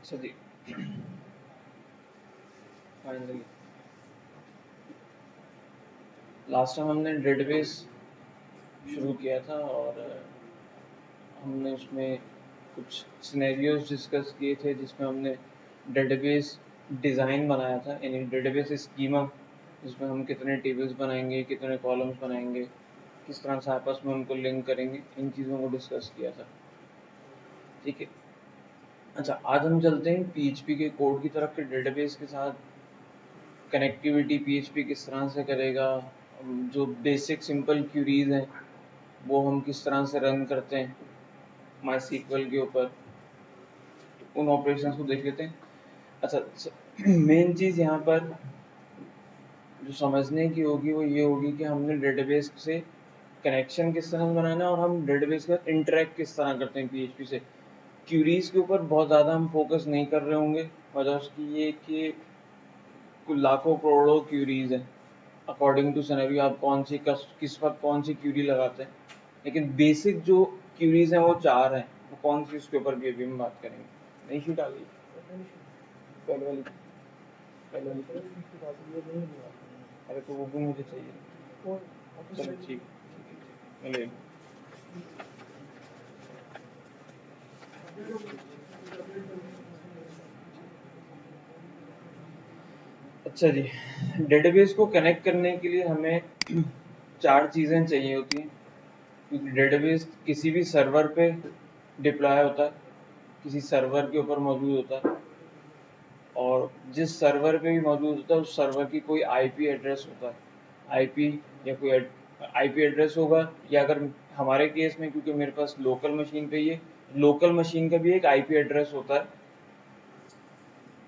अच्छा जी, finally last time हमने database शुरू किया था और हमने उसमें कुछ सिनेरियोज डिस्कस किए थे जिसमें हमने डेटाबेस डिज़ाइन बनाया था, यानी डेटाबेस स्कीमा, जिसमें हम कितने टेबल्स बनाएंगे, कितने कॉलम्स बनाएंगे, किस तरह से आपस में उनको लिंक करेंगे, इन चीज़ों को डिस्कस किया था। ठीक है, अच्छा आज हम चलते हैं पीएचपी के कोड की तरफ के डेटाबेस के साथ कनेक्टिविटी पीएचपी किस तरह से करेगा, जो बेसिक सिंपल क्यूरीज हैं वो हम किस तरह से रन करते हैं माई सीक्वल के ऊपर, उन ऑपरेशंस को देख लेते हैं। अच्छा मेन चीज़ यहाँ पर जो समझने की होगी वो ये होगी कि हमने डेटाबेस से कनेक्शन किस तरह से बनाना है और हम डेटाबेस के साथ इंटरेक्ट किस तरह करते हैं पीएचपी से। क्यूरीज के ऊपर बहुत ज़्यादा हम फोकस नहीं कर रहे होंगे, वजह उसकी ये कि कुल लाखों करोड़ों क्यूरीज हैं, अकॉर्डिंग टू सिनेरियो आप कौन सी किस वक्त कौन सी क्यूरी लगाते हैं, लेकिन बेसिक जो क्यूरीज हैं वो चार हैं। वो कौन सी, उसके ऊपर भी अभी हम बात करेंगे। नई शीट आ गई, पहले वाली पहले वाली, अरे तो वो भी मुझे चाहिए। चलो ठीक मिलेगा। अच्छा जी, डेटाबेस को कनेक्ट करने के लिए हमें चार चीज़ें चाहिए होती हैं, क्योंकि डेटाबेस किसी भी सर्वर पे डिप्लॉय होता है, किसी सर्वर के ऊपर मौजूद होता है, और जिस सर्वर पे भी मौजूद होता है उस सर्वर की कोई आईपी एड्रेस होता है। आईपी या कोई आईपी एड्रेस होगा, या अगर हमारे केस में क्योंकि मेरे पास लोकल मशीन पे ये लोकल मशीन का भी एक आईपी एड्रेस होता है,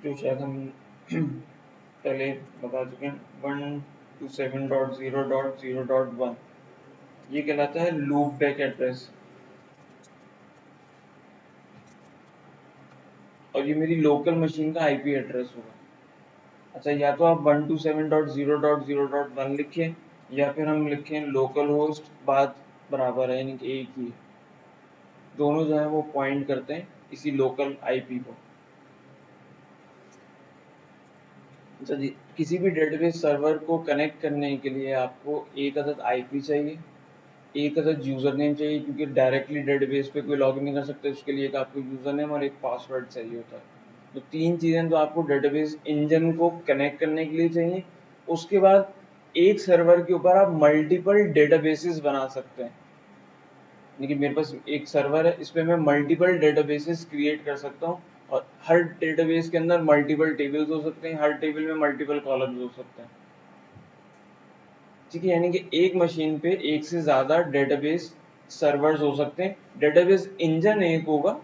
जो शायद हम पहले बता चुके हैं, 127.0.0.1, ये कहलाता है लूप बैक एड्रेस, और ये मेरी लोकल मशीन का आईपी एड्रेस होगा। अच्छा, या तो आप 127.0.0.1 लिखें, या फिर हम लिखें लोकल होस्ट बाद बराबर है, यानी कि एक ही है, दोनों जो है वो पॉइंट करते हैं इसी लोकल आईपी को। अच्छा जी, किसी भी डेटाबेस सर्वर को कनेक्ट करने के लिए आपको एक अदद आईपी चाहिए, एक अदद यूजर नेम चाहिए, क्योंकि डायरेक्टली डेटाबेस पे कोई लॉगिन नहीं कर सकते, उसके लिए एक आपको यूजर नेम और एक पासवर्ड चाहिए होता है। तो तीन चीज़ें तो आपको डेटाबेस इंजन को कनेक्ट करने के लिए चाहिए। उसके बाद एक सर्वर के ऊपर आप मल्टीपल डेटाबेसेस बना सकते हैं, लेकिन मेरे पास एक सर्वर है, इस पर मैं मल्टीपल डेटाबेसेस क्रिएट कर सकता हूँ, और हर डेटाबेस के अंदर मल्टीपल टेबल्स हो सकते हैं, हर टेबल में मल्टीपल कॉलम्स हो सकते हैं। ठीक है, यानी कि एक मशीन पे एक से ज़्यादा डेटाबेस सर्वर्स हो सकते हैं। डेटाबेस इंजन एक होगा,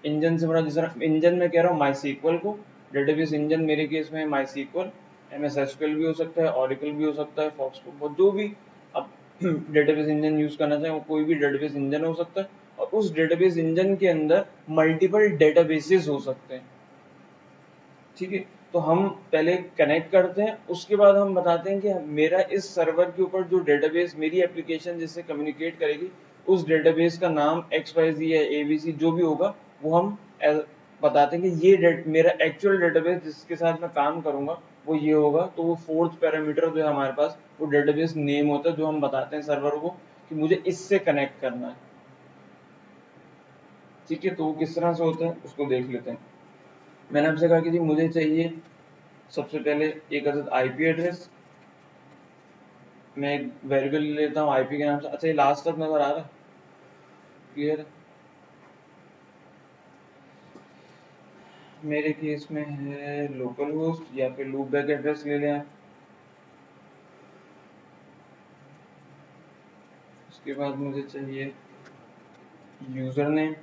इंजन से बड़ा, जिस तरह इंजन में कह रहा हूँ माई सीक्वल को, डेटाबेस इंजन मेरे केस में माई सीक्वल, MS SQL भी हो सकता है, ऑरिकल भी हो सकता है, फॉक्स, जो भी आप डेटाबेस इंजन यूज करना चाहें वो कोई भी डेटाबेस इंजन हो सकता है, और उस डेटाबेस इंजन के अंदर मल्टीपल डेटाबेसेस हो सकते हैं। ठीक है, तो हम पहले कनेक्ट करते हैं, उसके बाद हम बताते हैं कि मेरा इस सर्वर के ऊपर जो डेटाबेस मेरी एप्लीकेशन जिससे कम्युनिकेट करेगी, उस डेटाबेस का नाम XYZ या ABC जो भी होगा, वो हम बताते हैं कि ये मेरा एक्चुअल डेटाबेस जिसके साथ मैं काम करूंगा वो ये होगा। तो वो फोर्थ पैरामीटर जो है हमारे पास, वो डेटाबेस नेम होता है, जो हम बताते हैं सर्वर को कि मुझे इससे कनेक्ट करना है। ठीक है, तो वो किस तरह से होता है उसको देख लेते हैं। मैंने आपसे कहा कि जी मुझे चाहिए सबसे पहले एक अदद आईपी एड्रेस, मैं एक वेरिएबल ले लेता हूँ आईपी के नाम से। अच्छा, ये लास्ट तक नजर आ रहा है, क्लियर है? मेरे केस में है लोकल होस्ट, या फिर लूप बैक एड्रेस ले लें आप। उसके बाद मुझे चाहिए user name.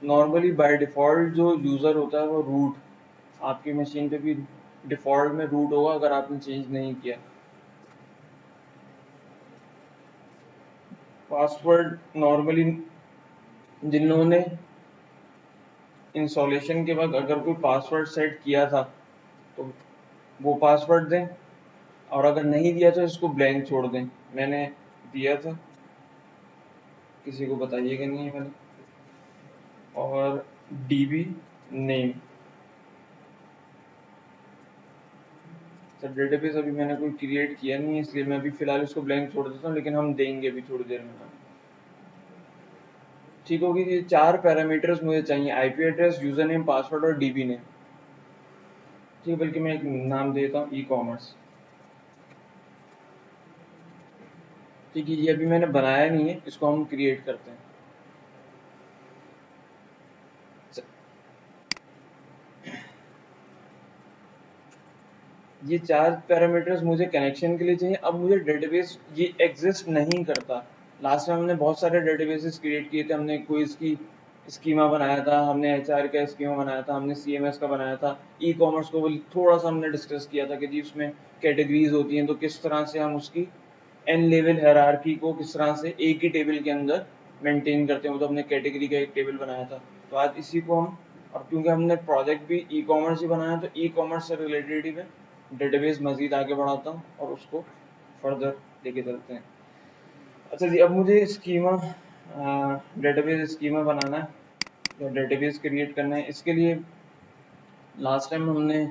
Normally by default जो यूजर होता है वो रूट, आपकी मशीन पे भी डिफॉल्ट में रूट होगा अगर आपने चेंज नहीं किया। पासवर्ड नॉर्मली जिन लोगों ने इंस्टॉलेशन के बाद अगर कोई पासवर्ड सेट किया था तो वो पासवर्ड दें, और अगर नहीं दिया तो इसको ब्लैंक छोड़ दें। मैंने दिया था, किसी को बताइएगा नहीं है मैंने। और डीबी नेम, सर डेटाबेस अभी मैंने कोई क्रिएट किया नहीं है, इसलिए मैं अभी फिलहाल इसको ब्लैंक छोड़ देता हूँ, लेकिन हम देंगे अभी थोड़ी देर में। ठीक होगी। ये 4 पैरामीटर्स मुझे चाहिए, IP address, user name, password और डीबी नेम। ठीक है, बल्कि मैं एक नाम देता हूँ, ई कॉमर्स। ठीक है, ये अभी मैंने बनाया नहीं है, इसको हम क्रिएट करते हैं। ये 4 पैरामीटर्स मुझे कनेक्शन के लिए चाहिए। अब मुझे डेटाबेस ये एग्जिस्ट नहीं करता। लास्ट में हमने बहुत सारे डेटाबेसेस क्रिएट किए थे, हमने क्विज की स्कीमा बनाया था, हमने एचआर का स्कीमा बनाया था, हमने सीएमएस का बनाया था, ई कॉमर्स को थोड़ा सा हमने डिस्कस किया था कि जी उसमें कैटेगरीज होती हैं, तो किस तरह से हम उसकी एन लेवल हायरार्की को किस तरह से एक ही टेबल के अंदर मेंटेन करते हैं। तो हमने कैटेगरी का एक टेबल बनाया था। तो आज इसी को हम, और क्योंकि हमने प्रोजेक्ट भी ई कॉमर्स ही बनाया, तो ई कॉमर्स से रिलेटेड ही मैं डेटाबेस मजीद आगे बढ़ाता हूँ और उसको फर्दर लेके चलते हैं। अच्छा जी, अब मुझे स्कीमा, डेटाबेस स्कीमा बनाना है या डेटाबेस क्रिएट करना है। इसके लिए लास्ट टाइम मैंने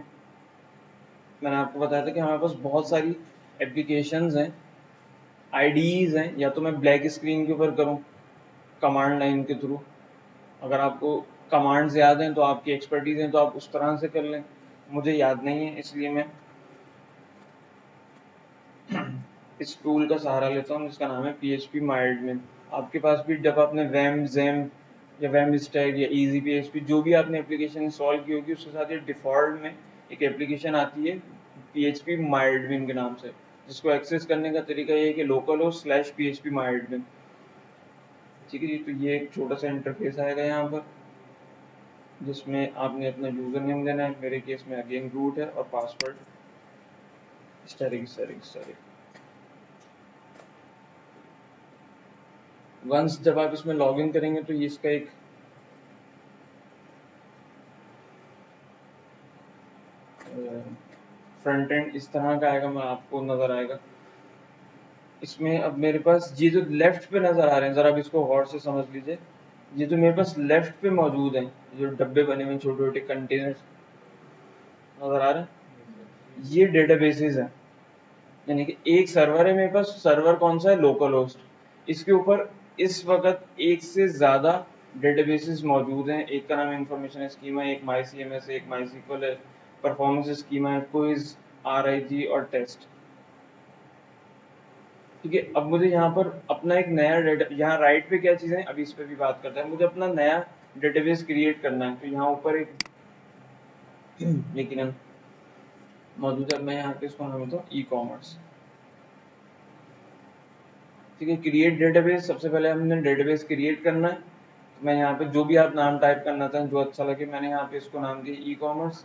आपको बताया था कि हमारे पास बहुत सारी एप्लीकेशंस हैं, आईडीज हैं। या तो मैं ब्लैक स्क्रीन के ऊपर करूँ कमांड लाइन के थ्रू, अगर आपको कमांड्स याद हैं तो आपकी एक्सपर्टीज है तो आप उस तरह से कर लें। मुझे याद नहीं है, इसलिए मैं इस टूल का सहारा लेता हूँ जिसका नाम है PHP MyAdmin। आपके पास भी जब आपने वैम जेम या वैम स्टैक या इजी PHP जो भी आपने एप्लीकेशन इंस्टॉल की होगी, उसके साथ ये डिफॉल्ट में एक एप्लीकेशन आती है PHP MyAdmin के नाम से, जिसको एक्सेस करने का तरीका ये है कि localhost/php MyAdmin। ठीक है जी, तो ये एक छोटा सा इंटरफेस आएगा यहाँ पर, जिसमें आपने अपना यूजर नेम देना है, मेरे केस में अगेन रूट है, और पासवर्ड स्टैटिक। वंस जब आप इसमें लॉगिन करेंगे तो ये इसका एक फ्रंट एंड इस तरह का आएगा, मैं आपको नजर आएगा। इसमें अब मेरे पास ये जो लेफ्ट पे नजर आ रहे हैं, जरा अब इसको गौर से समझ लीजिए। ये जो मेरे पास लेफ्ट पे मौजूद हैं, जो डब्बे बने हुए छोटे छोटे कंटेनर नजर आ रहे हैं, ये डेटाबेसेस हैं। यानी कि एक सर्वर है मेरे पास, सर्वर कौन सा है, लोकल होस्ट। इसके ऊपर इस वक्त एक से ज्यादा डेटाबेसेस मौजूद हैं। एक का नाम इंफॉर्मेशन स्कीमा है, एक माई CMS है, एक माई SQL है, परफॉर्मेंस स्कीमा है, क्विज, RIG और टेस्ट। ठीक है, अब मुझे यहाँ पर अपना एक नया डेटा, यहाँ राइट पे क्या चीज़ें, अभी इस पे भी बात करते हैं। मुझे अपना नया डेटाबेस क्रिएट करना है, तो यहाँ ऊपर एक लेकिन मौजूद है। मैं यहाँ पे इसको नाम देता हूँ ई कॉमर्स। ठीक है, क्रिएट डेटाबेस, सबसे पहले हमने डेटाबेस क्रिएट करना है। तो मैं यहाँ पे जो भी आप नाम टाइप करना चाहें, जो अच्छा लगे, मैंने यहाँ पे इसको नाम दिया ई कॉमर्स।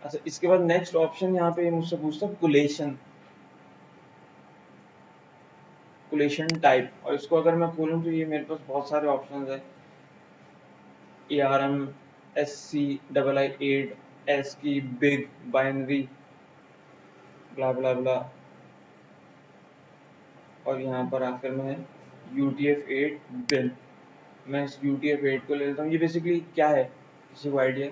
अच्छा, इसके बाद नेक्स्ट ऑप्शन यहाँ पे मुझसे पूछता है कुलेशन टाइप, और इसको अगर मैं खोलूँ तो ये मेरे पास बहुत सारे ऑप्शन है। ARM, SC, 8 ASCII, big, binary, blah blah blah, और यहाँ पर आखिर में है UTF-8 बिन। मैं इस UTF-8 को ले लेता हूँ। ये बेसिकली क्या है, किसी को आइडिया?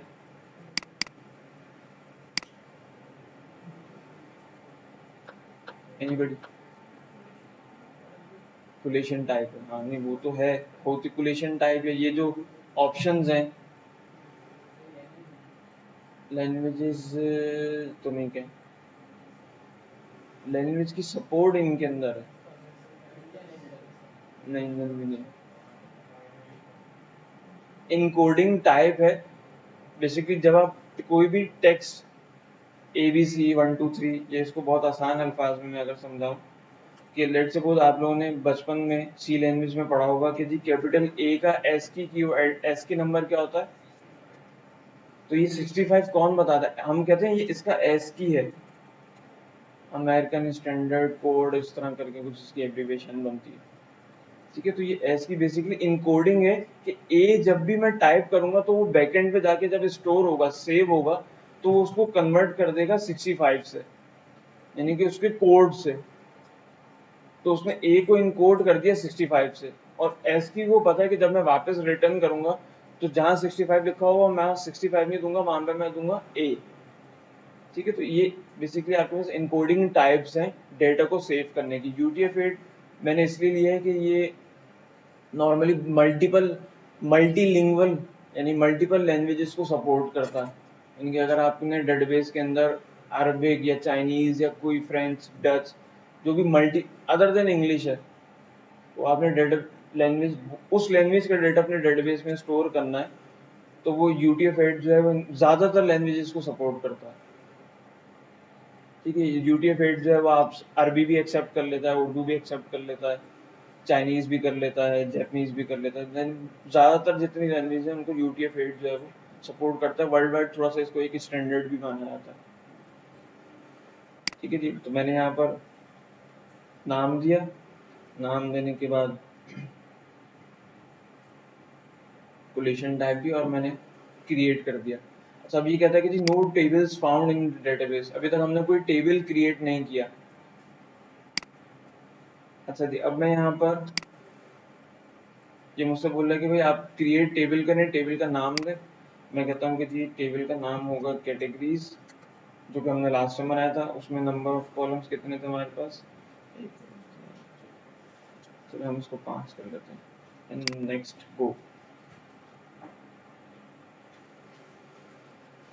एनीबडी? कुलेशन टाइप है, हाँ नहीं वो तो है, कुलेशन टाइप है। ये जो ऑप्शंस हैं, लैंग्वेजेस तो नहीं, क्या लैंग्वेज की सपोर्ट इनके अंदर है? नहीं नहीं, इनकोडिंग टाइप है। बेसिकली जब आप कोई भी टेक्स्ट ABC 1 2 3, ये इसको बहुत आसान अल्फाज में मैं अगर समझाऊं कि लेट सपोज आप लोगों ने बचपन में सी लैंग्वेज में पढ़ा होगा कि जी कैपिटल A का एस की नंबर क्या होता है, तो ये 65 कौन बताता है? हम कहते हैं ये इसका एस की है, अमेरिकन स्टैंडर्ड कोड इस तरह करके कुछ इसकी एब्रीविएशन बनती है। ठीक है, तो ये एस की बेसिकली इनकोडिंग है कि ए जब भी मैं टाइप करूंगा तो वो बैकएंड पे जाके जब स्टोर होगा, सेव होगा, तो वो उसको कन्वर्ट कर देगा 65 से, यानी कि उसके कोड से। तो उसने ए को इनकोड कर दिया 65 से, और ASCII को पता है कि जब मैं वापस रिटर्न करूंगा तो जहाँ 65 लिखा होगा मैं 65 नहीं दूंगा, वहां पे मैं दूंगा A। ठीक है, तो ये बेसिकली आपके पास इनकोडिंग टाइप्स हैं डेटा को सेव करने की। UTF-8 मैंने इसलिए लिया है कि ये नॉर्मली मल्टीलिंगुअल यानी मल्टीपल लैंग्वेजेस को सपोर्ट करता है। यानी कि अगर आपने डेटाबेस के अंदर अरबिक या चाइनीज या कोई फ्रेंच, डच, जो भी मल्टी अदर देन इंग्लिश है, तो आपने डेटा लैंग्वेज उस लैंग्वेज का डेटा अपने डेटाबेस में स्टोर करना है, तो वो UTF-8 जो है वो ज़्यादातर लैंग्वेजेस को सपोर्ट करता है। ठीक है, UTF-8 जो है वो आप अरबी भी एक्सेप्ट कर लेता है, उर्दू भी एक्सेप्ट कर लेता है, चाइनीज भी कर लेता है, जापानीज भी कर लेता है। देन ज़्यादातर जितनी लैंग्वेज है उनको UTF-8 जो है वो सपोर्ट करता है। वर्ल्ड वाइड थोड़ा सा इसको एक स्टैंडर्ड भी माना जाता है। ठीक है जी, तो मैंने यहाँ पर नाम दिया, नाम देने के बाद कोलेशन टाइप दी और मैंने क्रिएट कर दिया। अच्छा, अब ये कहता है कि जी no tables found in database. अभी तक हमने कोई टेबल क्रिएट नहीं किया। अच्छा जी, अब मैं यहाँ पर ये मुझसे बोल रहा है कि भाई आप क्रिएट टेबल करें, टेबल का नाम दें। मैं कहता हूँ कि जी टेबल का नाम होगा कैटेगरीज, जो कि हमने लास्ट टाइम बनाया था। उसमें नंबर ऑफ कॉलम्स कितने थे हमारे पास? चलो हम इसको 5 कर लेते हैं एंड नेक्स्ट गो।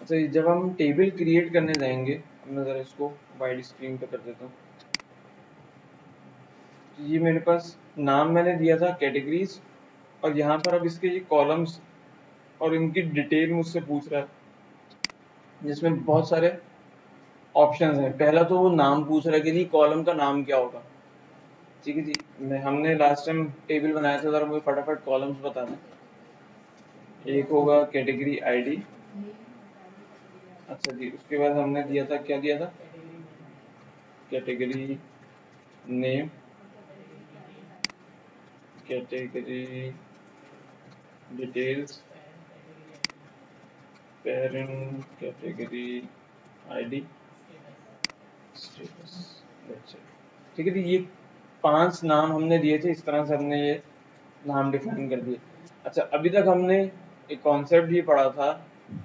अच्छा, जब हम टेबल क्रिएट करने जाएंगे, अब मैं ज़रा इसको वाइड स्क्रीन पे कर देता हूँ। तो ये मेरे पास नाम मैंने दिया था कैटेगरीज, और यहाँ पर अब इसके ये कॉलम्स और इनकी डिटेल मुझसे पूछ रहा है, जिसमें बहुत सारे ऑप्शंस हैं। पहला तो वो नाम पूछ रहा है कि जी कॉलम का नाम क्या होगा। ठीक है जी, हमने लास्ट टाइम टेबल बनाया था, ज़रा मुझे फटाफट कॉलम्स बता दें। एक होगा कैटेगरी आईडी। अच्छा जी, उसके बाद हमने दिया था, क्या दिया था? Category name, category details, parent, category ID, status. ठीक है जी, ये 5 नाम हमने दिए थे। इस तरह से हमने ये नाम डिफाइन कर दिए। अच्छा, अभी तक हमने एक कॉन्सेप्ट ये पढ़ा था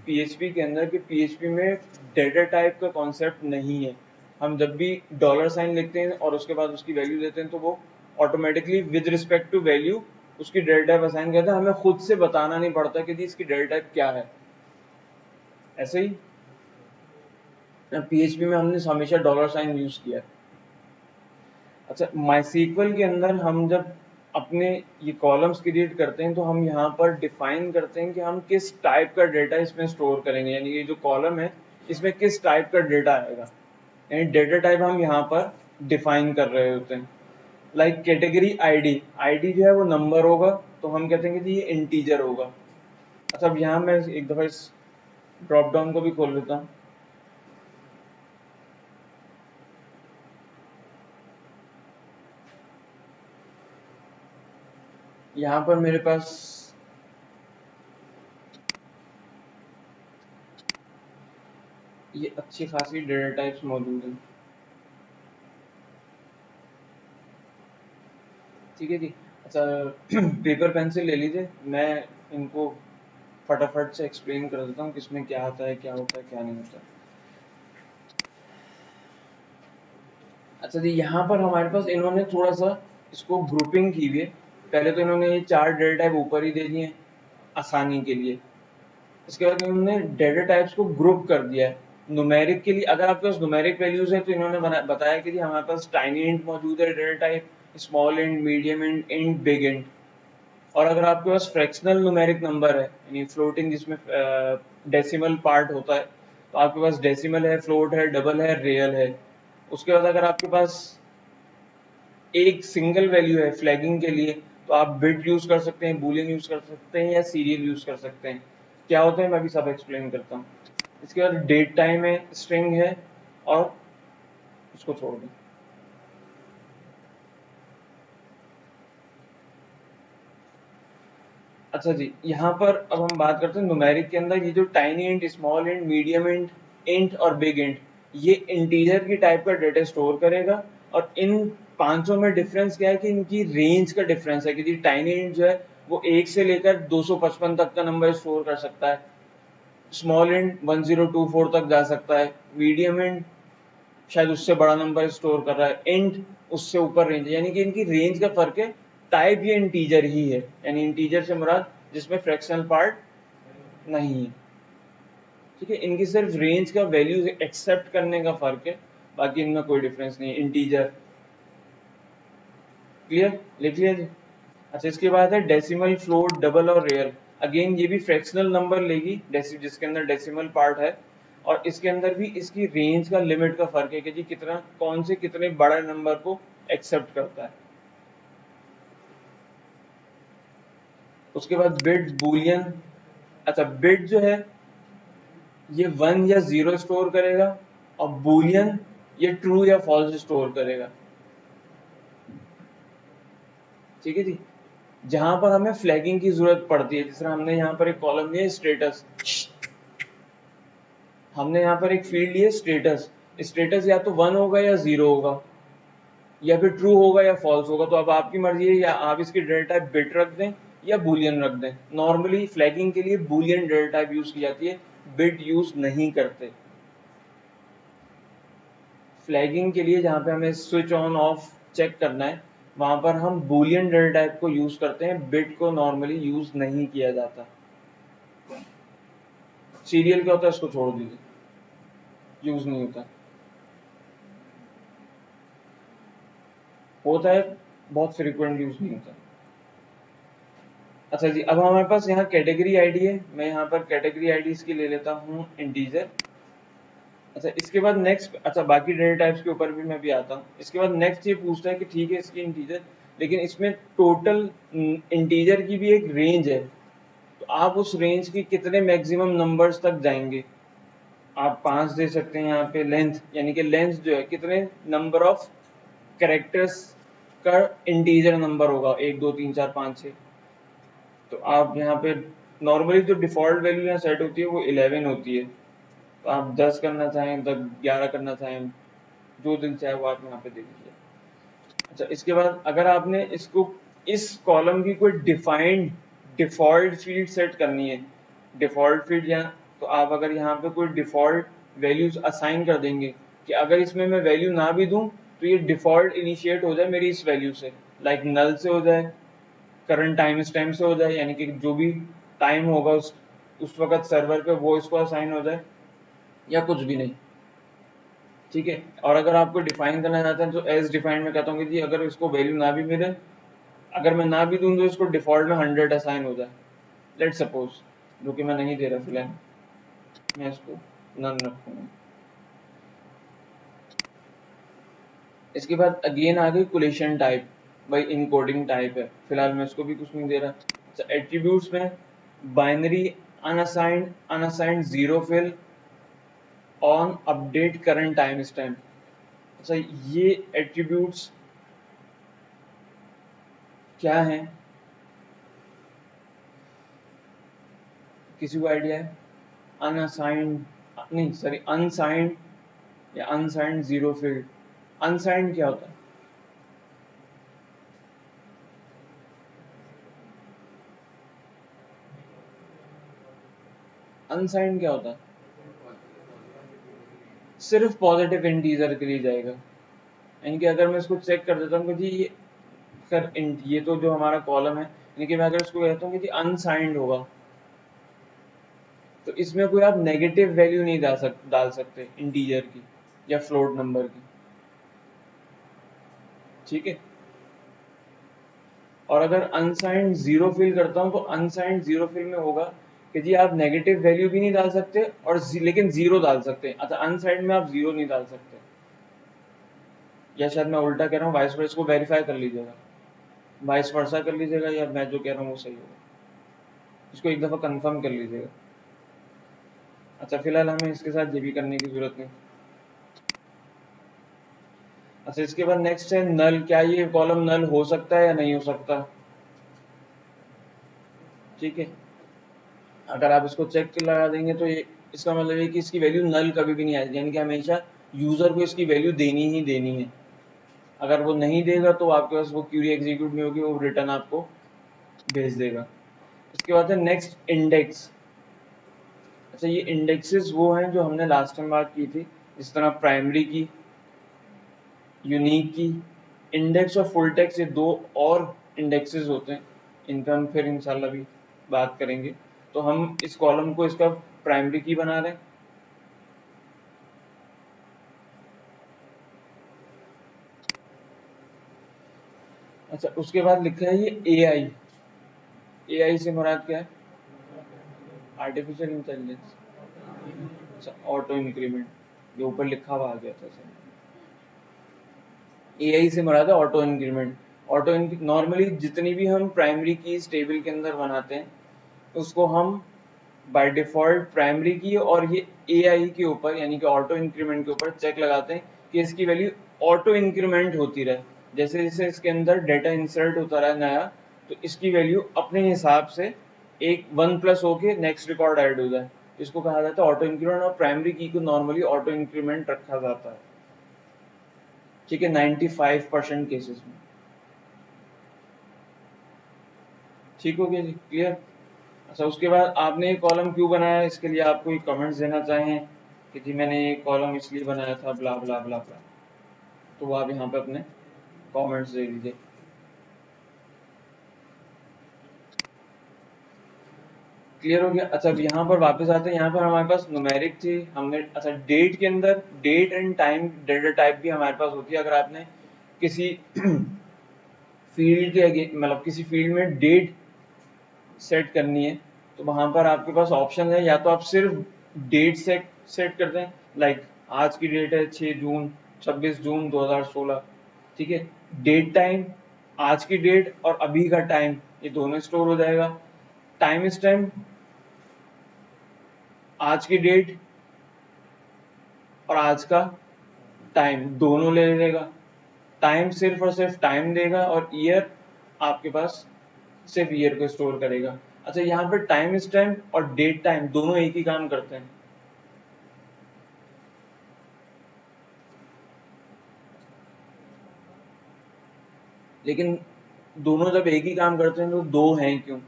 PHP के अंदर कि PHP में डेटा टाइप का कॉन्सेप्ट नहीं है। हम जब भी $साइन लिखते हैं और उसके बाद उसकी वैल्यू देते हैं, तो वो automatically with respect to value उसकी डेटा टाइप असाइन करता है। हमें खुद से बताना नहीं पड़ता कि जी इसकी डेटा टाइप क्या है। ऐसे ही PHP में हमने हमेशा $साइन यूज किया है। अच्छा, MySQL के अंदर हम जब अपने ये कॉलम्स क्रिएट करते हैं, तो हम यहाँ पर डिफाइन करते हैं कि हम किस टाइप का डेटा इसमें स्टोर करेंगे। यानी ये जो कॉलम है, इसमें किस टाइप का डेटा आएगा, यानी डेटा टाइप हम यहाँ पर डिफाइन कर रहे होते हैं। लाइक कैटेगरी आईडी, आईडी जो है वो नंबर होगा, तो हम कहते हैं कि जी ये इंटीजर होगा। अच्छा, अब यहाँ मैं एक दफ़ा इस ड्रॉप डाउन को भी खोल लेता हूँ। यहाँ पर मेरे पास ये अच्छी खासी डेटा टाइप्स मौजूद हैं। ठीक है जी। अच्छा, पेपर पेंसिल ले लीजिए, मैं इनको फटाफट से एक्सप्लेन कर देता हूँ किसमें क्या आता है, क्या होता है, क्या नहीं होता। अच्छा जी, यहाँ पर हमारे पास इन्होंने थोड़ा सा इसको ग्रुपिंग की हुई है। पहले तो इन्होंने ये 4 डेटा टाइप ऊपर ही दे दिए हैं आसानी के लिए। इसके बाद इन्होंने डेटा टाइप्स को ग्रुप कर दिया है। न्यूमेरिक के लिए अगर आपके पास न्यूमेरिक वैल्यूज है, तो इन्होंने बताया कि जी हमारे पास टाइनी इंट मौजूद है data type, small int, medium int, int, big int. और अगर आपके पास फ्रैक्शनल न्यूमेरिक नंबर है, यानी फ्लोटिंग जिसमें डेसिमल पार्ट होता है, तो आपके पास डेसिमल है, फ्लोट है, डबल है, रियल है। उसके बाद अगर आपके पास एक सिंगल वैल्यू है फ्लैगिंग के लिए, तो आप बिट यूज कर सकते हैं, बूलियन यूज कर सकते हैं, या सीरियल यूज कर सकते हैं। क्या होता है मैं भी सब एक्सप्लेन करता हूँ। इसके बाद डेट टाइम है, स्ट्रिंग है, और उसको छोड़ दें। अच्छा जी, यहाँ पर अब हम बात करते हैं न्यूमेरिक के अंदर। ये जो tiny int, small int, medium int, int और बिग इंट, ये इंटीजर की टाइप का डेटा स्टोर करेगा, और इन 500 में डिफरेंस क्या है कि इनकी रेंज का डिफरेंस है कि जी टाइनी इंट जो है वो 1 से लेकर 255 तक का नंबर स्टोर कर सकता है, स्मॉल इंट 1024 तक जा सकता है, मीडियम इंट शायद उससे बड़ा नंबर स्टोर कर रहा है, इंट उससे ऊपर रेंज है, यानी कि इनकी रेंज का फर्क है। टाइप ये इंटीजर ही है, यानी इंटीजर से मुराद जिसमें फ्रैक्शनल पार्ट नहीं है। ठीक है, इनकी सिर्फ रेंज का वैल्यू एक्सेप्ट करने का फर्क है, बाकी इनमें कोई डिफरेंस नहीं है। इंटीजर क्लियर, लिख लिया जी। अच्छा, इसके बाद है डेसिमल, फ्लोट, डबल और रियल। अगेन ये भी फ्रैक्शनल नंबर लेगी, जिसके अंदर डेसिमल पार्ट है, और इसके अंदर भी इसकी रेंज का लिमिट का फर्क है कि जी कितना, कौन से कितने बड़े नंबर को एक्सेप्ट करता है। उसके बाद बिट्स, बूलियन। अच्छा, बिट जो है ये 1 या 0 स्टोर करेगा, और बूलियन ये ट्रू या फॉल्स स्टोर करेगा। ठीक है जी। जहां पर हमें फ्लैगिंग की जरूरत पड़ती है, जिस तरह हमने यहाँ पर एक कॉलम लिया स्टेटस, हमने यहाँ पर एक फील्ड लिया स्टेटस, स्टेटस या तो 1 होगा या 0 होगा, या फिर ट्रू होगा या फॉल्स होगा। तो अब आपकी मर्जी है, या आप इसकी डेटा टाइप बिट रख दें या बूलियन रख दें। नॉर्मली फ्लैगिंग के लिए बूलियन डेटा टाइप यूज की जाती है, बिट यूज नहीं करते। फ्लैगिंग के लिए जहाँ पे हमें स्विच ऑन ऑफ चेक करना है, वहां पर हम बूलियन डेटा टाइप को यूज करते हैं, बिट को नॉर्मली यूज नहीं किया जाता। सीरियल क्या होता है, इसको छोड़ दीजिए, यूज नहीं होता। होता है, बहुत फ्रीक्वेंट यूज नहीं होता। अच्छा जी, अब हमारे पास यहाँ कैटेगरी आईडी है, मैं यहाँ पर कैटेगरी आईडी इसकी ले लेता हूँ इंटीजर। अच्छा, इसके बाद नेक्स्ट, अच्छा बाकी डेटा टाइप्स के ऊपर भी मैं भी आता हूँ। इसके बाद नेक्स्ट ये पूछता है कि ठीक है इसकी इंटीजर, लेकिन इसमें टोटल इंटीजर की भी एक रेंज है, तो आप उस रेंज की कितने मैक्सिमम नंबर्स तक जाएंगे। आप 5 दे सकते हैं यहाँ पे लेंथ, यानी कि लेंथ जो है कितने नंबर ऑफ कैरेक्टर्स का इंटीजर नंबर होगा, 1 2 3 4 5 6। तो आप यहाँ पे नॉर्मली जो डिफॉल्ट वैल्यू यहाँ सेट होती है वो 11 होती है, तो आप 10 करना चाहें, 11 करना चाहें, जो दिन चाहे वो आप यहाँ पे दे दीजिए। अच्छा, इसके बाद अगर आपने इसको, इस कॉलम की कोई डिफाइंड डिफॉल्ट फील्ड सेट करनी है, डिफॉल्ट फील्ड यहाँ, तो आप अगर यहाँ पे कोई डिफॉल्ट वैल्यूज असाइन कर देंगे कि अगर इसमें मैं वैल्यू ना भी दूं तो ये डिफॉल्ट इनिशिएट हो जाए मेरी इस वैल्यू से, लाइक नल से हो जाए, करंट टाइम स्टैम्प से हो जाए, यानी कि जो भी टाइम होगा उस वक्त सर्वर पे वो इसको असाइन हो जाए, या कुछ भी नहीं। ठीक है, और अगर आपको डिफाइन करना चाहते हैं तो एज डिफाइंड में कहता हूँ कि जी अगर इसको वैल्यू ना भी मिले, अगर मैं ना भी दूं तो इसको डिफॉल्ट में 100 असाइन हो जाए, लेट सपोज, जो कि मैं नहीं दे रहा फिलहाल, मैं इसको नन रखूंगा। इसके बाद अगेन आ गई कोलेशन टाइप, भाई इनकोडिंग टाइप है, फिलहाल मैं इसको भी कुछ नहीं दे रहा। अच्छा, एट्रीब्यूट्स में binary, unsigned, unsigned, zero fill, on, update, current timestamp. अच्छा, ये एट्रीब्यूट्स क्या हैं, किसी को आइडिया है। अनअसाइंड, नहीं सॉरी, अनसाइंड या अनसाइंड जीरो फील्ड। अनसाइंड क्या होता है, अनसाइंड क्या होता है, सिर्फ पॉजिटिव इंटीजर के लिए जाएगा। यानी कि अगर मैं इसको चेक कर देता हूँ कि जी ये सर ये तो जो हमारा कॉलम है, यानी कि मैं अगर इसको कहता हूँ कि जी अनसाइंड होगा, तो इसमें कोई आप नेगेटिव वैल्यू नहीं डाल सकते इंटीजर की या फ्लोट नंबर की। ठीक है, और अगर अनसाइंड जीरो फिल करता हूँ तो अनसाइंड जीरो फिल में होगा कि जी आप नेगेटिव वैल्यू भी नहीं डाल सकते और लेकिन जीरो डाल सकते हैं। अच्छा, अनसाइंड में आप जीरो नहीं डाल सकते, या शायद मैं उल्टा कह रहा हूँ, वाइस वर्सा को वेरीफाई कर लीजिएगा, वाइस वर्सा कर लीजिएगा, या मैं जो कह रहा हूँ वो सही होगा, इसको एक दफा कंफर्म कर लीजिएगा। अच्छा, फिलहाल हमें इसके साथ ये भी करने की जरूरत नहीं। अच्छा, इसके बाद नेक्स्ट है नल, क्या ये कॉलम नल हो सकता है या नहीं हो सकता। ठीक है, अगर आप इसको चेक लगा देंगे तो ये, इसका मतलब है कि इसकी वैल्यू नल कभी भी नहीं आएगी, यानी कि हमेशा यूजर को इसकी वैल्यू देनी ही देनी है। अगर वो नहीं देगा तो आपके पास वो क्यूरी एग्जीक्यूट नहीं होगी, वो रिटर्न आपको भेज देगा। इसके बाद है नेक्स्ट इंडेक्स। अच्छा, ये इंडेक्सेस वो हैं जो हमने लास्ट टाइम बात की थी, इस तरह प्राइमरी की, यूनिक की। इंडेक्स और फुल टेक्स्ट ये दो और इंडेक्सेस होते हैं, इनका हम फिर इंशाल्लाह भी बात करेंगे। तो हम इस कॉलम को इसका प्राइमरी की बना रहे हैं। अच्छा, उसके बाद लिखा है ये एआई। एआई से मुराद क्या है? Artificial intelligence. अच्छा, ऑटो इंक्रीमेंट, ये ऊपर लिखा हुआ आ गया था सर। एआई से मुराद है ऑटो इंक्रीमेंट। ऑटो नॉर्मली जितनी भी हम प्राइमरी कीज टेबल के अंदर बनाते हैं, उसको हम बाय डिफॉल्ट प्राइमरी की और ये एआई के ऊपर यानी कि ऑटो इंक्रीमेंट के ऊपर चेक लगाते हैं कि इसकी वैल्यू ऑटो इंक्रीमेंट होती रहे। जैसे जैसे इसके अंदर डेटा इंसर्ट होता रहा नया, तो इसकी वैल्यू अपने हिसाब से एक 1+ होके नेक्स्ट रिकॉर्ड ऐड हो जाए, इसको कहा जाता है ऑटो इंक्रीमेंट। और प्राइमरी की को नॉर्मली ऑटो इंक्रीमेंट रखा जाता है, ठीक है, 95% केसेस में। ठीक हो गया जी, क्लियर? अच्छा, उसके बाद आपने ये कॉलम क्यों बनाया, इसके लिए आपको एक कमेंट्स देना चाहें कि जी मैंने ये कॉलम इसलिए बनाया था, ब्ला ब्ला ब्ला ब्ला, तो वो आप यहाँ पे अपने कमेंट्स दे दीजिए। क्लियर हो गया? अच्छा, अब यहाँ पर वापस आते हैं। यहाँ पर हमारे पास न्यूमेरिक थी, हमने अच्छा डेट के अंदर date and time data type भी हमारे पास होती है। अगर आपने किसी फील्ड के मतलब किसी फील्ड में डेट सेट करनी है, तो वहां पर आपके पास ऑप्शन है, या तो आप सिर्फ डेट सेट करते हैं, लाइक आज की डेट है 6 जून 26 जून 2016, ठीक है। डेट टाइम, आज की डेट और अभी का टाइम, ये दोनों स्टोर हो जाएगा। टाइम स्टैम्प, आज की डेट और आज का टाइम दोनों ले लेगा। टाइम सिर्फ और सिर्फ टाइम देगा, और ईयर आपके पास सिर्फ ईयर को स्टोर करेगा। अच्छा, यहाँ पे टाइम स्टैम्प और डेट टाइम दोनों एक ही काम करते हैं, लेकिन दोनों जब एक ही काम करते हैं तो दो हैं क्यों?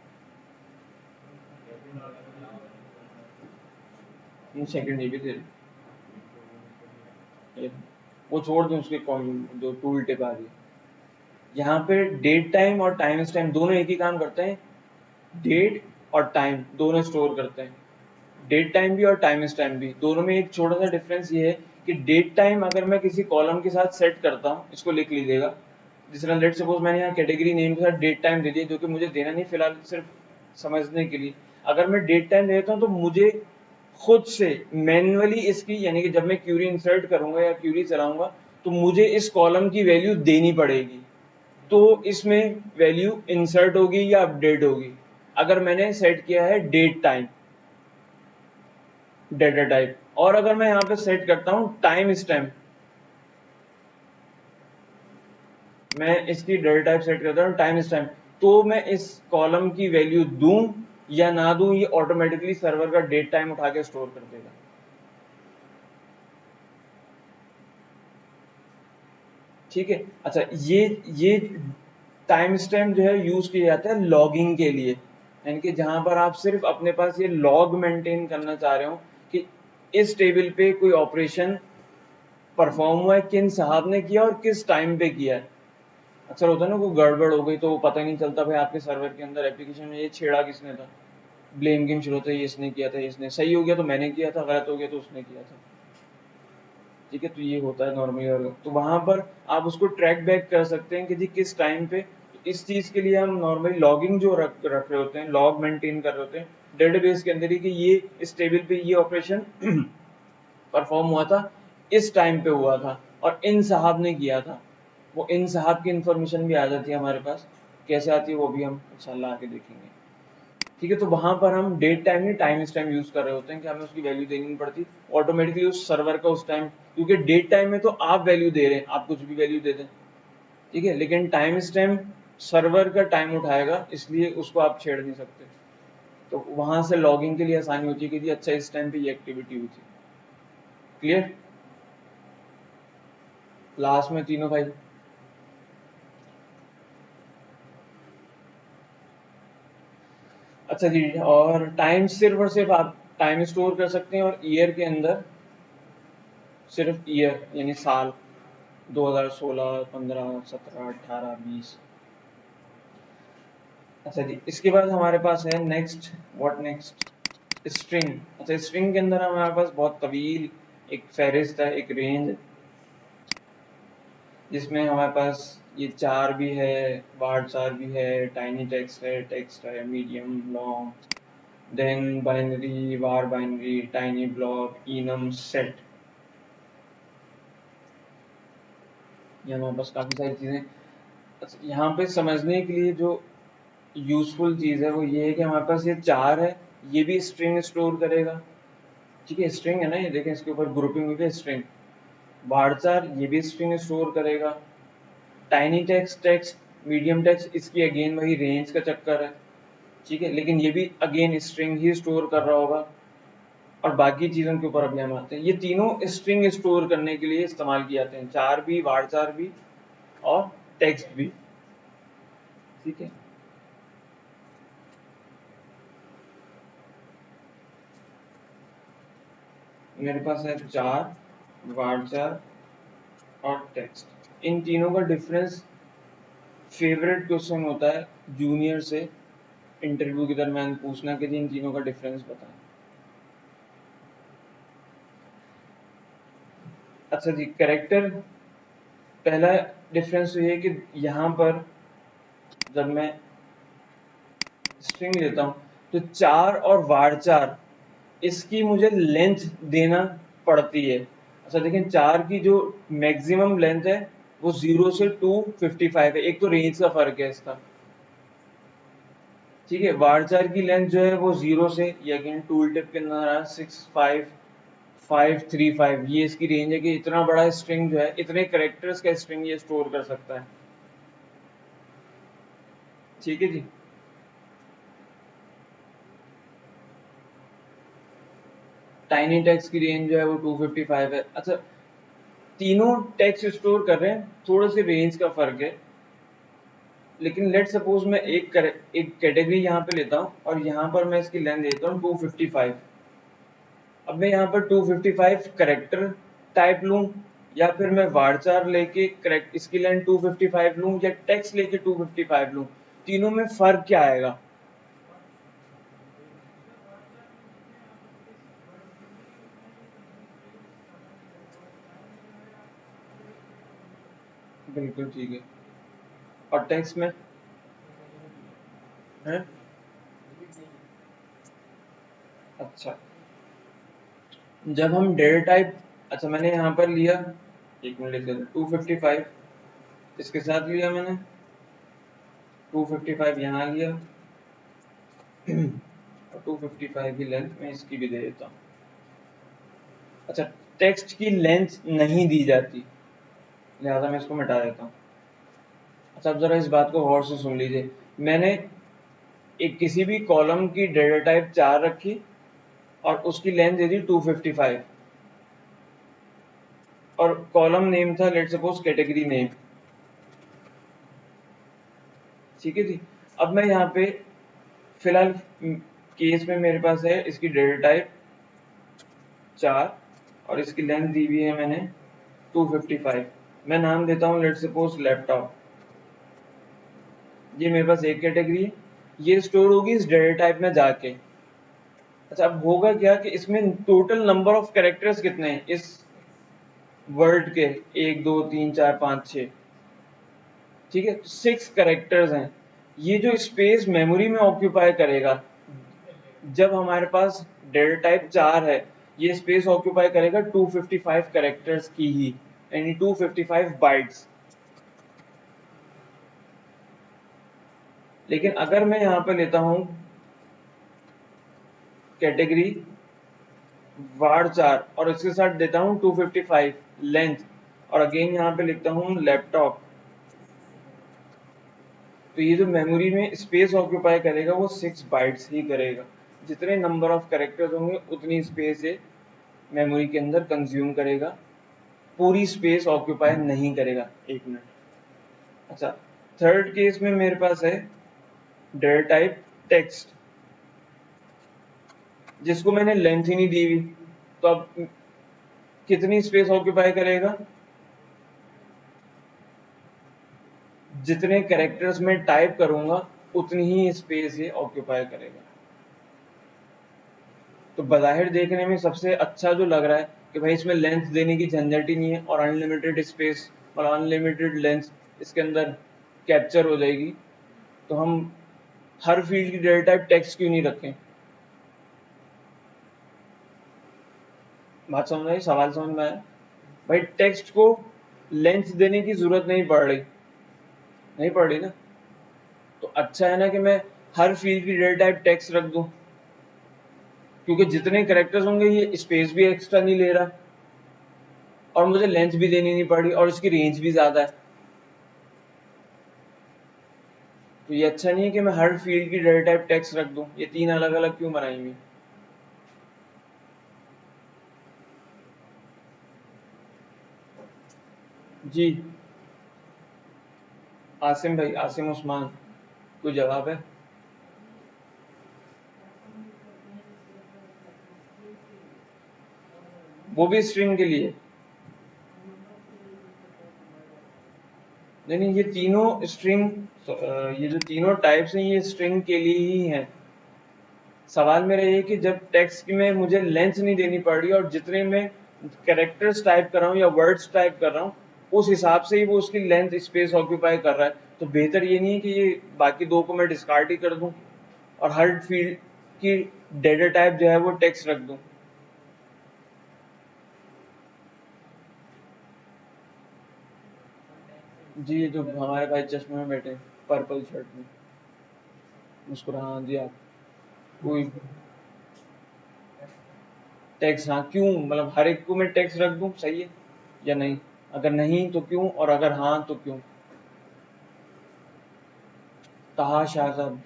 सेकंड ये भी थे, वो छोड़ दें, उसके जो टूल टिप आ रही है। यहाँ पे डेट टाइम और टाइम स्टैम्प दोनों एक ही काम करते हैं, डेट और टाइम दोनों स्टोर करते हैं। डेट टाइम भी और टाइम स्टैम्प भी, दोनों में एक छोटा सा डिफरेंस ये है कि डेट टाइम अगर मैं किसी कॉलम के साथ सेट करता हूँ, इसको लिख लीजिएगा। जिस तरह लेट सपोज मैंने यहाँ कैटेगरी नेम के साथ डेट टाइम दे दिया, जो कि मुझे देना नहीं फिलहाल, सिर्फ समझने के लिए। अगर मैं डेट टाइम देता हूँ तो मुझे खुद से मैन्युअली इसकी यानी कि जब मैं क्यूरी इंसर्ट करूंगा या क्यूरी चलाऊंगा, तो मुझे इस कॉलम की वैल्यू देनी पड़ेगी, तो इसमें वैल्यू इंसर्ट होगी या अपडेट होगी। अगर मैंने सेट किया है डेट टाइम डेटा टाइप, और अगर मैं यहाँ पे सेट करता हूँ टाइम स्टैम्प, मैं इसकी डेटा टाइप सेट करता हूँ टाइम स्टैम्प, तो मैं इस कॉलम की वैल्यू दूं या ना दूं, ये ऑटोमेटिकली सर्वर का डेट टाइम उठा के स्टोर कर देगा। ठीक है। अच्छा, ये टाइम स्टैम्प जो है यूज किया जाता है लॉगिंग के लिए, यानी कि जहां पर आप सिर्फ अपने पास ये लॉग मेंटेन करना चाह रहे हो कि इस टेबल पे कोई ऑपरेशन परफॉर्म हुआ है, किन साहब ने किया और किस टाइम पे किया है। अक्सर होता है ना, कोई गड़बड़ हो गई तो वो पता ही नहीं चलता भाई आपके सर्वर के अंदर एप्लीकेशन में ये छेड़ा किसने था, ब्लेम गेम शुरू होता है, ये इसने किया था, ये इसने, सही हो गया तो मैंने किया था, गलत हो गया तो उसने किया था। ठीक है, तो ये होता है नॉर्मली। और तो वहां पर आप उसको ट्रैक बैक कर सकते हैं कि जी किस टाइम पे। तो इस चीज के लिए हम नॉर्मली लॉगिंग जो रख रहे होते हैं, लॉग मेंटेन कर रहे होते हैं डेटाबेस के अंदर ही, कि ये इस टेबल पे ये ऑपरेशन परफॉर्म हुआ था, इस टाइम पे हुआ था और इन साहब ने किया था। वो इन साहब की इंफॉर्मेशन भी आ जाती है हमारे पास, कैसे आती है वो भी हम इंशाल्लाह आगे देखेंगे। ठीक है, तो वहां पर हम डेट टाइम नहीं टाइम स्टैम्प यूज कर रहे होते हैं कि हमें उसकी वैल्यू देनी नहीं पड़ती, ऑटोमेटिकली उस सर्वर का उस टाइम, क्योंकि डेट टाइम में तो आप वैल्यू दे रहे हैं, आप कुछ भी वैल्यू दे दें, ठीक है, लेकिन टाइम स्टैम्प सर्वर का टाइम उठाएगा, इसलिए उसको आप छेड़ नहीं सकते। तो वहां से लॉगिंग के लिए आसानी होती है कि जी अच्छा इस टाइम पे ये एक्टिविटी हुई थी। क्लियर? लास्ट में तीनों भाई अच्छा जी, और टाइम सिर्फ आप टाइम स्टोर कर सकते हैं, और ईयर के अंदर सिर्फ ईयर यानी साल, 2016, 15, 17, 18, 20। अच्छा जी, इसके बाद हमारे पास है नेक्स्ट, व्हाट नेक्स्ट, स्ट्रिंग। अच्छा, स्ट्रिंग के अंदर हमारे पास बहुत तवील एक फहरिस्त है, एक रेंज, जिसमें हमारे पास ये चार भी है, वार चार भी है, टाइनी टेक्स्ट है, medium, long, then binary, varbinary, tiny blob, enum, set. ये हमारे पास काफ़ी सारी चीज़ें। अच्छा, यहाँ पे समझने के लिए जो यूजफुल चीज़ है वो ये है कि हमारे पास ये चार है, ये भी स्ट्रिंग स्टोर करेगा। ठीक है, स्ट्रिंग है ना, ये देखें इसके ऊपर ग्रुपिंग हुई है स्ट्रिंग। varchar ये भी स्ट्रिंग स्टोर करेगा। टाइनी टेक्स्ट, मीडियम टेक्स्ट, इसकी अगेन वही रेंज का चक्कर है। ठीक है, लेकिन ये भी अगेन स्ट्रिंग ही स्टोर कर रहा होगा। और बाकी चीज़ों के ऊपर अभी हम आते हैं। ये तीनों स्ट्रिंग स्टोर करने के लिए इस्तेमाल किए जाते हैं, चार भी, varchar भी और टेक्स्ट भी। ठीक है, मेरे पास है चार, varchar और टेक्स्ट। इन तीनों का डिफरेंस फेवरेट क्वेश्चन होता है जूनियर से इंटरव्यू के दरमियान पूछना कि जी इन तीनों का डिफरेंस बताएं। अच्छा जी, कैरेक्टर, पहला डिफरेंस ये है कि यहाँ पर जब मैं स्ट्रिंग लेता हूँ तो चार और varchar इसकी मुझे लेंथ देना पड़ती है। अच्छा देखें, चार की जो मैक्सिमम लेंथ है वो 0 से 255 है, एक तो रेंज का फर्क है इसका। ठीक है, varchar की लेंथ जो है वो 0 से, ये अगेन टूल टिप के अंदर आ 65535, ये इसकी रेंज है कि इतना बड़ा स्ट्रिंग जो है, इतने करेक्टर्स का स्ट्रिंग ये स्टोर कर सकता है। ठीक है जी, टाइनी टेक्स्ट की रेंज जो है वो 255 है। अच्छा, तीनों टेक्स्ट स्टोर कर रहे हैं, थोड़े से रेंज का फर्क है, लेकिन लेट सपोज मैं एक कैटेगरी यहाँ पे लेता हूँ और यहाँ पर मैं इसकी लेंथ देता हूँ 255। अब मैं यहाँ पर 255 करेक्टर टाइप लूँ, या फिर मैं varchar लेके करेक्ट इसकी लेंथ 255 लूँ, या टेक्स्ट लेके 255 लूँ, तीनों में फर्क क्या आएगा? बिल्कुल ठीक है। और टेक्स्ट में है? अच्छा, जब हम डेटा टाइप, अच्छा मैंने यहाँ पर लिया, एक मिनट लिख लेते, 255 इसके साथ लिया मैंने, 255 यहाँ लिया और 255 की लेंथ मैं इसकी भी दे देता हूँ। अच्छा, टेक्स्ट की लेंथ नहीं दी जाती, लिहाजा मैं इसको मिटा देता हूँ। अच्छा, अब जरा इस बात को गौर से सुन लीजिए। मैंने एक किसी भी कॉलम की डेटा टाइप 4 रखी और उसकी लेंथ दे दी 255, और कॉलम नेम था लेट सपोज कैटेगरी नेम। ठीक है जी, अब मैं यहाँ पे फिलहाल केस में मेरे पास है इसकी डेटा टाइप 4 और इसकी लेंथ दी हुई है मैंने 255। मैं नाम देता हूँ लेट सपोज लैपटॉप। ये मेरे पास एक कैटेगरी है, ये स्टोर होगी इस डेटा टाइप में जाके। अच्छा, अब होगा क्या कि इसमें टोटल नंबर ऑफ कैरेक्टर्स कितने हैं इस वर्ड के? 1 2 3 4 5 6। ठीक है, 6 कैरेक्टर्स हैं। ये जो स्पेस मेमोरी में ऑक्यूपाई करेगा, जब हमारे पास डेटा टाइप 4 है, ये स्पेस ऑक्यूपाई करेगा 255 कैरेक्टर्स की ही, यानी 255 बाइट्स। लेकिन अगर मैं यहाँ पे लेता हूँ कैटेगरी varchar और इसके साथ देता हूँ 255 लेंथ, और अगेन यहाँ पे लिखता हूँ लैपटॉप, तो ये जो मेमोरी में स्पेस ऑक्यूपाई करेगा वो 6 बाइट्स ही करेगा। जितने नंबर ऑफ कैरेक्टर्स होंगे उतनी स्पेस ये मेमोरी के अंदर कंज्यूम करेगा, पूरी स्पेस ऑक्यूपाई नहीं करेगा। एक मिनट। अच्छा, थर्ड केस में मेरे पास है डेटा टाइप टेक्स्ट। जिसको मैंने लेंथ ही नहीं दी हुई, तो अब कितनी स्पेस ऑक्यूपाई करेगा? जितने कैरेक्टर्स में टाइप करूंगा उतनी ही स्पेस ये ऑक्यूपाई करेगा। तो बज़ाहिर देखने में सबसे अच्छा जो लग रहा है कि भाई इसमें लेंथ देने की झंझट ही नहीं है और अनलिमिटेड स्पेस और अनलिमिटेड लेंथ इसके अंदर कैप्चर हो जाएगी, तो हम हर फील्ड की डेटा टाइप टेक्स्ट क्यों नहीं रखें? बात समझ आई? सवाल समझ में आया? भाई टेक्स्ट को लेंथ देने की जरूरत नहीं पड़ रही ना, तो अच्छा है ना कि मैं हर फील्ड की डेटा टाइप टेक्स्ट रख दूं, क्योंकि जितने कैरेक्टर्स होंगे ये स्पेस भी एक्स्ट्रा नहीं ले रहा और मुझे लेंथ भी देनी नहीं पड़ी और इसकी रेंज भी ज्यादा है। तो ये अच्छा नहीं है कि मैं हर फील्ड की डेटा टाइप टेक्स्ट रख दूं, ये तीन अलग अलग क्यों बनाई हुई? जी आसिम भाई, आसिम उस्मान, कोई जवाब है? वो भी स्ट्रिंग के लिए? नहीं, ये तीनों स्ट्रिंग, ये जो तीनों टाइप्स हैं ये स्ट्रिंग के लिए ही हैं। सवाल मेरा ये कि जब टेक्स्ट में मुझे लेंथ नहीं देनी पड़ रही और जितने में कैरेक्टर्स टाइप कर रहा हूँ या वर्ड्स टाइप कर रहा हूँ उस हिसाब से ही वो उसकी लेंथ स्पेस ऑक्यूपाई कर रहा है, तो बेहतर ये नहीं है कि ये बाकी दो को मैं डिस्कार्ड ही कर दूं और हर फील्ड की डेटा टाइप जो है वो टेक्स्ट रख दूं? जी ये जो हमारे भाई चश्मे में बैठे पर्पल शर्ट में मुस्कुरा, हाँ जी आप, कोई टैक्स, हाँ क्यों, मतलब हर एक को मैं टैक्स रख दूं, सही है या नहीं? अगर नहीं तो क्यों, और अगर हाँ तो क्यों? ताहा शाह साहब।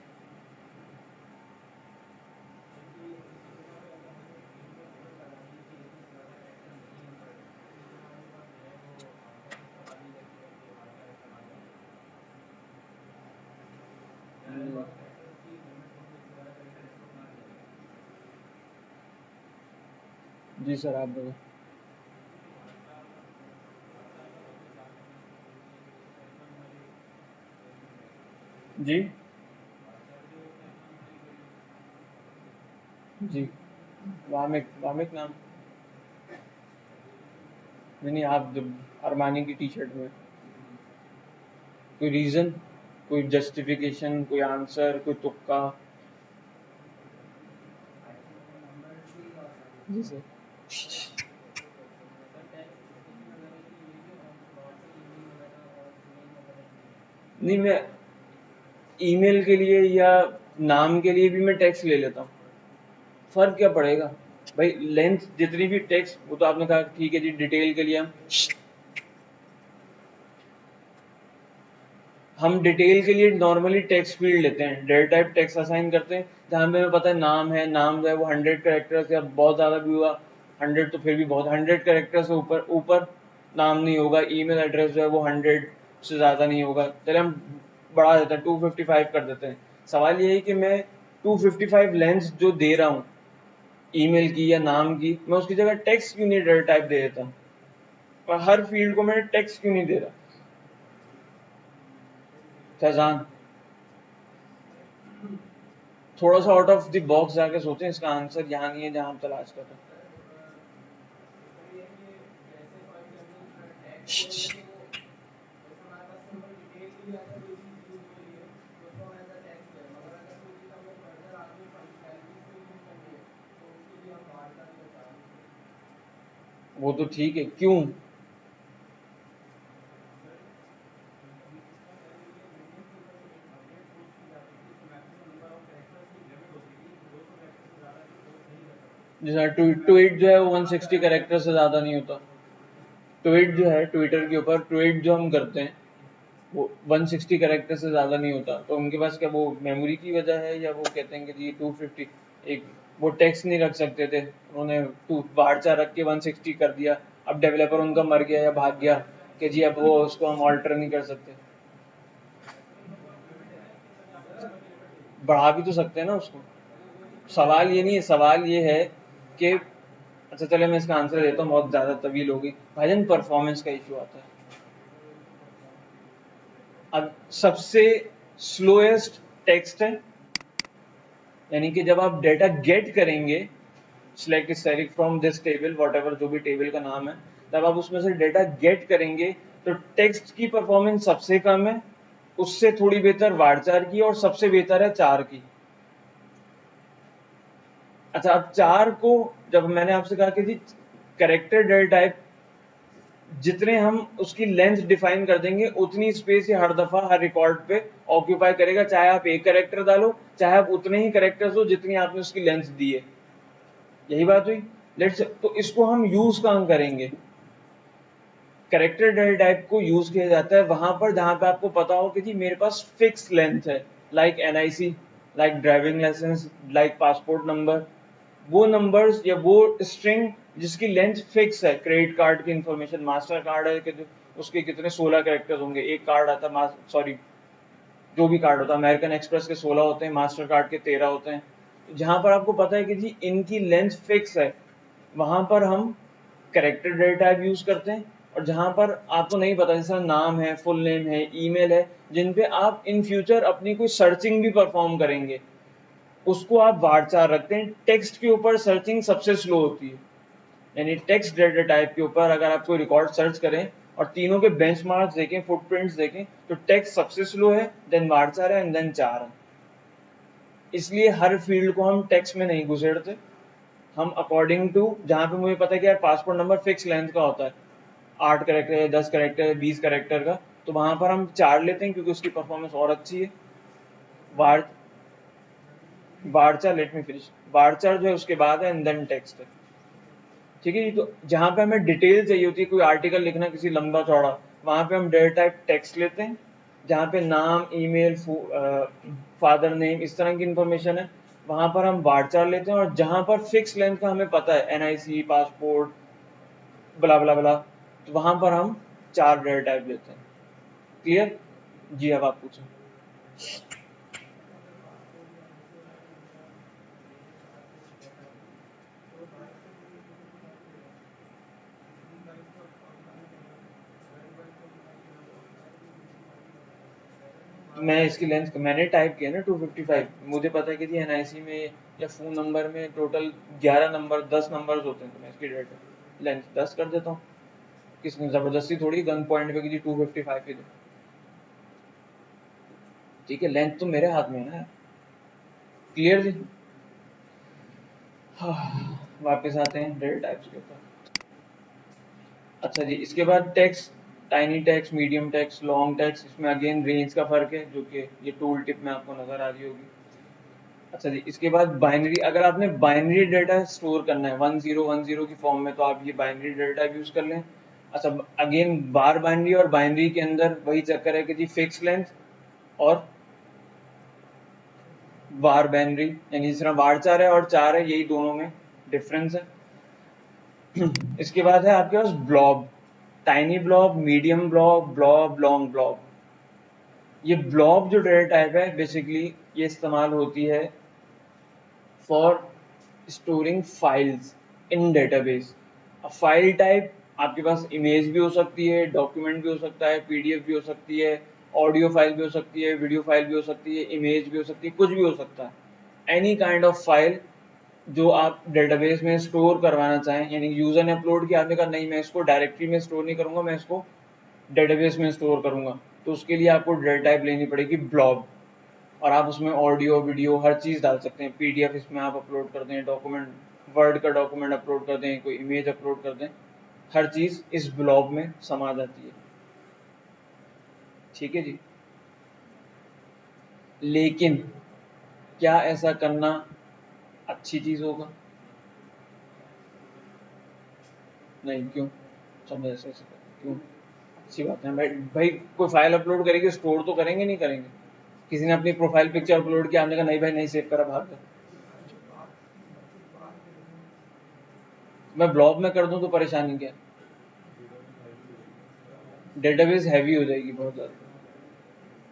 जी सर आप बोलो। जी जी वामिक, वामिक नाम? नहीं आप जब अरमानी की टी शर्ट में, कोई रीजन, कोई जस्टिफिकेशन, कोई आंसर, कोई तुक्का? जी सर। नहीं मैं ईमेल के लिए या नाम के लिए भी मैं टैक्स ले लेता हूँ, फर्क क्या पड़ेगा? भाई लेंथ जितनी भी टेक्स्ट, वो तो आपने कहा ठीक है जी, डिटेल के लिए हम डिटेल के लिए नॉर्मली टेक्स्ट फील्ड लेते हैं, डेटा टाइप टेक्स्ट असाइन करते हैं जहाँ पे हमें पता है नाम है, नाम जो है वो 100 कैरेक्टर्स या बहुत ज़्यादा भी हुआ 100 तो फिर भी बहुत, 100 कैरेक्टर से ऊपर ऊपर नाम नहीं होगा, ईमेल एड्रेस जो है वो 100 से ज़्यादा नहीं होगा, चले हम बढ़ा देते हैं 255 कर देते हैं। सवाल ये है कि मैं 255 लेंथ जो दे रहा हूँ ईमेल की या नाम की, मैं उसकी जगह टेक्स्ट क्यों नहीं डेटा टाइप दे देता हूँ? और हर फील्ड को मैं टेक्स्ट क्यों नहीं दे रहा? फैजान, थोड़ा सा आउट ऑफ द बॉक्स जाके सोचें, इसका आंसर यहाँ नहीं है जहाँ हम तलाश कर रहे हैं। वो तो ठीक है, क्यों? जैसा ट्वीट जो है वो 160 कैरेक्टर से ज़्यादा नहीं होता। ट्वीट जो है ट्विटर के ऊपर ट्वीट जो हम करते हैं वो 160 कैरेक्टर से ज़्यादा नहीं होता, तो उनके पास क्या वो मेमोरी की वजह है या वो कहते हैं कि जी 250, एक वो टेक्स्ट नहीं रख सकते थे, उन्होंने टू बार चार रख के 160 कर दिया, अब डेवलपर उनका मर गया या भाग गया कि जी अब वो उसको हम ऑल्टर नहीं कर सकते, बढ़ा भी तो सकते हैं ना उसको। सवाल ये नहीं है, सवाल ये है कि अच्छा चले मैं इसका आंसर देता हूँ, बहुत ज़्यादा तवील होगी भाईजान। परफॉर्मेंस का इशू आता है। अब सबसे स्लोएस्ट टेक्स्ट है, यानी कि जब आप डेटा गेट करेंगे, select static from this table, what जो भी टेबल का नाम है, तब आप उसमें से डेटा गेट करेंगे तो टेक्स्ट की परफॉर्मेंस सबसे कम है, उससे थोड़ी बेहतर वारचार की, और सबसे बेहतर है चार की। अच्छा, अब चार को जब मैंने आपसे कहा कि जी कैरेक्टर डेटा टाइप जितने हम उसकी लेंथ डिफाइन कर देंगे उतनी स्पेस ये हर दफा हर रिकॉर्ड पे ऑक्यूपाई करेगा, चाहे आप एक कैरेक्टर डालो चाहे आप उतने ही कैरेक्टर्स हो जितनी आपने उसकी लेंथ दी है। यही बात हुई। लेट्स, तो इसको हम यूज कहाँ करेंगे? कैरेक्टर डेटा टाइप को यूज किया जाता है वहां पर जहां पे आपको पता हो कि जी मेरे पास फिक्स लेंथ है, like NIC, like driving licence, like passport number. वो नंबर्स या वो स्ट्रिंग जिसकी लेंथ फिक्स है, क्रेडिट कार्ड की इंफॉर्मेशन, मास्टर कार्ड है कि उसके कितने 16 कैरेक्टर्स होंगे, एक कार्ड आता, सॉरी जो भी कार्ड होता है, अमेरिकन एक्सप्रेस के 16 होते हैं, मास्टर कार्ड के 13 होते हैं। तो जहां पर आपको पता है कि जी इनकी लेंथ फिक्स है, वहां पर हम कैरेक्टर डेटा टाइप यूज करते हैं। और जहां पर आपको नहीं पता, जैसा नाम है, फुल नेम है, ईमेल है, जिन पे आप इन फ्यूचर अपनी कोई सर्चिंग भी परफॉर्म करेंगे, उसको आप वारचार रखते हैं। टेक्स्ट के ऊपर सर्चिंग सबसे स्लो होती है, यानी टेक्स्ट डेटा टाइप के ऊपर अगर आप कोई रिकॉर्ड सर्च करें और तीनों के बेंचमार्क्स देखें, फुटप्रिंट्स देखें, तो टेक्स्ट सबसे स्लो है, देन वारचार है, एंड देन चार है। इसलिए हर फील्ड को हम टेक्स्ट में नहीं घुसेड़ते, हम अकॉर्डिंग टू जहां पे मुझे पता है कि यार पासपोर्ट नंबर फिक्स लेंथ का होता है, 8 कैरेक्टर है, 10 कैरेक्टर है, 20 कैरेक्टर का, तो वहां पर हम चार लेते हैं क्योंकि उसकी परफॉर्मेंस और अच्छी है। वार वारचार, लेट मी फिनिश, वारचार जो है उसके बाद है, एंड देन टेक्स्ट है। ठीक है जी। तो जहां पे हमें डिटेल चाहिए होती है, कोई आर्टिकल लिखना किसी लंबा चौड़ा, वहां पे हम डेटा टाइप टेक्स्ट लेते हैं। जहां पे नाम, ईमेल, फादर नेम, इस तरह की इंफॉर्मेशन है, वहां पर हम वारचार लेते हैं। और जहां पर फिक्स लेंथ का हमें पता है, एनआईसी, पासपोर्ट, बला बला बला, तो वहां पर हम चार डेटा टाइप लेते हैं। क्लियर जी? अब आप पूछें। मैं इसकी लेंथ मैंने टाइप किया ना 255, मुझे पता है कि जी एनआईसी में या फोन नंबर में टोटल 11 नंबर, 10 नंबर्स होते हैं, तो मैं इसकी डेटा लेंथ 10 कर देता हूँ। किसने जबरदस्ती थोड़ी गन पॉइंट पे कि जी 255 ही दो। ठीक है, लेंथ तो मेरे हाथ में है ना। क्लियर जी? हाँ, वापस आते हैं डेटा टाइप्स के ऊपर। अच्छा जी, इसके बाद text, tiny text, medium text, long text, इसमें अगेन रेंज का फर्क है जो कि ये टूल टिप में आपको नजर आ रही होगी। अच्छा जी, इसके बाद बाइनरी, अगर आपने बाइनरी डेटा स्टोर करना है 1010 की फॉर्म में, तो आप ये बाइनरी डेटा यूज कर लें। अच्छा, अगेन बार बाइनरी और बाइनरी के अंदर वही चक्कर है कि जी फिक्स लेंथ और बार बाइनरी, यानी जिस तरह बार चार है और चार है, यही दोनों में डिफरेंस है। इसके बाद है आपके पास blob, tiny blob, medium blob, blob, long blob. ये ब्लॉब जो डेटा टाइप है, बेसिकली ये इस्तेमाल होती है for storing files in database. अब फाइल टाइप आपके पास इमेज भी हो सकती है, डॉक्यूमेंट भी हो सकता है, पीडीएफ भी हो सकती है, ऑडियो फाइल भी हो सकती है, वीडियो फाइल भी हो सकती है, इमेज भी हो सकती है, कुछ भी हो सकता है। एनी काइंड ऑफ फाइल जो आप डेटाबेस में स्टोर करवाना चाहें, यानी यूजर ने अपलोड किया, आपने कहा नहीं मैं इसको डायरेक्टरी में स्टोर नहीं करूंगा, मैं इसको डेटाबेस में स्टोर करूंगा, तो उसके लिए आपको डेटा टाइप लेनी पड़ेगी ब्लॉब। और आप उसमें ऑडियो, वीडियो, हर चीज़ डाल सकते हैं। पीडीएफ इसमें आप अपलोड कर दें, डॉक्यूमेंट, वर्ड का डॉक्यूमेंट अपलोड कर दें, कोई इमेज अपलोड कर दें, हर चीज़ इस ब्लॉब में समा जाती है। ठीक है जी। लेकिन क्या ऐसा करना अच्छी चीज़ होगा? नहीं। क्यों? समझ ऐसे ऐसे क्यों? अच्छी बात है भाई। भाई कोई फाइल अपलोड करेंगे, स्टोर तो करेंगे, नहीं करेंगे? किसी ने अपनी प्रोफाइल पिक्चर अपलोड किया, आपने कहा नहीं भाई नहीं सेव करा, भाग गया। मैं ब्लॉग में कर दूं तो परेशानी क्या? डेटाबेस हैवी हो जाएगी बहुत ज़्यादा।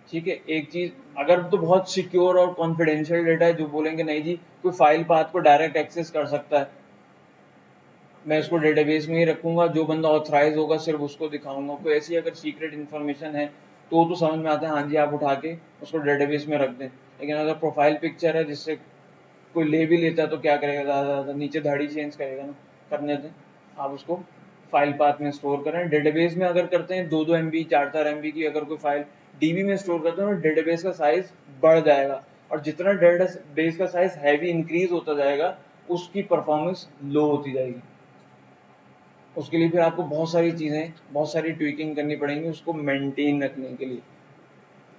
ठीक है। एक चीज, अगर तो बहुत सिक्योर और कॉन्फिडेंशियल डेटा है, जो बोलेंगे नहीं जी कोई फाइल पाथ को डायरेक्ट एक्सेस कर सकता है, मैं इसको डेटाबेस में ही रखूंगा, जो बंदा ऑथराइज होगा सिर्फ उसको दिखाऊंगा। कोई ऐसी अगर सीक्रेट इन्फॉर्मेशन है तो समझ में आता है, हाँ जी आप उठा के उसको डेटाबेस में रख दें। लेकिन अगर प्रोफाइल पिक्चर है जिससे कोई ले भी लेता है तो क्या करेगा, ज़्यादा ज़्यादा नीचे दाढ़ी चेंज करेगा ना, करने दें। आप उसको फाइल पाथ में स्टोर करें। डेटाबेस में अगर करते हैं 2-2 MB 4-4 MB की अगर कोई फाइल डीबी में स्टोर करते हैं तो डेटाबेस का साइज बढ़ जाएगा, और जितना डेटाबेस का साइज हैवी इंक्रीज होता जाएगा उसकी परफॉर्मेंस लो होती जाएगी। उसके लिए फिर आपको बहुत सारी चीज़ें, बहुत सारी ट्विकिंग करनी पड़ेंगी उसको मेंटेन रखने के लिए।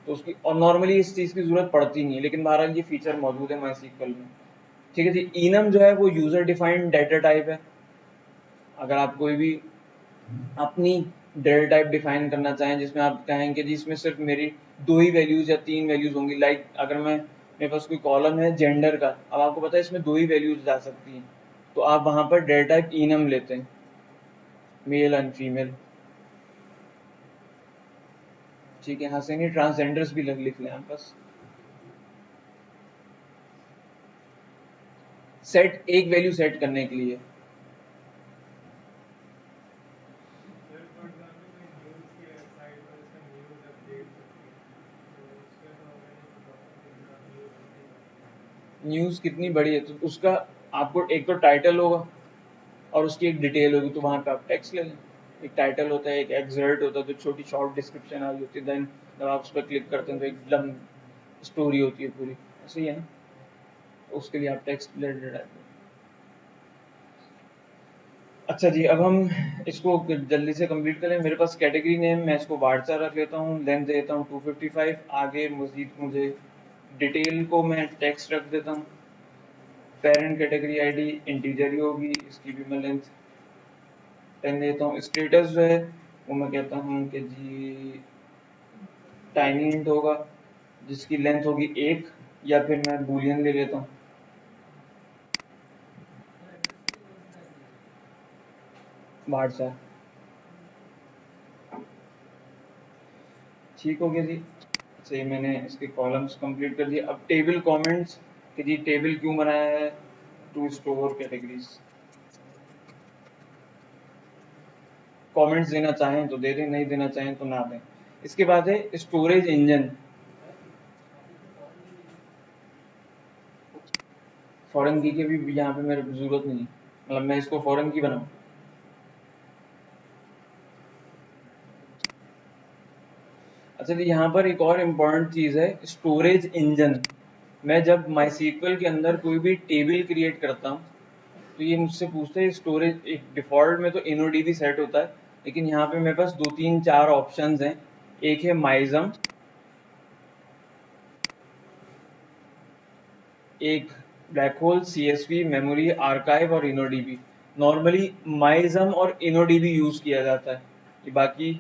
तो उसकी, और नॉर्मली इस चीज़ की ज़रूरत पड़ती नहीं है, लेकिन बहरहाल ये फीचर मौजूद है माईसीक्वल में। ठीक है जी। इनम जो है वो यूज़र डिफाइंड डाटा टाइप है। अगर आप कोई भी अपनी डेटा टाइप डिफाइन करना चाहें जिसमें आप कहें कि जी इसमें सिर्फ मेरी 2 ही वैल्यूज़ या 3 वैल्यूज़ होंगी, लाइक अगर मेरे पास कोई कॉलम है जेंडर का, अब आपको पता है इसमें 2 ही वैल्यूज़ जा सकती हैं, तो आप वहाँ पर डेटा टाइप इनम लेते हैं, मेल एंड फीमेल। ठीक है, हाँ से नहीं, ट्रांसजेंडर्स भी लिख लें आप बस। सेट, एक वैल्यू सेट करने के लिए। न्यूज़ कितनी बड़ी है तो उसका आपको एक तो टाइटल होगा और उसकी एक डिटेल होगी, तो वहाँ पे आप टेक्स्ट ले लें। एक टाइटल होता है, एक एक्सर्ट होता है, तो छोटी शॉर्ट डिस्क्रिप्शन आ होती है, देन जब आप उस पर क्लिक करते हैं तो एक लंब स्टोरी होती है पूरी, ऐसे ही है ना। तो उसके लिए आप टेक्स्ट रिलेटेड टाइप। अच्छा जी, अब हम इसको जल्दी से कंप्लीट करें। मेरे पास कैटेगरी नेम, मैं इसको वार्डसा रख लेता हूँ, लेंथ देता हूँ 255। आगे मजीद मुझे डिटेल को मैं टेक्स्ट रख देता हूँ। पेरेंट कैटेगरी आईडी इंटीजर ही होगी, इसकी भी मैं लेंथ 10 देता हूँ। स्टेटस जो है वो मैं कहता हूँ कि जी टाइनी इंट होगा, जिसकी लेंथ होगी 1, या फिर मैं बूलियन ले लेता हूँ, वार्डसा। ठीक हो गया जी। अच्छा, ये मैंने इसके कॉलम्स कंप्लीट कर दिए। अब टेबल कमेंट्स, कि जी टेबल क्यों बनाया है, टू स्टोर कैटेगरीज। कमेंट्स देना चाहें तो दे दें, नहीं देना चाहें तो ना दें। इसके बाद है स्टोरेज इंजन। फॉरेन की भी यहाँ पे मेरे को जरूरत नहीं, मतलब मैं इसको फॉरेन की बनाऊँ। अच्छा जी, यहाँ पर एक और इम्पॉर्टेंट चीज़ है, स्टोरेज इंजन। मैं जब माईसीक्वल के अंदर कोई भी टेबल क्रिएट करता हूँ तो ये मुझसे पूछते हैं स्टोरेज। एक डिफ़ॉल्ट में तो इनोडीबी सेट होता है, लेकिन यहाँ पे मेरे पास 2 3 4 ऑप्शंस हैं। एक है माइजम, एक black hole, CSV, memory, archive और इनोडीबी। नॉर्मली माइजम और इनोडीबी यूज़ किया जाता है, ये बाकी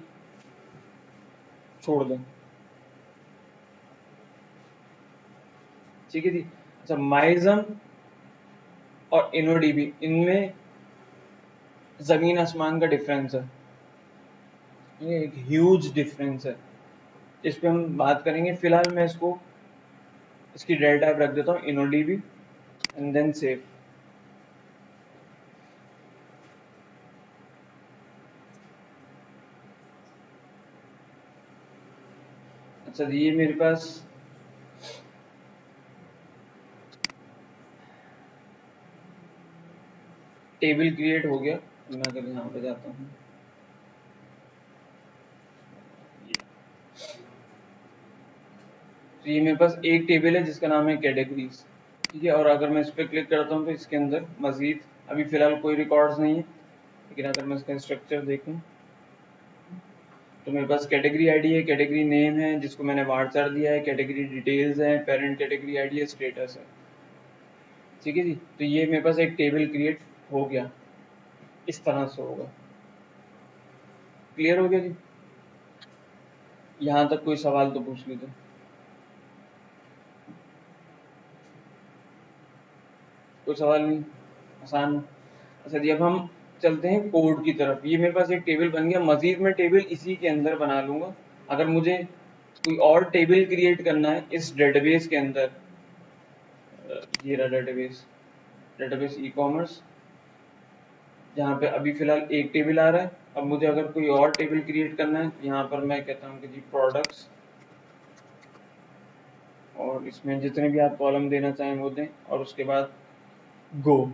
छोड़ दें। ठीक है जी। अच्छा, माइजम और इनोडीबी, इनमें ज़मीन आसमान का डिफरेंस है, ये एक ह्यूज डिफरेंस है। इस पे हम बात करेंगे। फिलहाल मैं इसको, इसकी डेटा टाइप रख देता हूँ इनोडीबी एंड देन सेव। अच्छा जी, ये मेरे पास टेबल क्रिएट हो गया। मैं अगर यहाँ पे जाता हूँ, तो ये मेरे पास एक टेबल है जिसका नाम है कैटेगरीज। ठीक है, और अगर मैं इस पर क्लिक करता हूँ तो इसके अंदर मजीद अभी फ़िलहाल कोई रिकॉर्ड्स नहीं है, लेकिन अगर मैं इसका स्ट्रक्चर देखूँ तो मेरे पास कैटेगरी आईडी है, कैटेगरी नेम है जिसको मैंने वार्डचार दिया है, कैटेगरी डिटेल्स है, पेरेंट कैटेगरी आईडी है, स्टेटस है। ठीक है जी, तो ये मेरे पास एक टेबल क्रिएट हो गया, इस तरह से होगा। क्लियर हो गया जी? यहाँ तक कोई सवाल तो पूछ लीजिए। कोई सवाल नहीं, आसान। अच्छा जी, अब हम चलते हैं कोड की तरफ। ये मेरे पास एक टेबल बन गया, मजीद मैं टेबल इसी के अंदर बना लूँगा। अगर मुझे कोई और टेबल क्रिएट करना है इस डेटाबेस के अंदर, ये रहा डेटाबेस ई कॉमर्स, जहाँ पे अभी फिलहाल एक टेबल आ रहा है। अब मुझे अगर कोई और टेबल क्रिएट करना है, यहाँ पर मैं कहता हूँ कि जी प्रोडक्ट्स, और इसमें जितने भी आप कॉलम देना चाहें वो दें, और उसके बाद गो।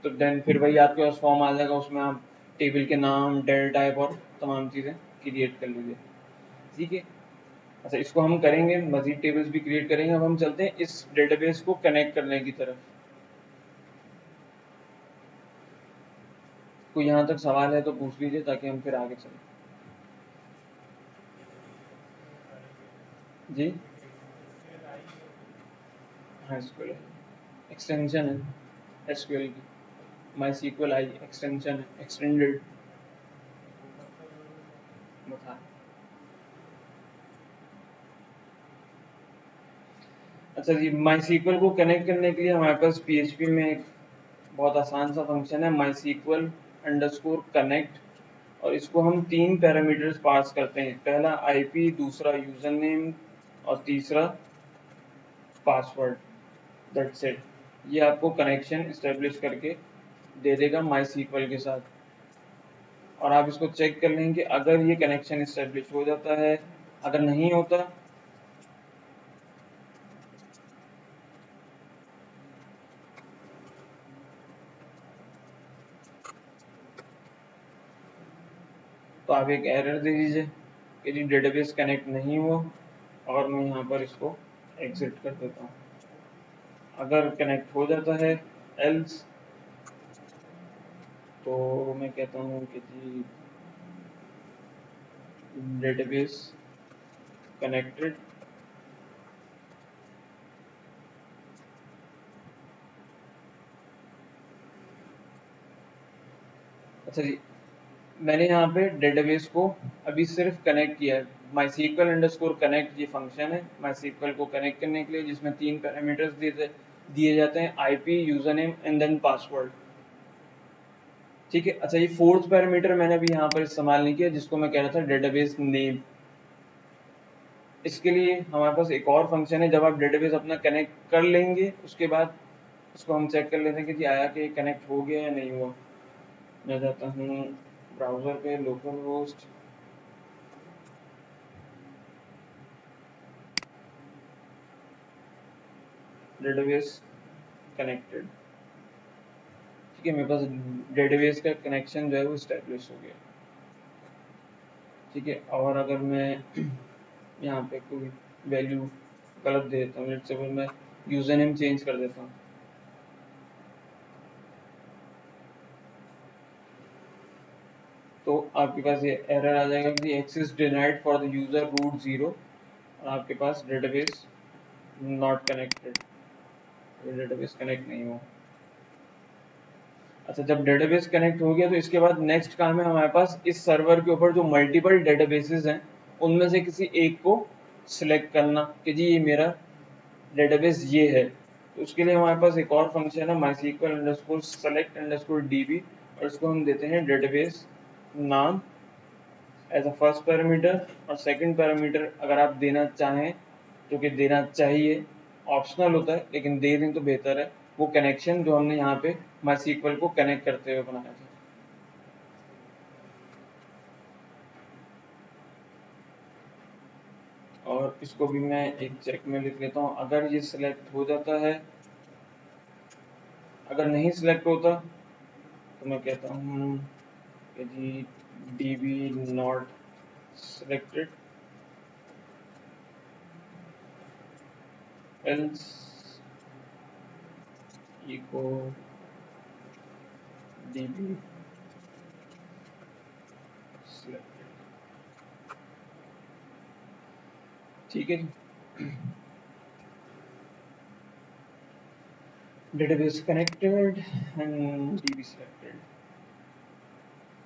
तो देन फिर वही आपके पास फॉर्म आ जाएगा, उसमें आप टेबल के नाम, डेल टाइप और तमाम चीज़ें क्रिएट कर लीजिए। ठीक है, अच्छा इसको हम करेंगे, मजीद टेबल्स भी क्रिएट करेंगे। अब हम चलते हैं इस डेटाबेस को कनेक्ट करने की तरफ। कोई यहाँ तक सवाल है तो पूछ लीजिए ताकि हम फिर आगे चलें। जी हाँ, एसक्यूएल एक्सटेंशन है एसक्यूएल की, माई सीक्वल आई एक्सटेंशन है, एक्सटेंडेड बता। अच्छा जी, माई सीक्वल को कनेक्ट करने के लिए हमारे पास पीएचपी में एक बहुत आसान सा फंक्शन है, माई सीक्वल अंडरस्कोर कनेक्ट, और इसको हम 3 पैरामीटर्स पास करते हैं। पहला आईपी, दूसरा यूजर नेम और तीसरा पासवर्ड। That's it. ये आपको कनेक्शन इस्टेब्लिश करके दे देगा माई सीक्वल के साथ, और आप इसको चेक कर लेंगे कि अगर ये कनेक्शन इस्टेब्लिश हो जाता है, अगर नहीं होता तो आप एक एरर दे दीजिए कि जी डेटाबेस कनेक्ट नहीं हुआ, और मैं यहाँ पर इसको एग्जिट कर देता हूँ। अगर कनेक्ट हो जाता है एल्स, तो मैं कहता हूँ कि जी डेटाबेस कनेक्टेड। अच्छा जी, मैंने यहाँ पे डेटाबेस को अभी सिर्फ कनेक्ट किया है। माई सीक्वल अंडरस्कोर कनेक्ट ये फंक्शन है माई सीक्वल को कनेक्ट करने के लिए, जिसमें 3 पैरामीटर्स दिए जाते हैं, IP, user name and then password. ठीक है, अच्छा ये 4th पैरामीटर मैंने अभी यहाँ पर इस्तेमाल नहीं किया, जिसको मैं कह रहा था डेटाबेस नेम। इसके लिए हमारे पास एक और फंक्शन है, जब आप डेटाबेस अपना कनेक्ट कर लेंगे उसके बाद उसको हम चेक कर लेते हैं कि जी आया कि कनेक्ट हो गया या नहीं हुआ। मैं जाता हूँ ब्राउज़र पे, लोकल होस्ट, डेटाबेस कनेक्टेड। ठीक है, मेरे पास डेटाबेस का कनेक्शन जो है वो स्टैब्लिश हो गया। ठीक है, और अगर मैं यहाँ पे कोई वैल्यू गलत दे देता हूँ, लेट्स सपोज मैं यूजर नेम चेंज कर देता हूँ, तो आपके पास ये एरर आ जाएगा कि access denied for the user root 0, और आपके पास database not connected, database connect नहीं हुआ। अच्छा, जब डेटाबेस कनेक्ट हो गया तो इसके बाद नेक्स्ट काम है हमारे पास इस सर्वर के ऊपर जो मल्टीपल डेटाबेसेस हैं उनमें से किसी एक को सिलेक्ट करना कि जी ये मेरा डेटाबेस ये है। तो उसके लिए हमारे पास एक और फंक्शन है MySQL underscore select underscore DB, और इसको हम देते हैं डेटाबेस नाम एज अ फर्स्ट पैरामीटर, और सेकंड पैरामीटर अगर आप देना चाहें, जो कि देना चाहिए, ऑप्शनल होता है लेकिन दे दें तो बेहतर है, वो कनेक्शन जो हमने यहाँ पे माई सीक्वल को कनेक्ट करते हुए बनाया था। और इसको भी मैं एक चेक में लिख लेता हूँ, अगर ये सिलेक्ट हो जाता है, अगर नहीं सिलेक्ट होता तो मैं कहता हूँ कि जी db not selected, else echo db selected. ठीक है जी, database connected and db selected,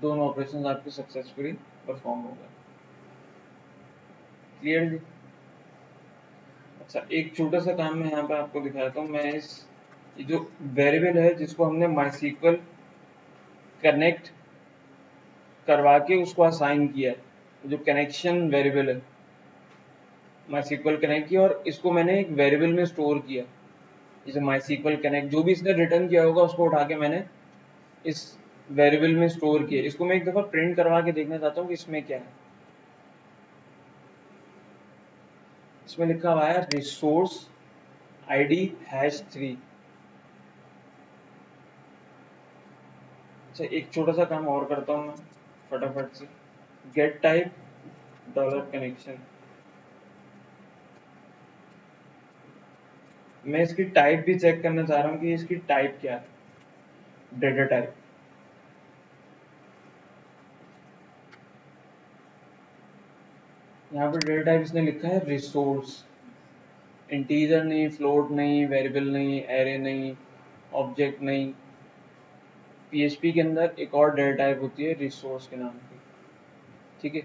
दोनों ऑपरेशन आपके सक्सेसफुली परफॉर्म हो गए। क्लियर जी। अच्छा, एक छोटा सा काम मैं यहाँ पे आपको दिखाता हूँ। मैं इस ये जो वेरिएबल है जिसको हमने माई सीक्वल कनेक्ट करवा के उसको असाइन किया है, जो कनेक्शन वेरिएबल है, MySQL कनेक्ट किया और इसको मैंने एक वेरिएबल में स्टोर किया, जैसे MySQL कनेक्ट, जो भी इसने रिटर्न किया होगा उसको उठा के मैंने इस वेरिएबल में स्टोर किया। इसको मैं एक दफा प्रिंट करवा के देखना चाहता हूँ कि इसमें क्या है। इसमें लिखा हुआ है रिसोर्स ID #3। अच्छा, एक छोटा सा काम और करता हूँ मैं फटाफट से, गेट टाइप $कनेक्शन। मैं इसकी टाइप भी चेक करना चाह रहा हूँ कि इसकी टाइप क्या है, डेटा टाइप। यहाँ पर डेटा टाइप इसने लिखा है रिसोर्स, इंटीजर नहीं, फ्लोट नहीं, वेरिएबल नहीं, एरे नहीं, ऑब्जेक्ट नहीं। PHP के अंदर एक और डेटा टाइप होती है रिसोर्स के नाम की, ठीक है।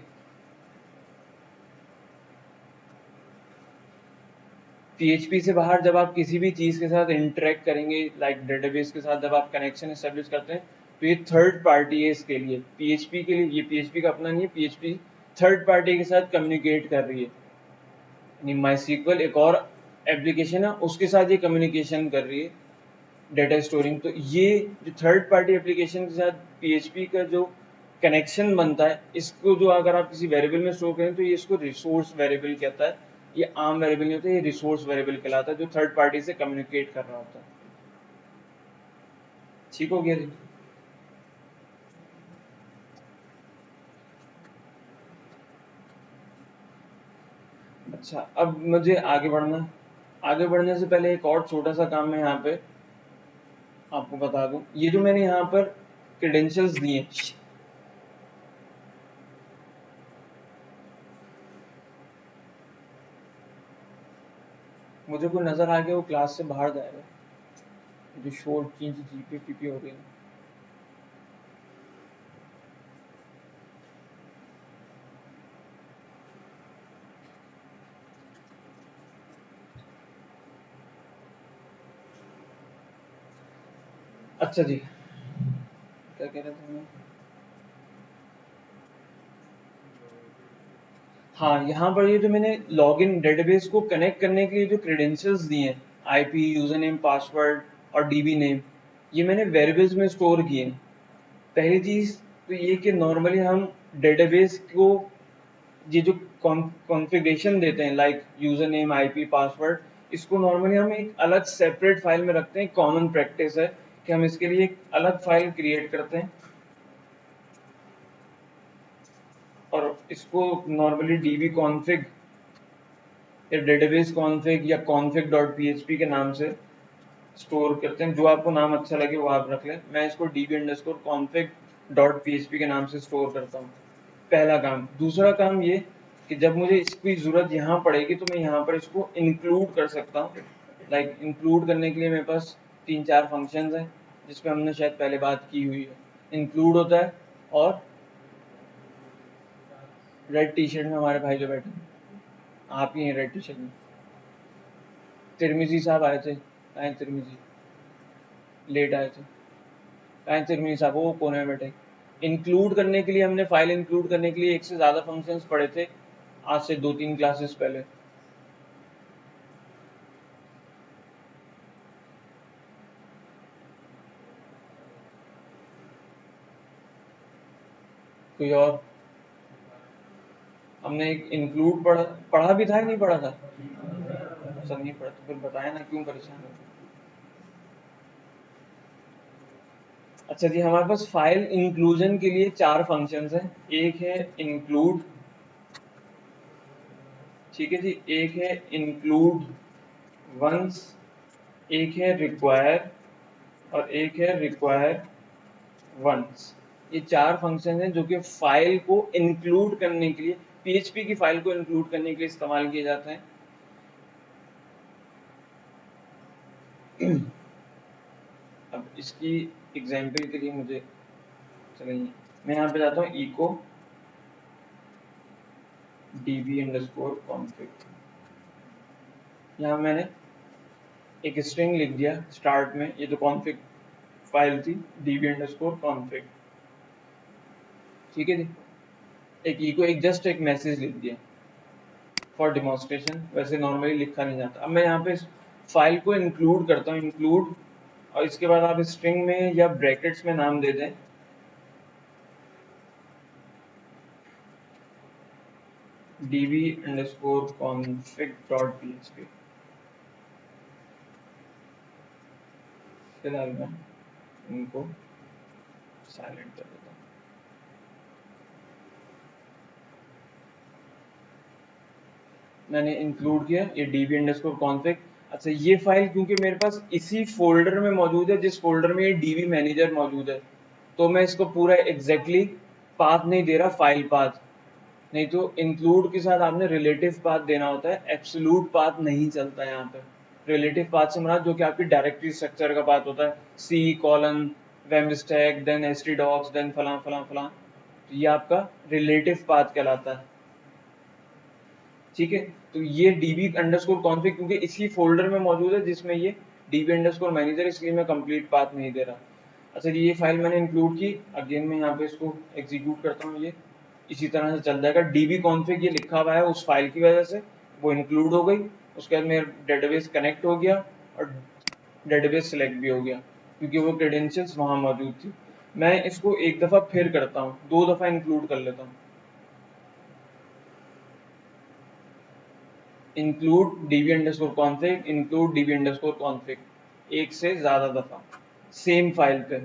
PHP से बाहर जब आप किसी भी चीज के साथ इंटरेक्ट करेंगे, लाइक डेटाबेस के साथ जब आप कनेक्शन एस्टेब्लिश करते हैं, तो ये थर्ड पार्टी है इसके लिए, PHP के लिए। ये PHP का अपना नहीं है, PHP थर्ड पार्टी के साथ कम्युनिकेट कर रही है। MySQL एक और एप्लीकेशन है, उसके साथ ये कम्युनिकेशन कर रही है, डेटा स्टोरिंग। तो ये जो थर्ड पार्टी एप्लीकेशन के साथ PHP का जो कनेक्शन बनता है, इसको जो अगर आप किसी वेरिएबल में स्टोर करें तो ये इसको रिसोर्स वेरिएबल कहता है। ये आम वेरिएबल नहीं होता, ये रिसोर्स वेरिएबल कहलाता है, जो थर्ड पार्टी से कम्युनिकेट कर रहा होता है। ठीक हो गया जी? अच्छा, अब मुझे आगे बढ़ना। आगे बढ़ने से पहले एक और छोटा सा काम मैं यहाँ पे आपको बता दूं। ये जो मैंने यहाँ पर क्रेडेंशियल्स दिए, मुझे कोई नजर आ गया वो क्लास से बाहर जाएगा, जो शोर चीज जीपी पीपी हो रही है। अच्छा जी, क्या कह रहे थे मैं? हाँ, यहाँ पर ये जो मैंने लॉगिन डेटाबेस को कनेक्ट करने के लिए जो क्रेडेंशियल्स दिए हैं, आईपी, यूजर नेम, पासवर्ड और डीबी नेम, ये मैंने वेरिएबल्स में स्टोर किए हैं। पहली चीज तो ये कि नॉर्मली हम डेटाबेस को ये जो कॉन्फ़िगरेशन देते हैं, like user name, IP, password, इसको नॉर्मली हम एक अलग सेपरेट फाइल में रखते हैं। कॉमन प्रैक्टिस है कि हम इसके लिए एक अलग फाइल क्रिएट करते हैं और इसको नॉर्मली डीबी कॉन्फ़िग या डेटाबेस कॉन्फ़िग या config.php के नाम से स्टोर करते हैं। जो आपको नाम अच्छा लगे वो आप रख लें। मैं इसको db_config.php के नाम से स्टोर करता हूँ। पहला काम। दूसरा काम ये कि जब मुझे इसकी जरूरत यहाँ पड़ेगी तो मैं यहाँ पर इसको इंक्लूड कर सकता हूँ। लाइक इंक्लूड करने के लिए मेरे पास 3-4 फंक्शंस हैं, जिसपे हमने शायद पहले बात की हुई है। इंक्लूड होता है, और रेड टी शर्ट में हमारे भाई जो बैठे हैं, आप ही हैं रेड टी शर्ट में। तिरमिजी साहब आए थे, कहाँ तिरमिजी? लेट आए थे, कहाँ तिरमिजी साहब? वो कोने में बैठे। इंक्लूड करने के लिए हमने फाइल इंक्लूड करने के लिए एक से ज्यादा फंक्शंस पढ़े थे आज से 2-3 क्लासेस पहले। कोई और? हमने एक इंक्लूड पढ़ा भी था या नहीं पढ़ा था? अच्छा, नहीं पढ़ा तो फिर बताया ना, क्यों परेशान हो? अच्छा जी, हमारे पास फाइल इंक्लूजन के लिए 4 फंक्शंस हैं। एक है इंक्लूड, ठीक है जी, एक है इंक्लूड वंस, एक है रिक्वायर, और एक है रिक्वायर वंस। ये 4 फंक्शन हैं जो कि फाइल को इंक्लूड करने के लिए, PHP की फाइल को इंक्लूड करने के लिए इस्तेमाल किए जाते हैं। अब इसकी एग्जाम्पल के लिए मुझे, चलिए मैं यहाँ पे जाता हूँ echo db_config। यहाँ मैंने एक स्ट्रिंग लिख दिया स्टार्ट में, ये तो कॉन्फ़िग फाइल थी db_config, ठीक है जी। एक echo, एक जस्ट एक मैसेज लिख दिया फॉर डिमॉन्स्ट्रेशन, वैसे नॉर्मली लिखा नहीं जाता। अब मैं यहाँ पे फाइल को इंक्लूड करता हूँ, इंक्लूड, और इसके बाद आप स्ट्रिंग में या ब्रैकेट्स में नाम दे दें db_config.php। फिलहाल मैं इनको साइलेंट कर देता हूँ। मैंने इंक्लूड किया ये db_config। अच्छा, ये फाइल क्योंकि मेरे पास इसी फोल्डर में मौजूद है जिस फोल्डर में ये db मैनेजर मौजूद है, तो मैं इसको पूरा एग्जैक्टली पाथ नहीं दे रहा, फाइल पाथ। नहीं तो इंक्लूड के साथ आपने रिलेटिव पाथ देना होता है, एब्सोल्यूट पाथ नहीं चलता है यहाँ पे। रिलेटिव पाथ से मुराद जो कि आपकी डायरेक्टरी स्ट्रक्चर का पाथ होता है, सी कॉलन वेम स्टैक देन htdocs देन फलां फलां फलां, तो ये आपका रिलेटिव पाथ कहलाता है। ठीक है, तो ये db_config क्योंकि इसी फोल्डर में मौजूद है जिसमें ये db_manager, इसलिए मैं कंप्लीट पाथ नहीं दे रहा। अच्छा जी, ये फाइल मैंने इंक्लूड की, अगेन मैं यहाँ पे इसको एग्जीक्यूट करता हूँ, ये इसी तरह से चल जाएगा। db_config ये लिखा हुआ है उस फाइल की वजह से, वो इंक्लूड हो गई। उसके बाद मेरा डेटाबेस कनेक्ट हो गया और डेटाबेस सिलेक्ट भी हो गया क्योंकि वो क्रेडेंशियल्स वहाँ मौजूद थी। मैं इसको एक दफ़ा फिर करता हूँ, 2 दफ़ा इंक्लूड कर लेता हूँ। इंक्लूड db_config, इंक्लूड db_config, एक से ज़्यादा दफ़ा सेम फाइल पे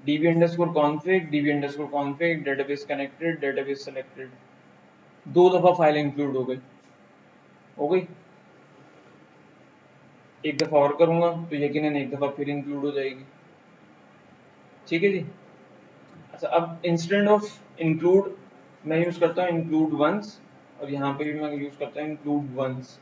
db_config, db_config, database connected, database selected, 2 दफ़ा फाइल इंक्लूड हो गई। एक दफ़ा और करूँगा तो यकीनन एक दफ़ा फिर इंक्लूड हो जाएगी। ठीक है जी। अच्छा, अब इंस्टेंट ऑफ इंक्लूड मैं यूज़ करता हूँ इंक्लूड वंस, और यहाँ पे भी मैं यूज़ करता हूँ इंक्लूड वंस।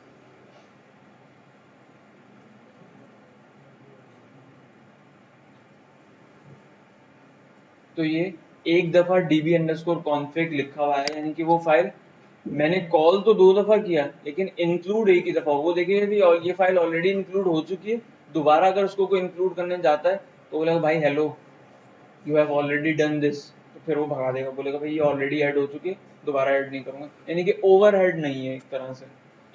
तो ये एक दफ़ा db_config लिखा हुआ है, यानी कि वो फाइल मैंने कॉल तो 2 दफ़ा किया लेकिन इंक्लूड एक ही दफ़ा। वो देखिए कि ये फाइल ऑलरेडी इंक्लूड हो चुकी है, दोबारा अगर उसको कोई इंक्लूड करने जाता है तो बोलेगा भाई hello you have already done this, तो फिर वो भगा देगा, बोलेगा भाई ये ऑलरेडी ऐड हो चुकी है, दोबारा ऐड नहीं करूंगा। यानी कि ओवर हेड नहीं है एक तरह से।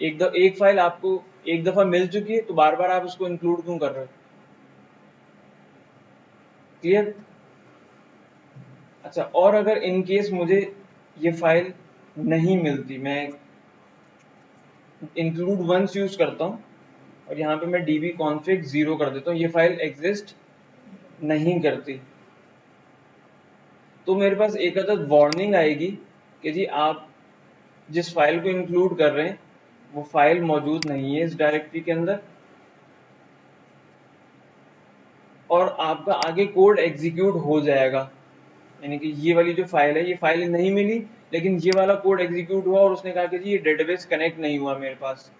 एक फाइल आपको एक दफ़ा मिल चुकी है तो बार बार आप उसको इंक्लूड क्यों कर रहे हो? क्लियर? अच्छा, और अगर इन केस मुझे ये फाइल नहीं मिलती, मैं इंक्लूड वंस यूज करता हूँ और यहाँ पे मैं db_config 0 कर देता हूँ, ये फाइल एग्जिस्ट नहीं करती, तो मेरे पास एक अदद वार्निंग आएगी कि जी आप जिस फाइल को इंक्लूड कर रहे हैं वो फाइल मौजूद नहीं है इस डायरेक्टरी के अंदर, और आपका आगे कोड एग्जीक्यूट हो जाएगा। यानी कि ये वाली जो फाइल है, ये फाइल नहीं मिली लेकिन ये वाला कोड एग्जीक्यूट हुआ और उसने कहा कि जी ये डेटाबेस कनेक्ट नहीं हुआ मेरे पास।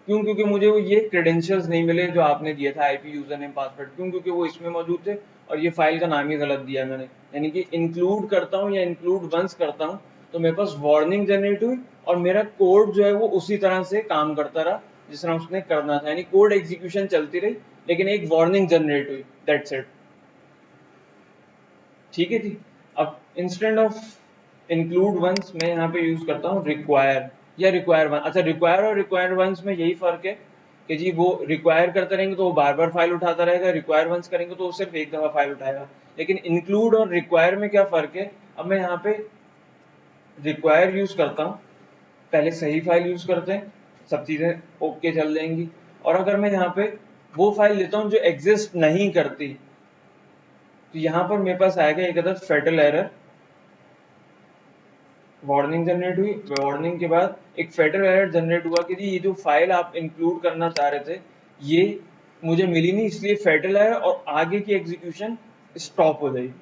क्यों? क्योंकि मुझे वो ये क्रेडेंशियल्स नहीं मिले जो आपने दिया था, आईपी यूजर नेम पासवर्ड। क्यों? क्योंकि वो इसमें मौजूद थे और ये फाइल का नाम ही गलत दिया मैंने। यानी कि इंक्लूड करता हूँ या इंक्लूड वंस करता हूँ तो मेरे पास वार्निंग जनरेट हुई और मेरा कोड जो है वो उसी तरह से काम करता रहा जिस तरह उसने करना था। यानी कोड एग्जीक्यूशन चलती रही लेकिन एक वार्निंग जनरेट हुई, दैट्स इट। ठीक है जी। अब इंस्टेंट ऑफ इंक्लूड वंस मैं यहाँ पे यूज करता हूँ रिक्वायर या रिक्वायर वन। अच्छा, रिक्वायर और रिक्वायर वंस में यही फर्क है कि जी वो रिक्वायर करते रहेंगे तो वो बार बार फाइल उठाता रहेगा, रिक्वायर वंस करेंगे तो वो सिर्फ एक दफा फाइल उठाएगा। लेकिन इंक्लूड और रिक्वायर में क्या फर्क है? अब मैं यहाँ पे रिक्वायर यूज करता हूँ, पहले सही फाइल यूज करते हैं, सब चीजें ओके चल जाएंगी। और अगर मैं यहाँ पे वो फाइल लेता हूँ जो एग्जिस्ट नहीं करती, तो यहाँ पर मेरे पास आएगा एक अदद फेटल एरर, वार्निंग जनरेट हुई, वार्निंग के बाद एक फेटल एरर जनरेट हुआ कि जी ये जो फाइल आप इंक्लूड करना चाह रहे थे ये मुझे मिली नहीं, इसलिए फेटल एरर और आगे की एग्जीक्यूशन स्टॉप हो जाएगी।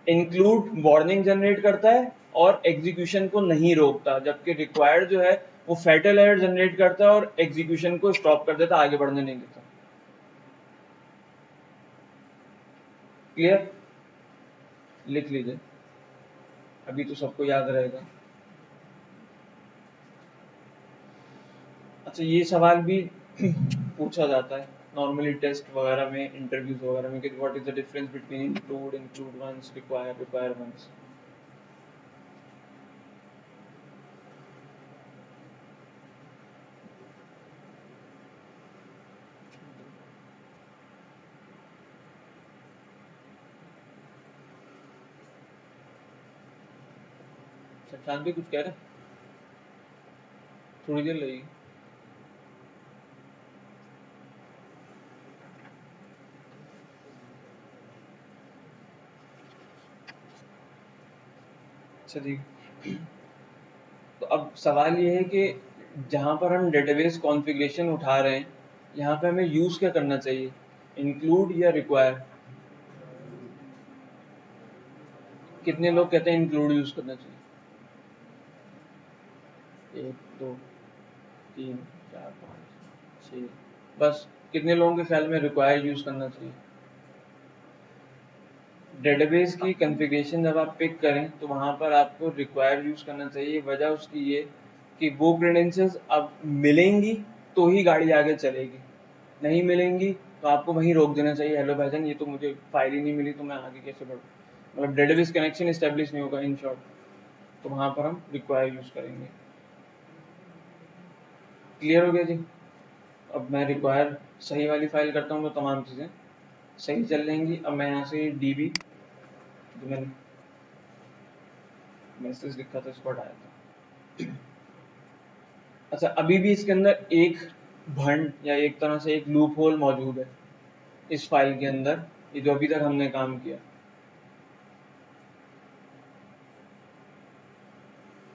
इंक्लूड वार्निंग जनरेट करता है और एग्जीक्यूशन को नहीं रोकता, जबकि रिक्वायर्ड जो है वो फेटल एरर जनरेट करता है और एग्जीक्यूशन को स्टॉप कर देता, आगे बढ़ने नहीं देता। क्लियर? लिख लीजिए, अभी तो सबको याद रहेगा। अच्छा, ये सवाल भी पूछा जाता है नॉर्मली टेस्ट वगैरह में, इंटरव्यूज वगैरह में कि what is the difference between include once, require once. शांत भी कुछ कह रहे, थोड़ी देर लगेगी। अच्छा जी, तो अब सवाल ये है कि जहाँ पर हम डेटाबेस कॉन्फ़िगरेशन उठा रहे हैं, यहाँ पे हमें यूज़ क्या करना चाहिए, इंक्लूड या रिक्वायर? कितने लोग कहते हैं इंक्लूड यूज़ करना चाहिए? 1 2 3 4 5 6, बस। कितने लोगों के ख्याल में रिक्वायर यूज़ करना चाहिए? डेटाबेस की कॉन्फ़िगरेशन जब आप पिक करें तो वहाँ पर आपको रिक्वायर यूज़ करना चाहिए। वजह उसकी ये कि वो क्रेडेंशियल्स अब मिलेंगी तो ही गाड़ी आगे चलेगी, नहीं मिलेंगी तो आपको वहीं रोक देना चाहिए, हेलो भाईजान ये तो मुझे फाइल ही नहीं मिली तो मैं आगे कैसे बढ़ूँ, मतलब डेटाबेस कनेक्शन इस्टेब्लिश नहीं होगा इन शॉर्ट। तो वहाँ पर हम रिक्वायर यूज़ करेंगे। क्लियर हो गया जी? अब मैं रिक्वायर सही वाली फाइल करता हूँ तो तमाम चीज़ें सही चल जाएंगी। अब मैं यहाँ से DB जो मैंने मैसेज लिखा था इसको हटाया था। अच्छा, अभी भी इसके अंदर एक भंड या एक तरह से एक लूप होल मौजूद है इस फाइल के अंदर, ये जो अभी तक हमने काम किया।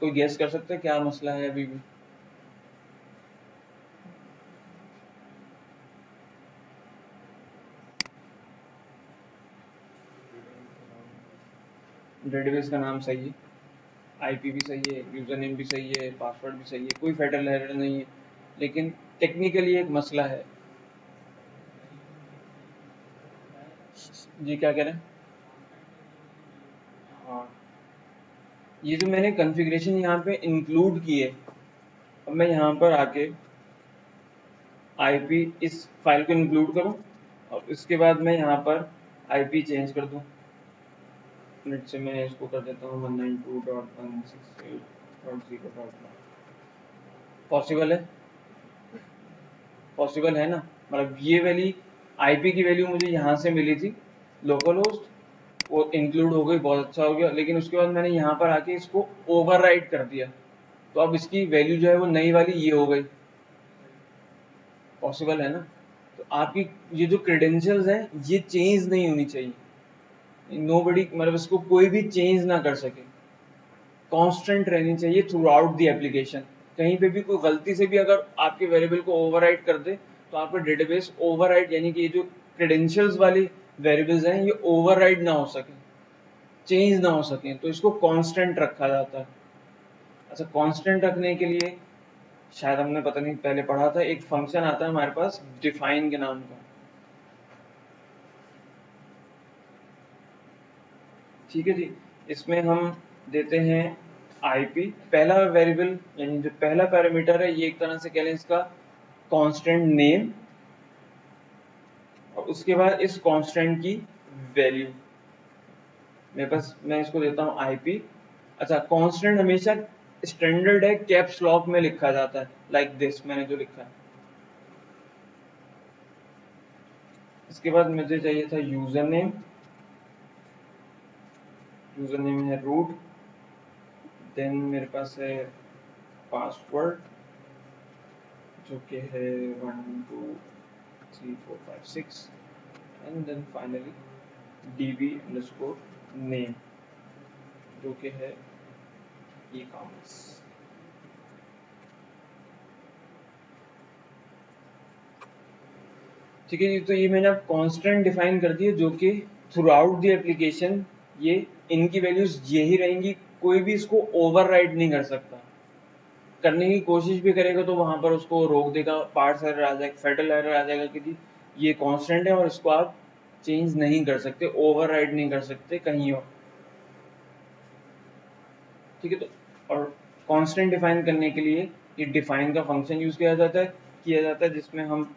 कोई गेस कर सकते हैं क्या मसला है अभी भी? डेटाबेस का नाम सही है, IP भी सही है, यूजर नेम भी सही है, पासवर्ड भी सही है, कोई फेडरल एरर नहीं है, लेकिन टेक्निकली एक मसला है। जी क्या कह रहे हैं? हाँ, ये जो मैंने कॉन्फ़िगरेशन यहाँ पे इंक्लूड की है, अब मैं यहाँ पर आके IP इस फाइल को इंक्लूड करूँ और इसके बाद मैं यहाँ पर IP चेंज कर दूँ। मिनट से मैं इसको कर देता हूँ 192.168.0.9। पॉसिबल है? पॉसिबल है ना? मतलब ये वाली IP की वैल्यू मुझे यहाँ से मिली थी लोकल होस्ट, वो इंक्लूड हो गई, बहुत अच्छा हो गया, लेकिन उसके बाद मैंने यहाँ पर आके इसको ओवरराइट कर दिया तो अब इसकी वैल्यू जो है वो नई वाली ये हो गई। पॉसिबल है ना? तो आपकी ये जो क्रेडेंशियल्स हैं ये चेंज नहीं होनी चाहिए, नोबडी, मतलब इसको कोई भी चेंज ना कर सके, कांस्टेंट रहनी चाहिए थ्रू आउट द एप्लीकेशन। कहीं पे भी कोई गलती से भी अगर आपके वेरिएबल को ओवरराइट कर दे तो आपका डेटाबेस ओवरराइट, यानी कि ये जो क्रेडेंशियल्स वाली वेरिएबल्स हैं ये ओवरराइट ना हो सके, चेंज ना हो सके, तो इसको कांस्टेंट रखा जाता है। अच्छा, कांस्टेंट रखने के लिए शायद हमने पता नहीं पहले पढ़ा था, एक फंक्शन आता है हमारे पास डिफाइन के नाम का। ठीक है जी, इसमें हम देते हैं IP, पहला वेरिएबल यानी जो पहला पैरामीटर है ये एक तरह से कह लें इसका कांस्टेंट नेम, और उसके बाद इस कांस्टेंट की वैल्यू मेरे पास, मैं इसको देता हूँ IP। अच्छा, कांस्टेंट हमेशा स्टैंडर्ड है कैप्स लॉक में लिखा जाता है, लाइक दिस मैंने जो लिखा है। इसके बाद मुझे चाहिए था यूजर नेम है रूट, देन मेरे पास है पासवर्ड जो कि है 1 2 3 4 5 6, एंड देन फाइनली DB_name जो कि है ई-कॉमर्स। ठीक है जी, तो ये मैंने अब कांस्टेंट डिफाइन कर दिए जो कि थ्रू आउट द एप्लीकेशन ये इनकी वैल्यूज यही रहेंगी, कोई भी इसको ओवरराइड नहीं कर सकता, करने की कोशिश भी करेगा तो वहां पर उसको रोक देगा, पार्ट्स एरर आ जाएगा, फेटल एरर आ जाएगा कि जी ये कांस्टेंट है और इसको आप चेंज नहीं कर सकते, ओवरराइड नहीं कर सकते कहीं और। ठीक है, तो और कांस्टेंट डिफाइन करने के लिए ये डिफाइन का फंक्शन यूज किया जाता है जिसमें हम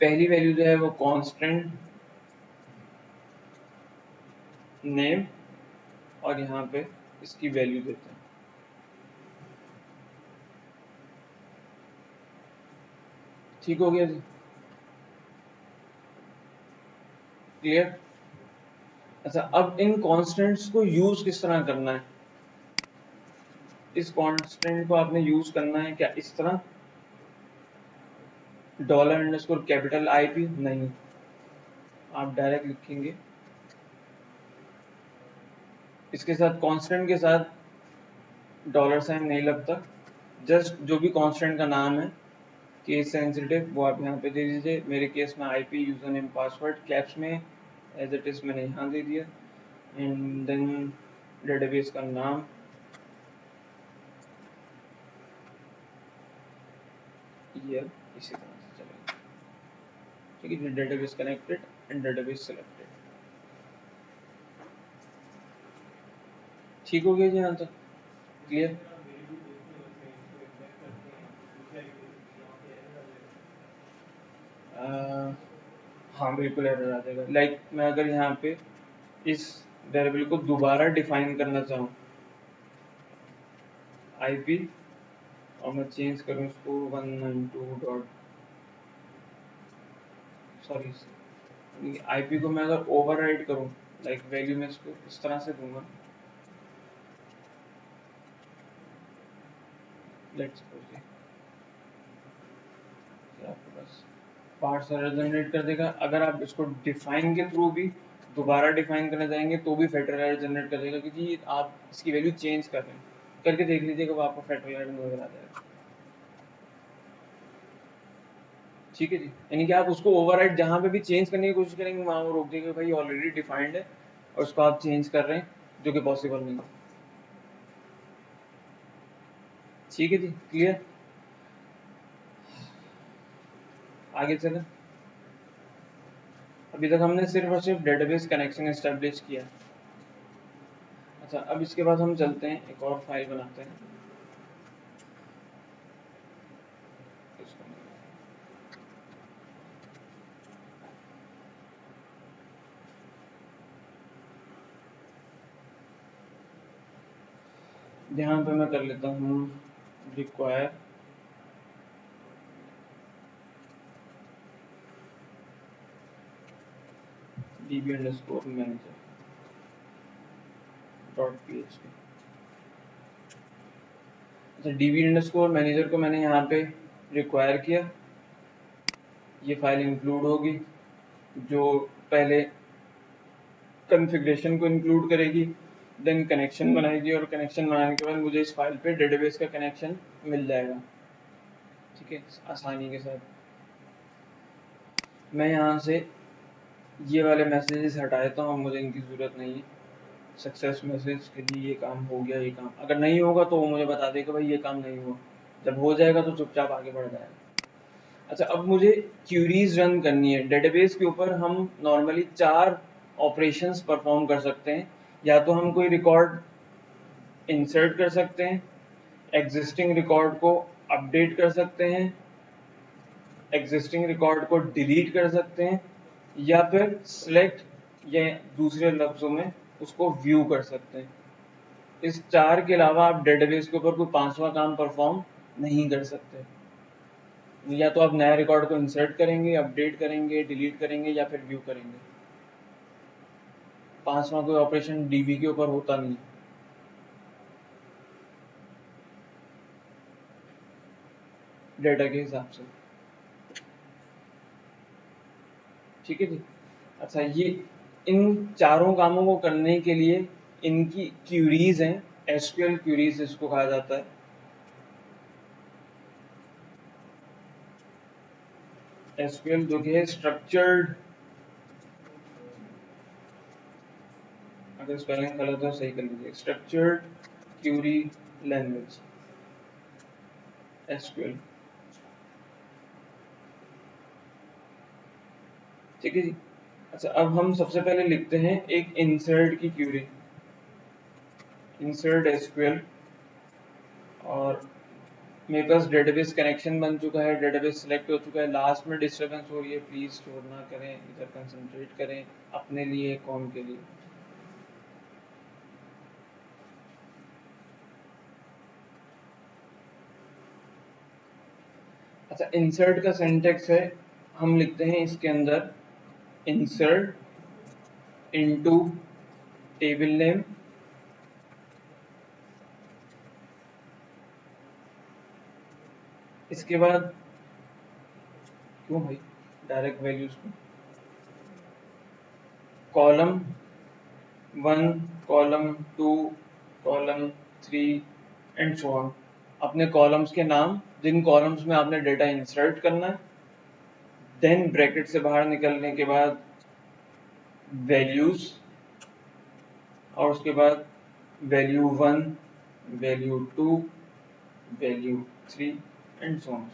पहली वैल्यू जो है वो कांस्टेंट नेम और यहाँ पे इसकी वैल्यू देते हैं। ठीक हो गया जी, क्लियर। अच्छा, अब इन कांस्टेंट्स को यूज किस तरह करना है? इस कांस्टेंट को आपने यूज करना है क्या इस तरह, $_कैपिटल IP? नहीं, आप डायरेक्ट लिखेंगे इसके साथ, कांस्टेंट के साथ $साइन नहीं लगता, जस्ट जो भी कांस्टेंट का नाम है केस सेंसिटिव वो आप यहाँ पे दे दीजिए। मेरे केस में IP, user name, password caps में एज इट इज मैंने यहाँ दे दिया, एंड देन डेटाबेस का नाम, ये इसी तरह से चलेगा। ठीक है, database connected and database selected. ठीक हो गया जी यहाँ तक, क्लियर। हाँ बिल्कुल एरर आ जाएगा। लाइक मैं अगर यहाँ पे इस वेरिएबल को दोबारा डिफाइन करना चाहूँ IP, और मैं चेंज करूँ इसको 192. सॉरी, IP को मैं अगर ओवरराइड करूँ, लाइक वैल्यू में इसको इस तरह से दूंगा, लेट्स सपोज आपके पास पार्ट्स एरर जनरेट कर देगा। अगर आप इसको डिफाइन के थ्रू भी दोबारा डिफाइन करने जाएंगे तो भी फैक्टर एरर जनरेट कर देगा, क्योंकि आप इसकी वैल्यू चेंज कर रहे हैं। करके देख लीजिएगा, वो आपको फैक्टर एरर नजर आ जाएगा। ठीक है जी, यानी कि आप उसको ओवरराइड जहाँ पे भी चेंज करने की कोशिश करेंगे वहाँ वो रोक देगा, भाई ऑलरेडी डिफाइंड है और उसको आप चेंज कर रहे हैं, जो कि पॉसिबल नहीं है। ठीक है जी, क्लियर। आगे चलें। अभी तक हमने सिर्फ और सिर्फ डेटाबेस कनेक्शन एस्टेब्लिश किया। अच्छा, अब इसके बाद हम चलते हैं एक और फाइल बनाते हैं। यहाँ पे मैं कर लेता हूँ रिक्वायर db_manager.php। अच्छा, db_manager को मैंने यहाँ पे रिक्वायर किया, ये फाइल इंक्लूड होगी जो पहले कॉन्फ़िगरेशन को इंक्लूड करेगी, देन कनेक्शन बनाएगी, और कनेक्शन बनाने के बाद मुझे इस फाइल पे डेटाबेस का कनेक्शन मिल जाएगा। ठीक है, आसानी के साथ मैं यहाँ से ये वाले मैसेजेस हटा देता हूँ, मुझे इनकी ज़रूरत नहीं है। सक्सेस मैसेज के लिए ये काम हो गया, ये काम अगर नहीं होगा तो वो मुझे बता देगा भाई ये काम नहीं हुआ, जब हो जाएगा तो चुपचाप आगे बढ़ जाएगा। अच्छा, अब मुझे क्यूरीज रन करनी है डेटाबेस के ऊपर। हम नॉर्मली 4 ऑपरेशंस परफॉर्म कर सकते हैं। या तो हम कोई रिकॉर्ड इंसर्ट कर सकते हैं, एग्जिस्टिंग रिकॉर्ड को अपडेट कर सकते हैं, एग्जिस्टिंग रिकॉर्ड को डिलीट कर सकते हैं, या फिर सिलेक्ट, या दूसरे लफ्जों में उसको व्यू कर सकते हैं। इस 4 के अलावा आप डेटाबेस के ऊपर कोई 5वां काम परफॉर्म नहीं कर सकते। या तो आप नया रिकॉर्ड को इंसर्ट करेंगे, अपडेट करेंगे, डिलीट करेंगे, या फिर व्यू करेंगे। 5वां कोई ऑपरेशन डीबी के ऊपर होता नहीं डेटा के हिसाब से। ठीक है जी। अच्छा, ये इन चारों कामों को करने के लिए इनकी क्यूरीज हैं, एसक्यूएल क्यूरीज इसको कहा जाता है। एसक्यूएल जो कि है स्ट्रक्चर्ड, अगर स्पेलिंग गलत है सही कर लीजिए, स्ट्रक्चर्ड क्यूरी लैंग्वेज, एसक्यूएल। ठीक है जी। अच्छा, अब हम सबसे पहले लिखते हैं एक इंसर्ट की क्यूरी, इंसर्ट एसक्यूएल, और मेरे पास डेटाबेस कनेक्शन बन चुका है, डेटाबेस सिलेक्ट हो चुका है, लास्ट में डिस्टर्बेंस हो रही है, प्लीज शोर ना करें, इधर कंसंट्रेट करें अपने लिए, कौन के लिए। अच्छा, इंसर्ट का सिंटेक्स है, हम लिखते हैं इसके अंदर इंसर्ट इनटू टेबल नेम, इसके बाद क्यों भाई डायरेक्ट वैल्यूज में column 1, column 2, column 3 and so on, अपने कॉलम्स के नाम, जिन कॉलम्स में आपने डेटा इंसर्ट करना है, देन ब्रैकेट से बाहर निकलने के बाद वैल्यूज, और उसके बाद value 1, value 2, value 3 and so on.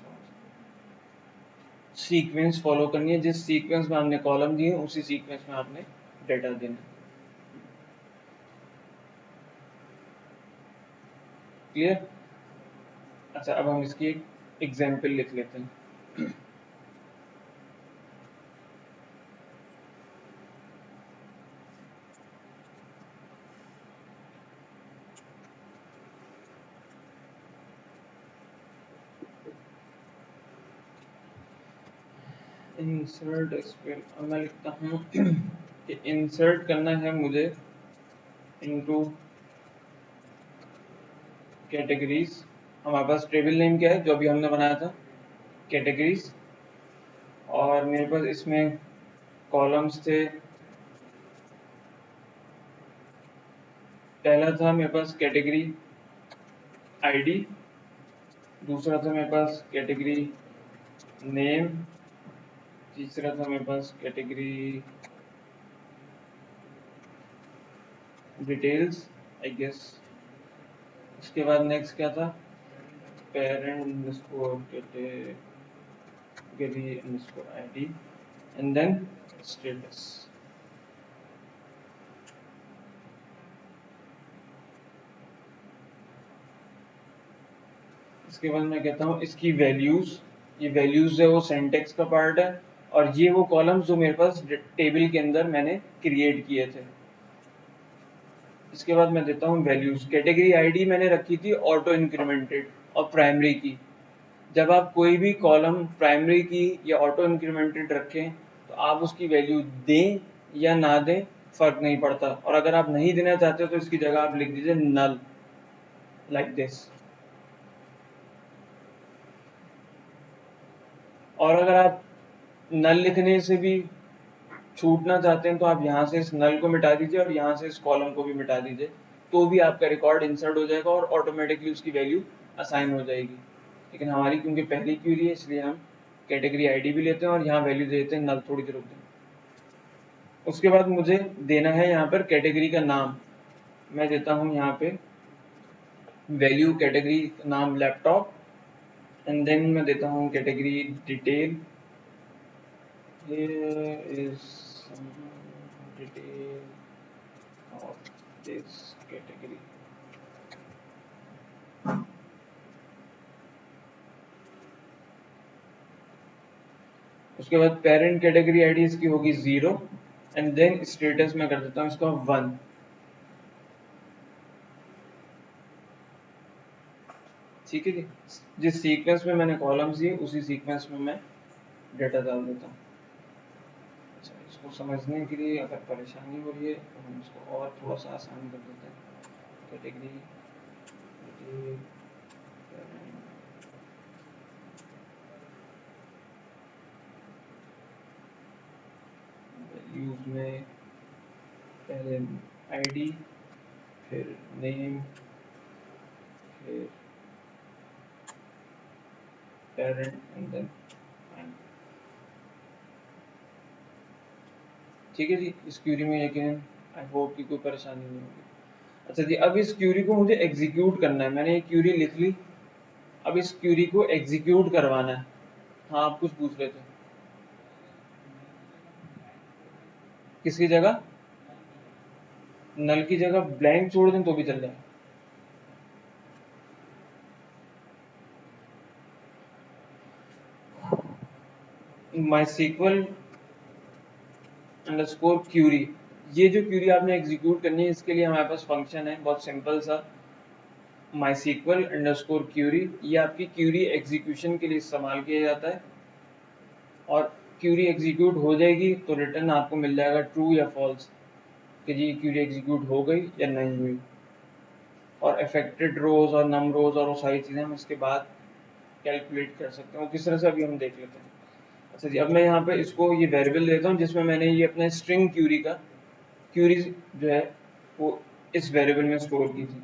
Sequence follow करनी है, जिस सीक्वेंस में आपने कॉलम दिए उसी सीक्वेंस में आपने डेटा देना है। क्लियर? अच्छा, अब हम इसकी एक एग्जाम्पल लिख लेते हैं। इंसर्ट एक्सपेल, अब मैं लिखता हूँ कि इंसर्ट करना है मुझे इनटू कैटेगरीज। हमारे पास टेबल नेम क्या है जो अभी हमने बनाया था, कैटेगरीज, और मेरे पास इसमें कॉलम्स थे। पहला था मेरे पास कैटेगरी आईडी, दूसरा था मेरे पास कैटेगरी नेम, तीसरा था मेरे पास कैटेगरी डिटेल्स आई गेस। उसके बाद नेक्स्ट क्या था, parent underscore category underscore ID and then status. इसके बाद मैं कहता हूँ इसकी वैल्यूज, ये वैल्यूज है वो सिंटेक्स का पार्ट है, और ये वो कॉलम्स जो मेरे पास टेबल के अंदर मैंने क्रिएट किए थे। इसके बाद मैं देता हूँ वैल्यूज। कैटेगरी आईडी मैंने रखी थी ऑटो इंक्रीमेंटेड और प्राइमरी की। जब आप कोई भी कॉलम प्राइमरी की या ऑटो इंक्रीमेंटेड रखें तो आप उसकी वैल्यू दें या ना दें फर्क नहीं पड़ता, और अगर आप नहीं देना चाहते हो तो इसकी जगह आप लिख दीजिए नल, लाइक दिस। और अगर आप नल लिखने से भी छूटना चाहते हैं तो आप यहाँ से इस नल को मिटा दीजिए और यहाँ से इस कॉलम को भी मिटा दीजिए, तो भी आपका रिकॉर्ड इंसर्ट हो जाएगा और ऑटोमेटिकली उसकी वैल्यू असाइन हो जाएगी। लेकिन हमारी क्योंकि पहली क्वेरी है इसलिए हम कैटेगरी आईडी भी लेते हैं और यहाँ वैल्यू देते हैं नल, थोड़ी देर रुक दें। उसके बाद मुझे देना है यहाँ पर कैटेगरी का नाम। मैं देता हूँ यहाँ पे वैल्यू कैटेगरी नाम लैपटॉप, एंड देन मैं देता हूँ category detail, here is some detail of this category। उसके बाद पेरेंट कैटेगरी आईडी इसकी होगी 0, एंड देन स्टेटस में कर देता हूँ इसका 1। ठीक है जी, जिस सीक्वेंस में मैंने कॉलम्स दिए उसी सीक्वेंस में मैं डेटा डाल देता हूँ। अच्छा, इसको समझने के लिए अगर परेशानी हो रही है तो हम इसको और थोड़ा सा आसान कर देते हैं। कैटेगरी वैल्यूज में पहले आईडी, फिर नेम, फिर पेरेंट एंड देन। ठीक है जी, इस क्यूरी में यकीन आई होप कि कोई परेशानी नहीं होगी। अच्छा जी, अब इस क्यूरी को मुझे एग्जीक्यूट करना है। मैंने ये क्यूरी लिख ली, अब इस क्यूरी को एग्जीक्यूट करवाना है। हाँ, आप कुछ पूछ रहे थे, किसकी जगह? नल की जगह ब्लैंक छोड़ दें तो भी चल जाए। MySQL अंडरस्कोर क्यूरी, ये जो क्यूरी आपने एग्जीक्यूट करनी है इसके लिए हमारे पास फंक्शन है बहुत सिंपल सा, MySQL अंडरस्कोर क्यूरी। ये आपकी क्यूरी एग्जीक्यूशन के लिए इस्तेमाल किया जाता है, और क्यूरी एग्जीक्यूट हो जाएगी तो रिटर्न आपको मिल जाएगा ट्रू या फॉल्स, कि जी क्यूरी एग्जीक्यूट हो गई या नहीं हुई। और अफेक्टेड रोज और नम रोज और वो सारी चीज़ें हम इसके बाद कैलकुलेट कर सकते हैं, वो किस तरह से अभी हम देख लेते हैं। अच्छा जी, अब मैं यहाँ पे इसको ये वेरिएबल देता हूँ जिसमें मैंने ये अपना स्ट्रिंग क्यूरी का क्यूरी जो है वो इस वेरिएबल में स्टोर की थी।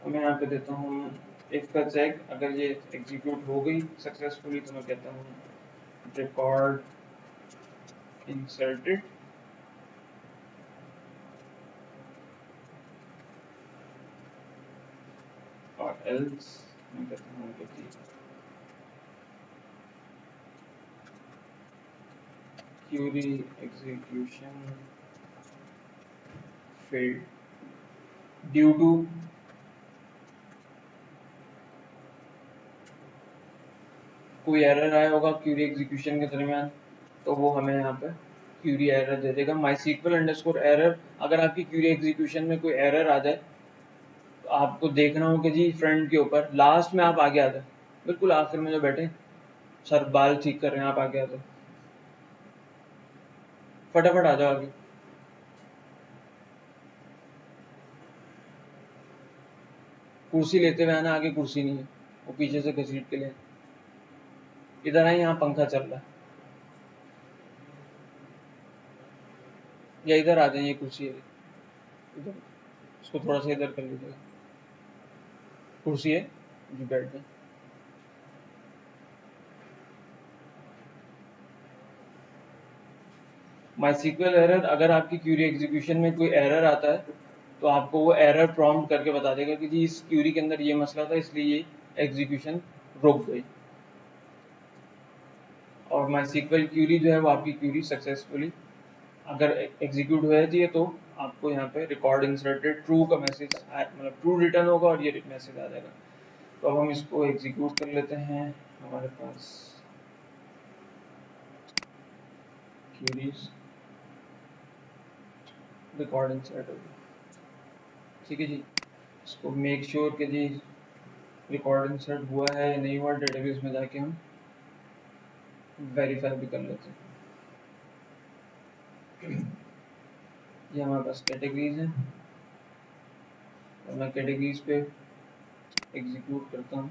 और मैं यहाँ पे देता हूँ इफ का चेक, अगर ये एग्जीक्यूट हो गई सक्सेसफुली तो मैं कहता हूँ रिकॉर्ड इंसर्टेड, और एल्स मैं कहता हूँ कि query execution failed due to कोई एरर आया होगा क्यूरी एग्जीक्यूशन के दरमियान, तो वो हमें यहाँ पे क्यूरी एरर दे देगा। MySQL अंडरस्कोर एरर, अगर आपकी क्यूरी एग्जीक्यूशन में कोई एरर आ जाए तो आपको देखना हो कि जी फ्रंट के ऊपर लास्ट में आप आगे आ जाए, बिल्कुल आखिर में जो बैठे सर बाल ठीक कर रहे हैं आप आगे आ जाओ, फटाफट आ जाओ आगे। कुर्सी लेते हुए आना, आगे कुर्सी नहीं है, वो पीछे से घसीट के ले। इधर आए, यहाँ पंखा चल रहा है, या इधर आ जाए, ये कुर्सी है इधर, इसको थोड़ा सा इधर कर लीजिएगा, कुर्सी है जी बैठ जाए। MySQL एरर, अगर आपकी क्यूरी एग्जीक्यूशन में कोई एरर आता है तो आपको वो एरर प्रॉम्प्ट करके बता देगा कि जी इस क्यूरी के अंदर ये मसला था इसलिए ये एग्जीक्यूशन रुक गई। और MySQL क्यूरी जो है वो आपकी क्यूरी सक्सेसफुली अगर एग्जीक्यूट हो जाती है तो आपको यहाँ पे रिकॉर्ड इंसर्टेड ट्रू का मैसेज, मतलब ट्रू रिटर्न होगा और ये मैसेज आ जाएगा। तो अब हम इसको एग्जीक्यूट कर लेते हैं। हमारे पास क्यूरीज रिकॉर्ड इंसर्ट होगी, ठीक है जी। इसको मेक श्योर कि जी रिकॉर्ड इंसर्ट हुआ है या नहीं हुआ, डेटाबेस में जाके हम वेरीफाई भी कर लेते हैं। ये हमारे पास कैटेगरीज हैं, और मैं कैटेगरीज पे एग्जीक्यूट करता हूँ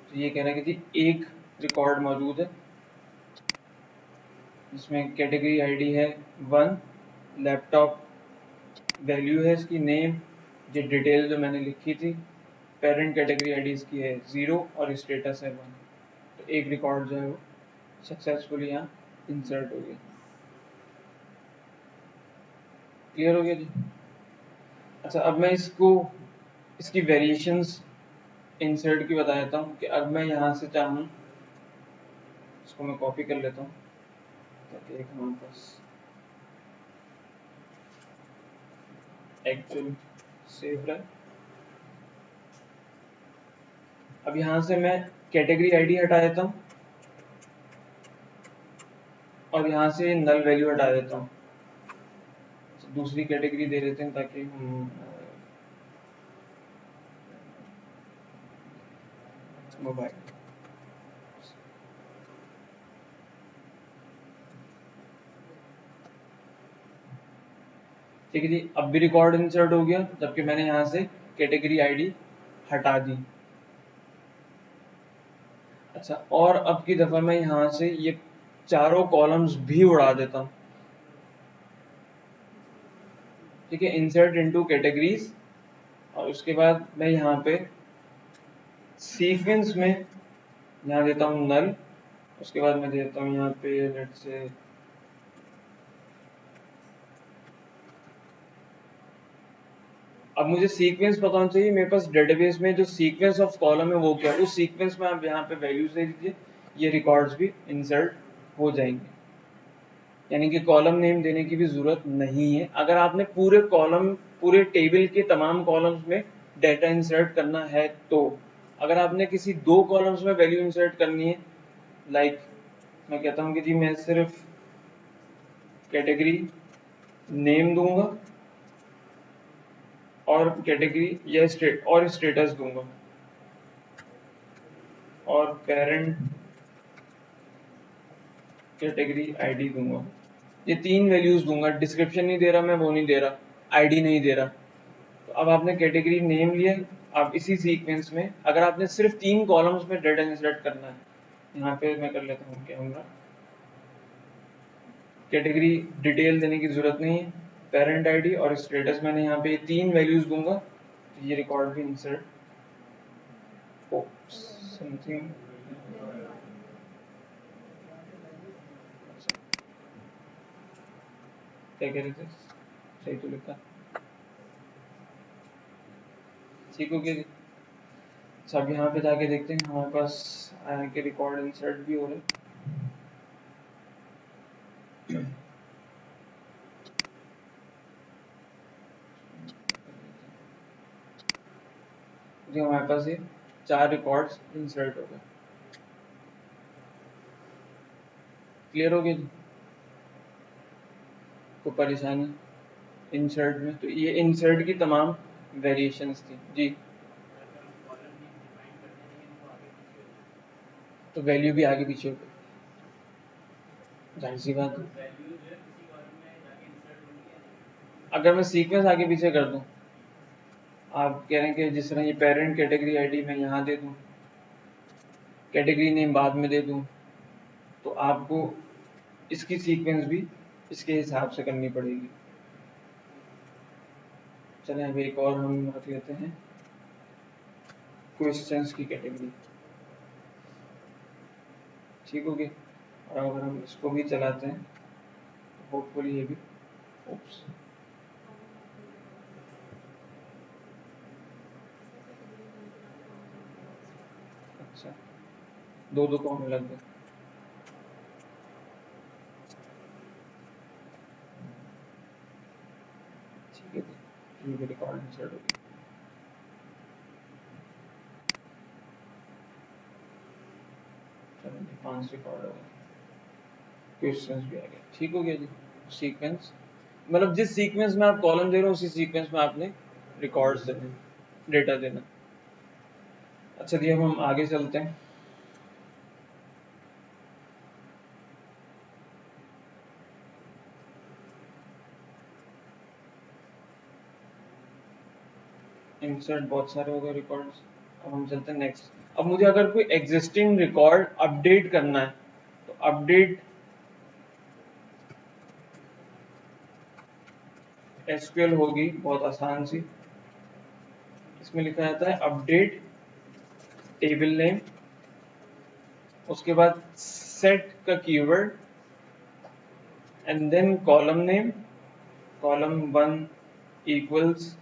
तो ये कह रहा है कि जी एक रिकॉर्ड मौजूद है जिसमें कैटेगरी आईडी है 1, लैपटॉप वैल्यू है इसकी नेम, ये डिटेल जो मैंने लिखी थी, पेरेंट कैटेगरी आईडी इसकी है 0 और स्टेटस है 1। तो एक रिकॉर्ड जो है वो सक्सेसफुली यहाँ इंसर्ट हो गया। क्लियर हो गया जी। अच्छा, अब मैं इसको इसकी वेरिएशंस इंसर्ट की बता देता हूँ कि अब मैं यहाँ से चाहूँ इसको मैं कॉपी कर लेता हूँ ताकि एक हमारे पास एक्चुअल सेव रहे। अब यहाँ से मैं कैटेगरी आईडी हटा देता हूँ और यहाँ से नल वैल्यू हटा देता हूँ, दूसरी कैटेगरी दे देते हैं ताकि हम मोबाइल, ठीक है जी। अब भी रिकॉर्ड इंसर्ट हो गया जबकि मैंने यहाँ से कैटेगरी आईडी हटा दी। अच्छा, और अब की दफा मैं यहाँ से ये चारों कॉलम्स भी उड़ा देता हूँ, ठीक है, इंसर्ट इनटू कैटेगरीज, और उसके बाद मैं यहाँ पे सीक्वेंस में यहाँ देता हूँ नल, उसके बाद मैं देता हूँ यहाँ पे लेट्स से अब मुझे सीक्वेंस पता होना चाहिए मेरे पास डेटाबेस में जो सीक्वेंस ऑफ कॉलम है वो क्या है, उस सीक्वेंस में आप यहाँ पे वैल्यूज दे दीजिए, ये रिकॉर्ड्स भी इंसर्ट हो जाएंगे, यानी कि कॉलम नेम देने की भी जरूरत नहीं है। अगर आपने पूरे कॉलम पूरे टेबल के तमाम कॉलम्स में डेटा इंसर्ट करना है तो, अगर आपने किसी 2 कॉलम्स में वैल्यू इंसर्ट करनी है लाइक मैं कहता हूँ कि जी मैं सिर्फ कैटेगरी नेम दूंगा और कैटेगरी या स्टेटस दूंगा और पेरेंट कैटेगरी आईडी दूंगा। ये 3 वैल्यूज दूंगा, डिस्क्रिप्शन नहीं दे रहा मैं, वो नहीं दे रहा, आईडी नहीं दे रहा। तो अब आपने कैटेगरी नेम लिया, अब इसी सीक्वेंस में अगर आपने सिर्फ 3 कॉलम्स में डेटा इंसर्ट करना है, यहाँ पे मैं कर लेता हूँ कैमरा, कैटेगरी डिटेल देने की जरूरत नहीं है, पेरेंट आईडी और स्टेटस मैंने यहाँ पे 3 वैल्यूज दूंगा, तो ये रिकॉर्ड भी इंसर्ट समथिंग क्या कह रहे थे, सही तो लिखा, ठीक हो गया जी। अच्छा अब यहाँ पे जाके देखते हैं हमारे पास आया कि रिकॉर्ड इंसर्ट भी हो रहे जी, हमारे पास ये 4 रिकॉर्ड्स इंसर्ट हो गए। क्लियर हो गया जी, कोई परेशानी इंसर्ट में? तो ये इंसर्ट की तमाम वेरिएशंस थी जी। तो वैल्यू भी आगे पीछे हो गई, जाहिर सी बात है। अगर मैं सीक्वेंस आगे पीछे कर दूं, आप कह रहे हैं कि जिस तरह ये पेरेंट कैटेगरी आईडी मैं यहाँ दे दूं, कैटेगरी नेम बाद में दे दूं, तो आपको इसकी सीक्वेंस भी इसके हिसाब से करनी पड़ेगी। चलें अब एक और हम रख लेते हैं क्वेश्चंस की कैटेगरी, ठीक हो गया। और अगर हम इसको भी चलाते हैं तो होपफुली ये भी ओप्स अच्छा, दो दो कॉमन लग गए, ठीक है जी, ये भी रिकॉर्ड इंसर्ट हो गया। चलो जी 5 रिकॉर्ड हो गए, क्वेश्चंस भी आ गए, ठीक हो गया जी। सीक्वेंस मतलब जिस सीक्वेंस में आप कॉलम दे रहे हो उसी सीक्वेंस में आपने रिकॉर्ड्स देने, डेटा देना। अच्छा जी अब हम आगे चलते हैं। इंसर्ट बहुत सारे हो गए रिकॉर्ड्स, अब हम चलते हैं नेक्स्ट। अब मुझे अगर कोई एग्जिस्टिंग रिकॉर्ड अपडेट करना है तो अपडेट एसक्यूएल होगी बहुत आसान सी, इसमें लिखा जाता है अपडेट टेबल नेम, उसके बाद सेट का keyword and then column name, column 1 equals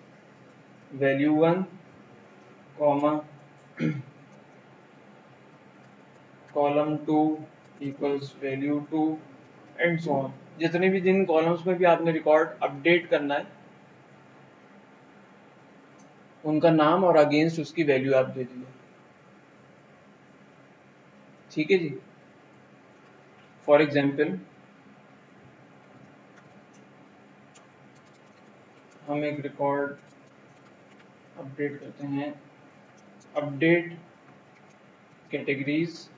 value 1 comma column 2 equals value 2 and so on. जितने भी जिन कॉलम्स में भी आपने रिकॉर्ड अपडेट करना है उनका नाम और अगेंस्ट उसकी वैल्यू आप दे दीजिए, ठीक है जी। फॉर एग्जाम्पल हम एक रिकॉर्ड अपडेट करते हैं, अपडेट कैटेगरीज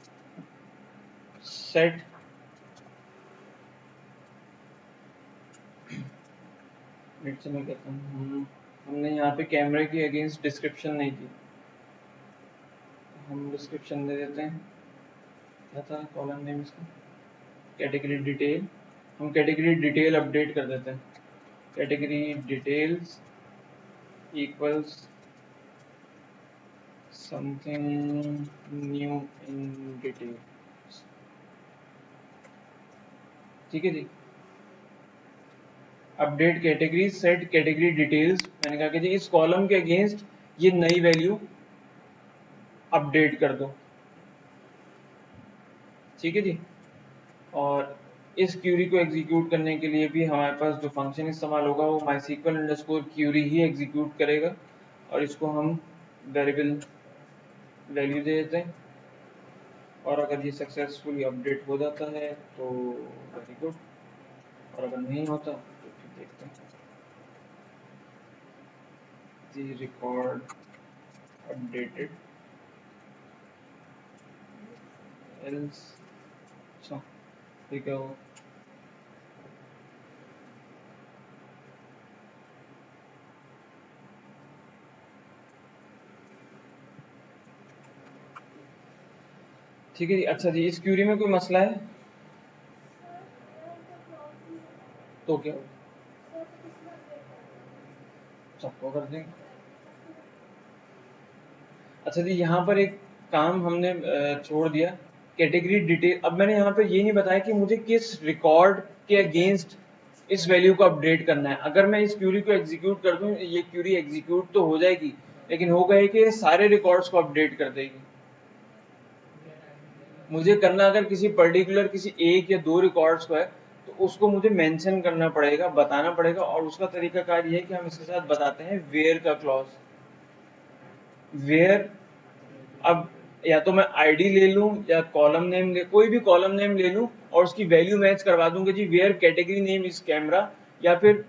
सेट से मैं कहता हूँ हमने यहाँ पे कैमरे की अगेंस्ट डिस्क्रिप्शन नहीं दी, हम डिस्क्रिप्शन दे देते हैं, क्या था कॉलम नेम इसका, कैटेगरी डिटेल, हम कैटेगरी डिटेल अपडेट कर देते हैं, category details equals something new in detail, ठीक है जी। Update category set category details, मैंने कहा कि जी इस कॉलम के अगेंस्ट ये नई वैल्यू अपडेट कर दो, ठीक है जी। और इस क्यूरी को एग्जीक्यूट करने के लिए भी हमारे पास जो फंक्शन इस्तेमाल होगा वो माईसीक्वल अंडरस्कोर क्यूरी ही एग्जीक्यूट करेगा, और इसको हम वेरिएबल वैल्यू दे देते हैं, और अगर ये सक्सेसफुली अपडेट हो जाता है तो वेरी गुड, और अगर नहीं होता तो फिर देखते हैं दी रिकॉर्ड अपडेटेड एल्स। अच्छा ठीक है वो ठीक है जी। अच्छा जी, इस क्यूरी में कोई मसला है तो क्या सबको कर देंगे। अच्छा जी, यहाँ पर एक काम हमने छोड़ दिया, कैटेगरी डिटेल। अब मैंने यहाँ पे ये नहीं बताया कि मुझे किस रिकॉर्ड के अगेंस्ट इस वैल्यू को अपडेट करना है। अगर मैं इस क्यूरी को एग्जीक्यूट कर दूं, ये क्यूरी एग्जीक्यूट तो हो जाएगी, लेकिन होगा ये कि ये सारे रिकॉर्ड्स को अपडेट कर देगी। मुझे करना अगर किसी पर्टिकुलर किसी एक या दो रिकॉर्ड्स को है, तो उसको मुझे मेंशन करना पड़ेगा, बताना पड़ेगा, और उसका तरीकाकार ये है कि हम इसके साथ बताते हैं वेयर का क्लॉज। वेयर, अब या तो मैं आईडी ले लूं या कॉलम नेम ले, कोई भी कॉलम नेम ले लूं और उसकी वैल्यू मैच करवा दूंगा जी where category name is camera, या फिर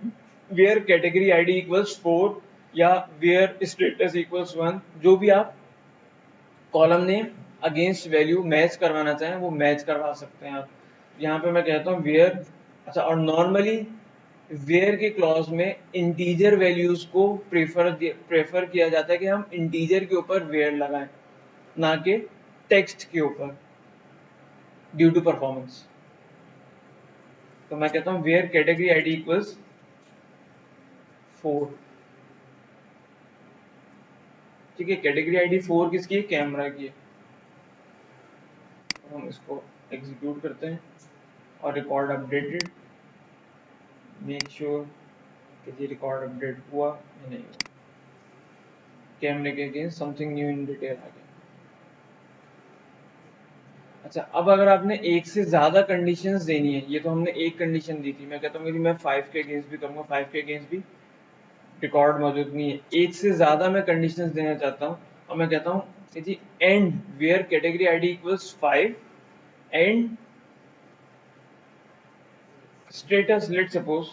वेयर कैटेगरी आईडी इक्वल्स 4, या वेयर स्टेटस इक्वल्स 1। जो भी आप column name against value match करवाना चाहें वो मैच करवा सकते हैं आप। यहाँ पे मैं कहता हूँ वेयर। अच्छा, और नॉर्मली वेयर के क्लॉज में इंटीजर वैल्यूज को प्रेफर किया जाता है कि हम इंटीजर के ऊपर वेयर लगाएं, ना कि टेक्स्ट के ऊपर, ड्यू टू परफॉर्मेंस। तो मैं कहता हूँ वेयर कैटेगरी आईडी इक्वल्स 4। ठीक है, कैटेगरी आईडी 4 किसकी है? कैमरा की है। तो हम इसको एग्जीक्यूट करते हैं और रिकॉर्ड अपडेटेड, मेक श्योर कि ये रिकॉर्ड अपडेट हुआ या नहीं हुआ। कैमरे के against something new in detail आ गया। अच्छा, अब अगर आपने एक से ज्यादा कंडीशंस देनी है, ये तो हमने एक कंडीशन दी थी, मैं कहता हूँ कि मैं 5 के अगेंस्ट भी करूंगा, 5 के अगेंस्ट भी रिकॉर्ड मौजूद नहीं है। एक से ज्यादा मैं कंडीशंस देना चाहता हूँ और मैं कहता हूँ जी and where category ID equals 5 and status, let suppose,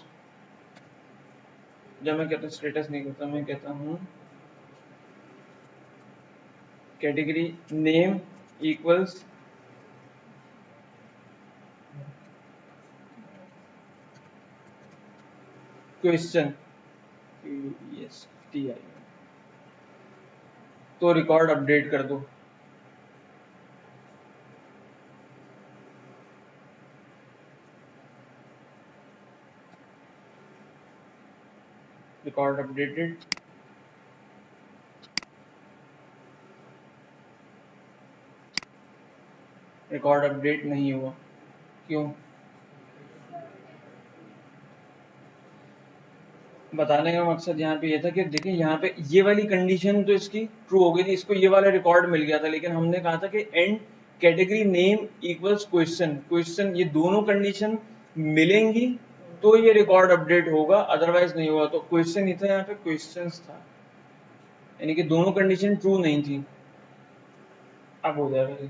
जब मैं कहता हूँ स्टेटस नहीं कहता, मैं कहता हूँ category name equals question, QUESTI, तो रिकॉर्ड अपडेट कर दो। रिकॉर्ड अपडेटेड, रिकॉर्ड अपडेट नहीं हुआ, क्यों? बताने का मकसद यहाँ पे ये था कि देखिए यहाँ पे ये वाली कंडीशन तो इसकी ट्रू हो गई थी, इसको ये वाला रिकॉर्ड मिल गया था, लेकिन हमने कहा था कि and category name equals question, question, ये दोनों कंडीशन मिलेंगी तो ये रिकॉर्ड अपडेट होगा, अदरवाइज नहीं होगा। तो क्वेश्चन ही था यहाँ पे, क्वेश्चंस था, यानी कि दोनों कंडीशन ट्रू नहीं थी। अब हो जाएगा,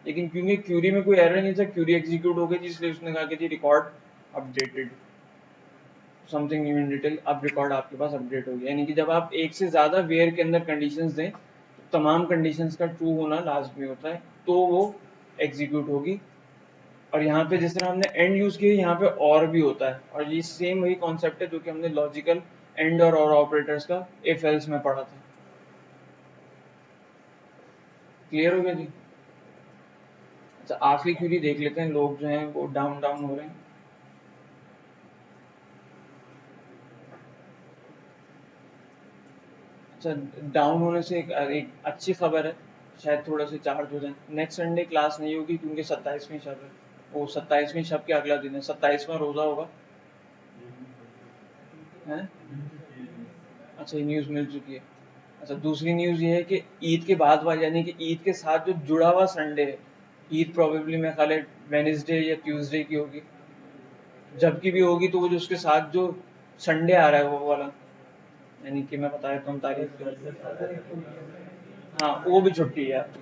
लेकिन क्योंकि क्यूरी में कोई एरर नहीं था, क्यूरी एग्जीक्यूट हो गई थी, इसलिए उसने कहा कि जी record updated, something new in detail, अब रिकॉर्ड आपके पास अपडेट हो गया। यानी कि जब आप एक से ज्यादा वेयर के अंदर कंडीशंस दें तो तमाम कंडीशंस का ट्रू होना लाजमी होता है, तो वो एग्जीक्यूट होगी। और यहाँ पे जिस तरह हमने एंड यूज किया, यहाँ पे और भी होता है, और ये सेम वही कॉन्सेप्ट है जो कि हमने लॉजिकल एंड और ऑपरेटर्स का इफ एल्स में पढ़ा था। क्लियर हो गया जी? अच्छा, आखिरी क्यूरी देख लेते हैं, लोग जो हैं वो डाउन डाउन हो रहे हैं। अच्छा, डाउन होने से एक अच्छी खबर है, शायद थोड़ा से चार्ज हो जाए। नेक्स्ट संडे क्लास नहीं होगी क्योंकि 27वीं शब है, वो 27वीं शब के अगला दिन है, 27वां रोजा होगा है। अच्छा, ये न्यूज़ मिल चुकी है। अच्छा, दूसरी न्यूज़ ये है कि ईद के बाद वाली, यानी कि ईद के साथ जो जुड़ा हुआ संडे है, ईद प्रोबेबली मेरे ख्याल है वेनेसडे या ट्यूसडे की होगी, जबकि भी होगी तो वो जो उसके साथ जो संडे आ रहा है वो वाला, यानी कि मैं बता देता हूँ तारीख। हाँ वो भी छुट्टी है आपकी।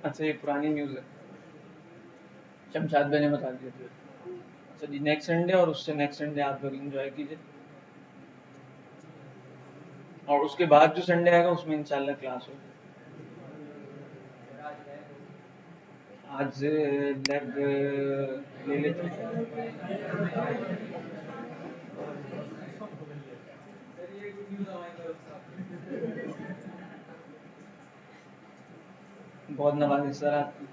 अच्छा ये पुरानी न्यूज़ है, शमशाद भाई ने बता दिया। अच्छा जी, नेक्स्ट संडे और उससे नेक्स्ट संडे आप लोग एंजॉय कीजिए, और उसके बाद जो संडे आएगा उसमें इंशाल्लाह क्लास होगी। आज लैब ले लेते हैं। बहुत नवाजी सर आपकी।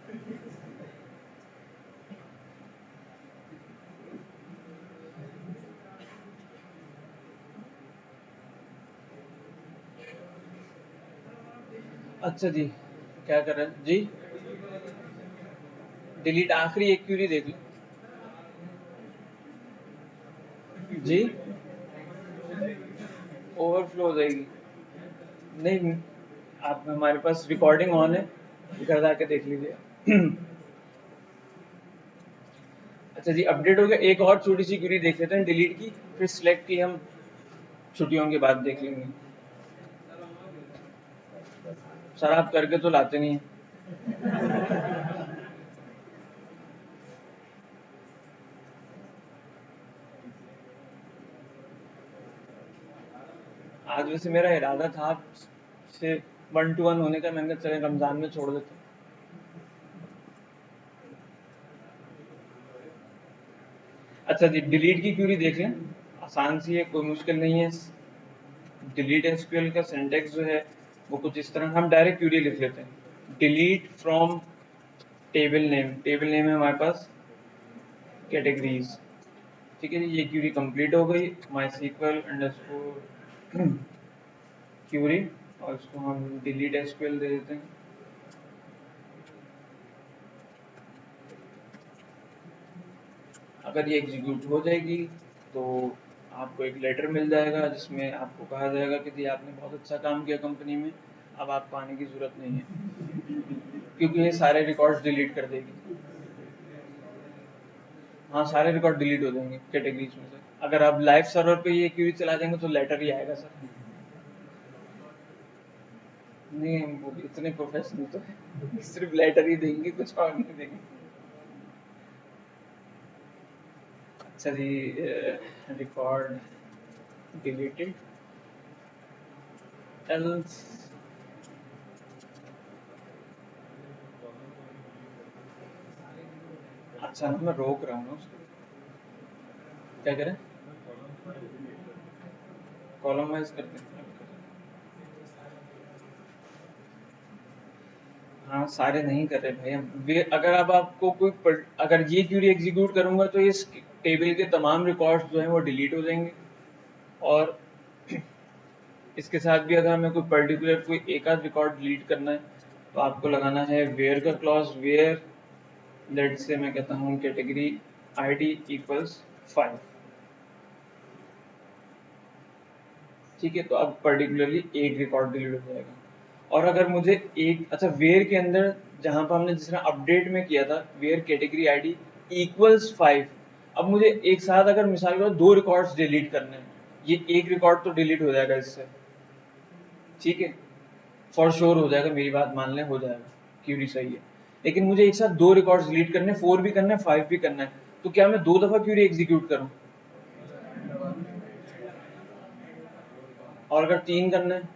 अच्छा जी, क्या कर रहे हैं जी? डिलीट आखिरी एक क्यूरी देख लो जी, ओवरफ्लो हो जाएगी। नहीं, आप हमारे पास रिकॉर्डिंग ऑन है, घर जाके देख लीजिए। अच्छा जी, अपडेट हो गया। एक और छोटी सी क्यूरी देख लेते हैं डिलीट की, फिर सिलेक्ट की हम छुट्टियों के बाद देख लेंगे। सर आप करके तो लाते नहीं हैं। आज वैसे मेरा इरादा था आपसे 1-1 होने का, मैंने कहा चले रमजान में छोड़ देते हैं। अच्छा जी, डिलीट की क्यूरी देख लें, आसान सी है, कोई मुश्किल नहीं है। डिलीट एसक्यूएल का सिंटैक्स जो है वो कुछ इस तरह, हम डायरेक्ट क्यूरी लिख लेते हैं। Delete from table name, table name है हमारे पास कैटेगरीज। ठीक है जी, ये क्यूरी कंप्लीट हो गई। माई सीक्वल अंडरस्कोर क्यूरी, और इसको हम डिलीट एसक्यूएल दे देते हैं। अगर ये एग्जीक्यूट हो जाएगी तो आपको एक लेटर मिल जाएगा जिसमें आपको कहा जाएगा कि जी आपने बहुत अच्छा काम किया कंपनी में, अब आपको आने की ज़रूरत नहीं है, क्योंकि ये सारे रिकॉर्ड्स डिलीट कर देगी। हाँ सारे रिकॉर्ड डिलीट हो जाएंगे कैटेगरीज में से। अगर आप लाइव सर्वर पे ये क्यूरी चला देंगे तो लेटर ही आएगा सर। नहीं हम वो इतने प्रोफेशनल तो है, सिर्फ लेटर ही देंगे, कुछ और नहीं देंगे। अच्छा जी, रिकॉर्ड डिलीटेड एल्स। अच्छा ना, मैं रोक रहा हूँ ना उसको। क्या करें? कॉलम वाइज करते हैं। हाँ सारे नहीं कर रहे भाई हम। अगर अब आपको अगर ये क्यूरी एग्जीक्यूट करूंगा तो इस टेबल के तमाम रिकॉर्ड्स जो हैं वो डिलीट हो जाएंगे, और इसके साथ भी अगर हमें कोई पर्टिकुलर कोई एक आध रिकॉर्ड डिलीट करना है तो आपको लगाना है वेयर का क्लॉज, वेयर लेट से मैं कहता हूँ कैटेगरी आईडी इक्वल्स 5। ठीक है, तो अब पर्टिकुलरली एक रिकॉर्ड डिलीट हो जाएगा। और अगर मुझे एक, अच्छा वेयर के अंदर जहां पर हमने जिस तरह अपडेट में किया था वेयर कैटेगरी आईडी इक्वल्स 5, अब मुझे एक साथ अगर मिसाल के दो रिकॉर्ड्स डिलीट करने हैं, ये एक रिकॉर्ड तो डिलीट हो जाएगा इससे। ठीक है, फॉर श्योर हो जाएगा, मेरी बात मान लें, हो जाएगा, क्यूरी सही है। लेकिन मुझे एक साथ दो रिकॉर्ड्स डिलीट करने, 4 भी करना है 5 भी करना है, तो क्या मैं दो दफा क्यूरी एग्जीक्यूट करूं? और अगर 3 करना है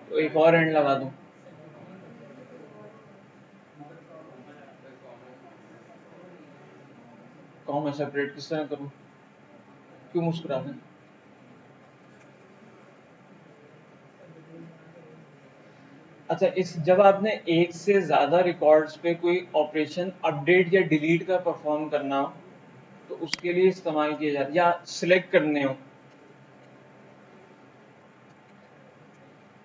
तो एक और एंड लगा दूं। कहूँ मैं सेपरेट किस तरह करूं? क्यों मुस्कुरा रहे हैं? अच्छा, इस जब आपने एक से ज्यादा रिकॉर्ड्स पे कोई ऑपरेशन अपडेट या डिलीट का परफॉर्म करना हो तो उसके लिए इस्तेमाल किया जाता है, या सिलेक्ट करने हो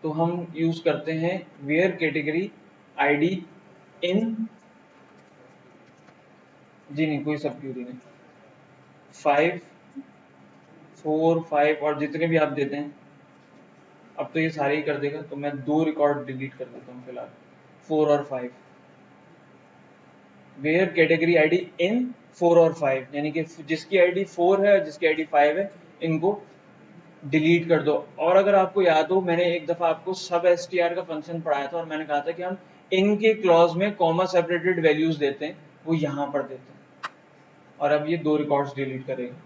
तो हम यूज करते हैं वेयर कैटेगरी आईडी इन, जी नहीं कोई सब क्यूरी नहीं, 5 4 5 और जितने भी आप देते हैं। अब तो ये सारे ही कर देगा, तो मैं दो रिकॉर्ड डिलीट कर देता हूँ फिलहाल, 4 और 5। वेयर कैटेगरी आईडी इन 4 और 5, यानी कि जिसकी आईडी 4 है और जिसकी आईडी 5 है इनको डिलीट कर दो। और अगर आपको याद हो, मैंने एक दफा आपको सब str का फंक्शन पढ़ाया था और मैंने कहा था कि हम इन के क्लॉज में कॉमा सेपरेटेड वैल्यूज देते हैं, वो यहाँ पर देते हैं। और अब ये 2 रिकॉर्ड्स डिलीट करेगा,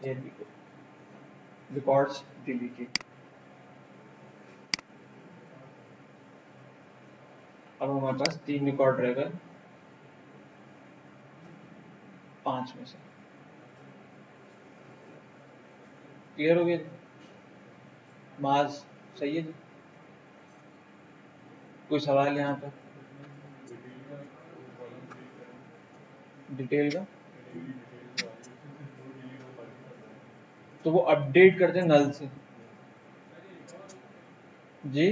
ये रिकॉर्ड्स डिलीटेड। अब हमारे पास 3 रिकॉर्ड रहेगा 5 में से। क्लियर हो गया? माज सही है जी? कोई सवाल यहाँ पर? डिटेल का तो वो अपडेट करते हैं नल से जी।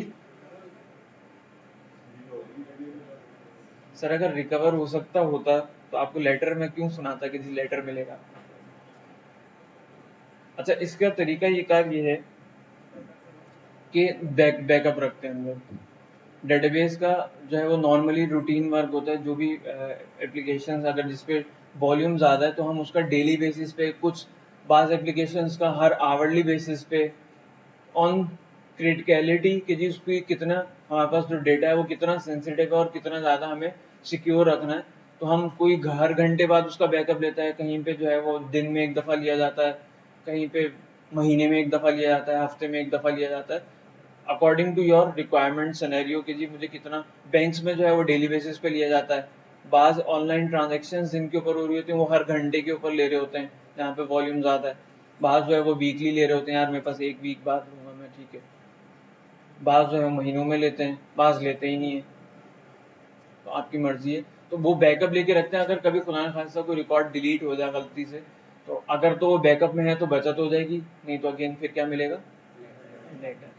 सर अगर रिकवर हो सकता होता तो आपको लेटर में क्यों सुनाता कि जी लेटर मिलेगा? अच्छा, इसका तरीका ये कार ये है कि बैकअप रखते हैं हम लोग। डेटाबेस का जो है वो नॉर्मली रूटीन वर्क होता है, जो भी एप्लीकेशंस अगर जिस पे वॉल्यूम ज़्यादा है तो हम उसका डेली बेसिस पे, कुछ बाज़ एप्लीकेशंस का हर आवरली बेसिस पे, ऑन क्रिटिकलिटी कि जी उसकी कितना हमारे पास जो डेटा है वो कितना सेंसिटिव है और कितना ज़्यादा हमें सिक्योर रखना है, तो हम कोई हर घंटे बाद उसका बैकअप लेता है। कहीं पे जो है वो दिन में एक दफ़ा लिया जाता है, कहीं पे महीने में एक दफ़ा लिया जाता है, हफ्ते में एक दफ़ा लिया जाता है, according to your requirement scenario कि जी मुझे कितना। बैंक्स में जो है वो डेली बेसिस पे लिया जाता है। बाज़ ऑनलाइन ट्रांजेक्शन्स जिनके ऊपर हो रही होती हैं वो हर घंटे के ऊपर ले रहे होते हैं जहाँ पे वॉल्यूम ज़्यादा है। बाज़ जो है वो वीकली ले रहे होते हैं, यार मेरे पास एक वीक बाद लूँगा मैं, ठीक है। बाज़ जो है महीनों में लेते हैं, बाज़ लेते ही नहीं है, तो आपकी मर्जी है। तो वो बैकअप लेके रखते हैं, अगर कभी खुदा न खास्ता कोई रिकॉर्ड डिलीट हो जाए गलती से, तो अगर तो वो बैकअप में है तो बचत हो जाएगी, नहीं तो अगेन फिर क्या मिलेगा? लेटर।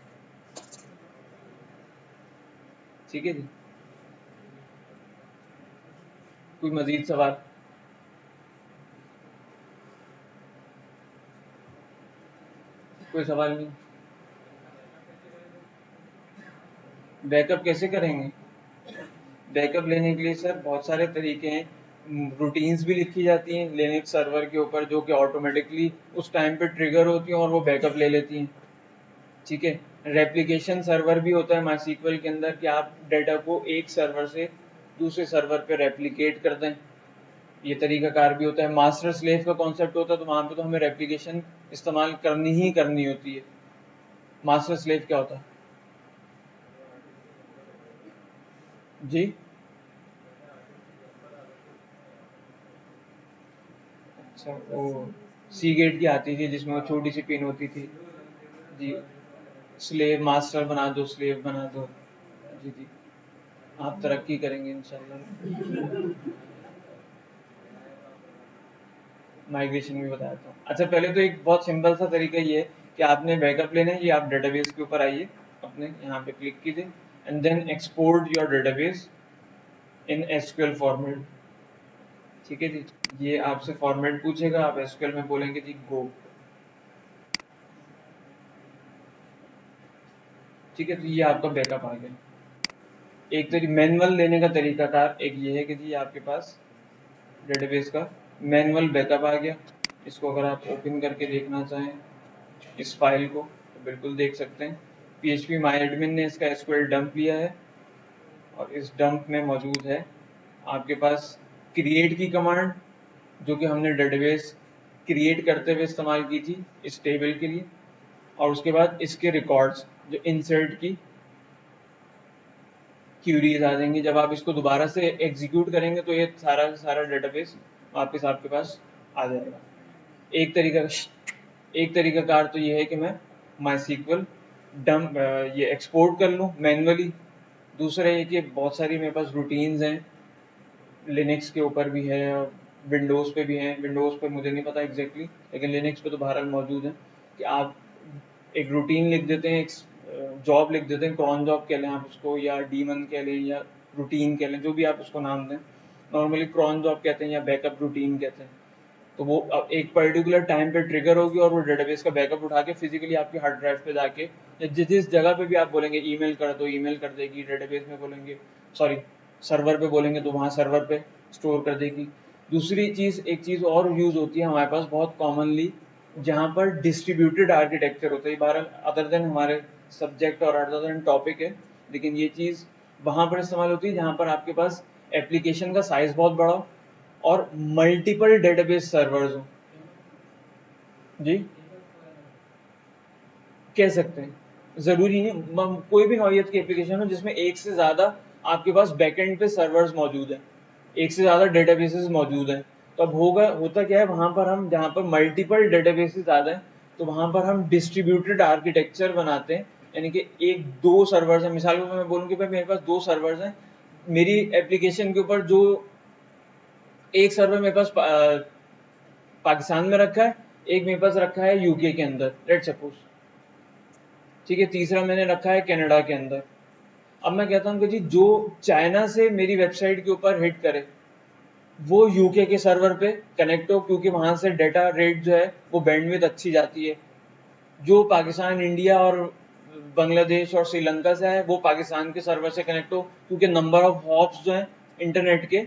ठीक है जी? कोई मजीद सवाल? कोई सवाल नहीं? बैकअप कैसे करेंगे? बैकअप लेने के लिए सर बहुत सारे तरीके हैं। रूटीन्स भी लिखी जाती हैं लिनक्स सर्वर के ऊपर, जो कि ऑटोमेटिकली उस टाइम पे ट्रिगर होती हैं और वो बैकअप ले लेती हैं। ठीक है। रेप्लिकेशन सर्वर भी होता है माईसीक्वल के अंदर कि आप डेटा को एक सर्वर से दूसरे सर्वर पे रेप्लिकेट कर दें, ये तरीका कार भी होता है। मास्टर स्लेव का कॉन्सेप्ट होता है, तो वहाँ पे तो हमें रेप्लिकेशन इस्तेमाल करनी ही करनी होती है। मास्टर स्लेव क्या होता है जी? अच्छा, वो सी गेट की आती थी जिसमें वो छोटी सी पिन होती थी जी। स्लेव मास्टर बना दो, स्लेव बना दो। जी जी, आप तरक्की करेंगे इंशाल्लाह। माइग्रेशन भी बताता हूँ। अच्छा, पहले तो एक बहुत सिंपल सा तरीका ये है कि आपने बैकअप लेना है। ये आप डेटाबेस के ऊपर आइए, अपने यहाँ पे क्लिक कीजिए and then export your database in SQL format. ठीक है जी? ये आपसे फॉर्मेट पूछेगा, आप एसक्यूएल में बोलेंगे जी गो। ठीक है, तो ये आपका बैकअप आ गया। एक तरीका मैनुअल लेने का तरीकाकार एक ये है कि जी आपके पास डेटाबेस का मैनुअल बैकअप आ गया। इसको अगर आप ओपन करके देखना चाहें इस फाइल को तो बिल्कुल देख सकते हैं। PHP MyAdmin ने इसका SQL डंप लिया है और इस डंप में मौजूद है आपके पास क्रिएट की कमांड, जो कि हमने डेटाबेस क्रिएट करते हुए इस्तेमाल की थी इस टेबल के लिए। और उसके बाद इसके रिकॉर्ड्स जो इंसर्ट की क्यूरीज आ जाएंगी। जब आप इसको दोबारा से एग्जीक्यूट करेंगे तो ये सारा डेटाबेस वापस आपके पास आ जाएगा। एक तरीका कार तो ये है कि मैं माईसीक्वल डंप ये एक्सपोर्ट कर लूँ मैनुअली। दूसरा ये कि बहुत सारी मेरे पास रूटीन्स हैं, लिनक्स के ऊपर भी है, विंडोज़ पे भी हैं। विंडोज़ पे मुझे नहीं पता एग्जैक्टली, लेकिन लिनक्स पे तो बहरहाल मौजूद है कि आप एक रूटीन लिख देते हैं, एक जॉब लिख देते हैं, क्रॉन जॉब कह लें आप उसको, या डीमन कह लें, या रूटीन कह लें, जो भी आप उसको नाम दें। नॉर्मली क्रॉन जॉब कहते हैं या बैकअप रूटीन कहते हैं। तो वो अब एक पर्टिकुलर टाइम पे ट्रिगर होगी और वो डेटाबेस का बैकअप उठा के फिजिकली आपकी हार्ड ड्राइव पे जाके, या जिस जिस जगह पे भी आप बोलेंगे ईमेल कर दो, ईमेल कर देगी। डेटाबेस में बोलेंगे, सॉरी सर्वर पे बोलेंगे तो वहाँ सर्वर पे स्टोर कर देगी। दूसरी चीज़, एक चीज़ और यूज़ होती है हमारे पास बहुत कॉमनली, जहाँ पर डिस्ट्रीब्यूटेड आर्किटेक्चर होता है। बहरहाल अदर देन हमारे सब्जेक्ट और अदर देन टॉपिक है, लेकिन ये चीज़ वहाँ पर इस्तेमाल होती है जहाँ पर आपके पास एप्लीकेशन का साइज बहुत बड़ा हो और मल्टीपल डेटाबेस सर्वर्स हो। जी कह सकते हैं, ज़रूरी नहीं, कोई भी नौइयत की एप्लीकेशन हो जिसमें एक से ज़्यादा आपके पास बैकएंड पे सर्वर्स मौजूद हैं, एक से ज़्यादा डेटाबेसेस मौजूद हैं, तो अब होता क्या है, वहाँ पर हम जहाँ पर मल्टीपल डेटाबेसेस आ जाए तो वहाँ पर हम डिस्ट्रीब्यूटेड आर्किटेक्चर बनाते हैं। यानी कि एक दो सर्वर्स हैं, मिसाल के मैं बोलूँ कि भाई मेरे पास दो सर्वर्स हैं, मेरी एप्लीकेशन के ऊपर जो एक सर्वर मेरे पास पाकिस्तान में रखा है, एक मेरे पास रखा है यूके के अंदर, लेट सपोज, ठीक है, तीसरा मैंने रखा है कनाडा के अंदर। अब मैं कहता हूँ कि जी जो चाइना से मेरी वेबसाइट के ऊपर हिट करे वो यूके के सर्वर पे कनेक्ट हो, क्योंकि वहां से डाटा रेट जो है वो बैंडविड्थ अच्छी जाती है। जो पाकिस्तान, इंडिया और बांग्लादेश और श्रीलंका से है वो पाकिस्तान के सर्वर से कनेक्ट हो, क्योंकि नंबर ऑफ हॉप्स जो है इंटरनेट के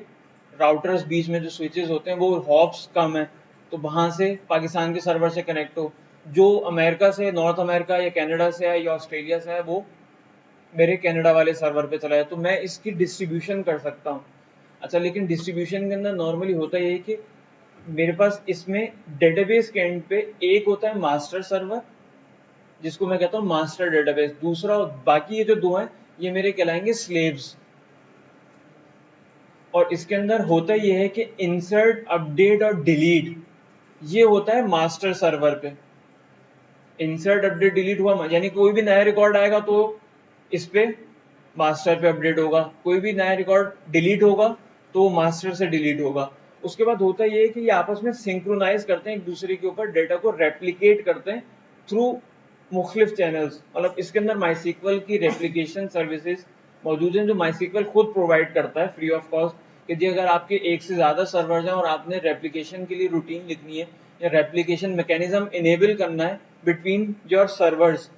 राउटर्स बीच में जो स्विचेस होते हैं वो हॉप्स कम है, तो वहां से पाकिस्तान के सर्वर से कनेक्ट हो। जो अमेरिका से, नॉर्थ अमेरिका या कनाडा से है या ऑस्ट्रेलिया से है वो मेरे कनाडा वाले सर्वर पे चला है, तो मैं इसकी डिस्ट्रीब्यूशन कर सकता हूँ। अच्छा, लेकिन डिस्ट्रीब्यूशन के अंदर नॉर्मली होता ये है कि मेरे पास इसमें डेटाबेस के एंड पे एक होता है मास्टर सर्वर, जिसको मैं कहता हूँ मास्टर डेटाबेस, दूसरा, बाकी ये जो दो हैं ये मेरे कहलाएंगे स्लेव्स। और इसके अंदर होता ये है कि इंसर्ट, अपडेट और डिलीट ये होता है मास्टर सर्वर पे। इंसर्ट, अपडेट, डिलीट हुआ, यानी कोई भी नया रिकॉर्ड आएगा तो इस पे मास्टर पे अपडेट होगा, कोई भी नया रिकॉर्ड डिलीट होगा तो मास्टर से डिलीट होगा। उसके बाद होता ये है कि ये आपस में सिंक्रोनाइज करते हैं एक दूसरे के ऊपर, डेटा को रेप्लिकेट करते हैं थ्रू मुख्तलिफ चैनल्स। मतलब इसके अंदर माईसीक्वल की रेप्लिकेशन सर्विसेज मौजूद हैं जो माईसीक्वल खुद प्रोवाइड करता है फ्री ऑफ कॉस्ट, कि जी अगर आपके एक से ज़्यादा सर्वर्स हैं और आपने रेप्लिकेशन के लिए रूटीन लिखनी है या रेप्लिकेशन मैकेनिज्म इनेबल करना है बिटवीन योर सर्वर्स,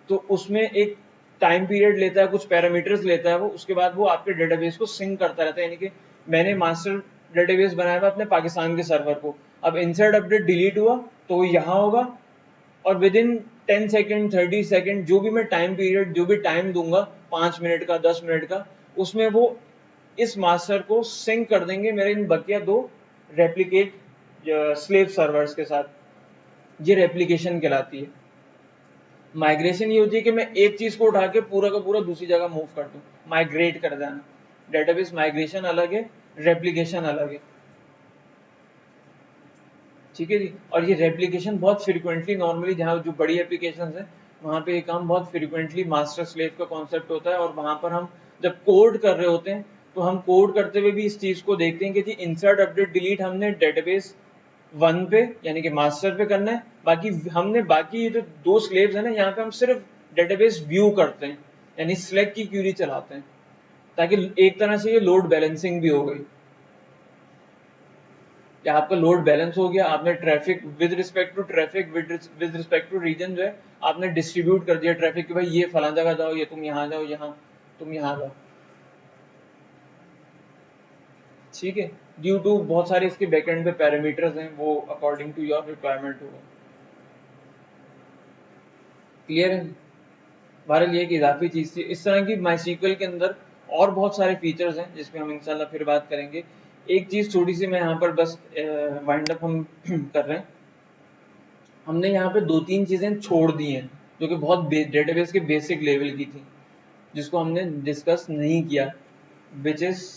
तो उसमें एक टाइम पीरियड लेता है, कुछ पैरामीटर्स लेता है वो, उसके बाद वो आपके डेटाबेस को सिंक करता रहता है। यानी कि मैंने मास्टर डेटाबेस बनाया हुआ अपने पाकिस्तान के सर्वर को, अब इंसर्ट अपडेट डिलीट हुआ तो वो यहाँ होगा, और विद इन 10 सेकेंड, 30 सेकेंड, जो भी मैं टाइम पीरियड, जो भी टाइम दूंगा, 5 मिनट का, 10 मिनट का, उसमें वो इस मास्टर को सिंक कर देंगे मेरे इन बकिया दो रेप्लिकेट स्लेव सर्वर्स के साथ। ये रेप्लिकेशन कहलाती है। माइग्रेशन ये होती है कि मैं एक चीज को उठा के पूरा का पूरा दूसरी जगह मूव कर दूं, माइग्रेट कर देना। डेटाबेस माइग्रेशन अलग है, रेप्लिकेशन अलग है, ठीक है जी। और ये रेप्लिकेशन बहुत फ्रिक्वेंटली, नॉर्मली जहाँ जो बड़ी एप्लीकेशंस है वहाँ पे ये काम बहुत फ्रिक्वेंटली मास्टर स्लेव का कॉन्सेप्ट होता है, और वहाँ पर हम जब कोड कर रहे होते हैं तो हम कोड करते हुए भी इस चीज को देखते हैं कि जी इंसर्ट, अपडेट, डिलीट हमने डेटाबेस वन पे यानी कि मास्टर पे करना है, बाकी हमने बाकी ये जो दो स्लेव्स है ना यहाँ पे हम सिर्फ डेटाबेस व्यू करते हैं, यानी सिलेक्ट की क्यूरी चलाते हैं, ताकि एक तरह से ये लोड बैलेंसिंग भी हो गई। या आपका लोड बैलेंस हो गया, आपने traffic with respect to traffic, with respect to region जो है आपने डिस्ट्रीब्यूट कर दिया ट्रैफिक कि भाई ये फला जगह जाओ, ये तुम यहाँ जाओ, यहाँ तुम यहाँ जाओ, ठीक है। ड्यू टू बहुत सारे इसके बैकएंड पे पैरामीटर्स हैं, वो अकॉर्डिंग टू योर रिक्वायरमेंट होगा। क्लियर है? बहरहाल ये एक इजाफी चीज थी। इस तरह की माईसीक्वल के अंदर और बहुत सारे फीचर्स हैं जिसमें हम इंशाल्लाह फिर बात करेंगे। एक चीज थोड़ी सी मैं यहाँ पर बस वाइंड अप हम कर रहे हैं, हमने यहाँ पे दो तीन चीजें छोड़ दी हैं जो कि बहुत डेटाबेस के बेसिक लेवल की थी, जिसको हमने डिस्कस नहीं किया, विच इज,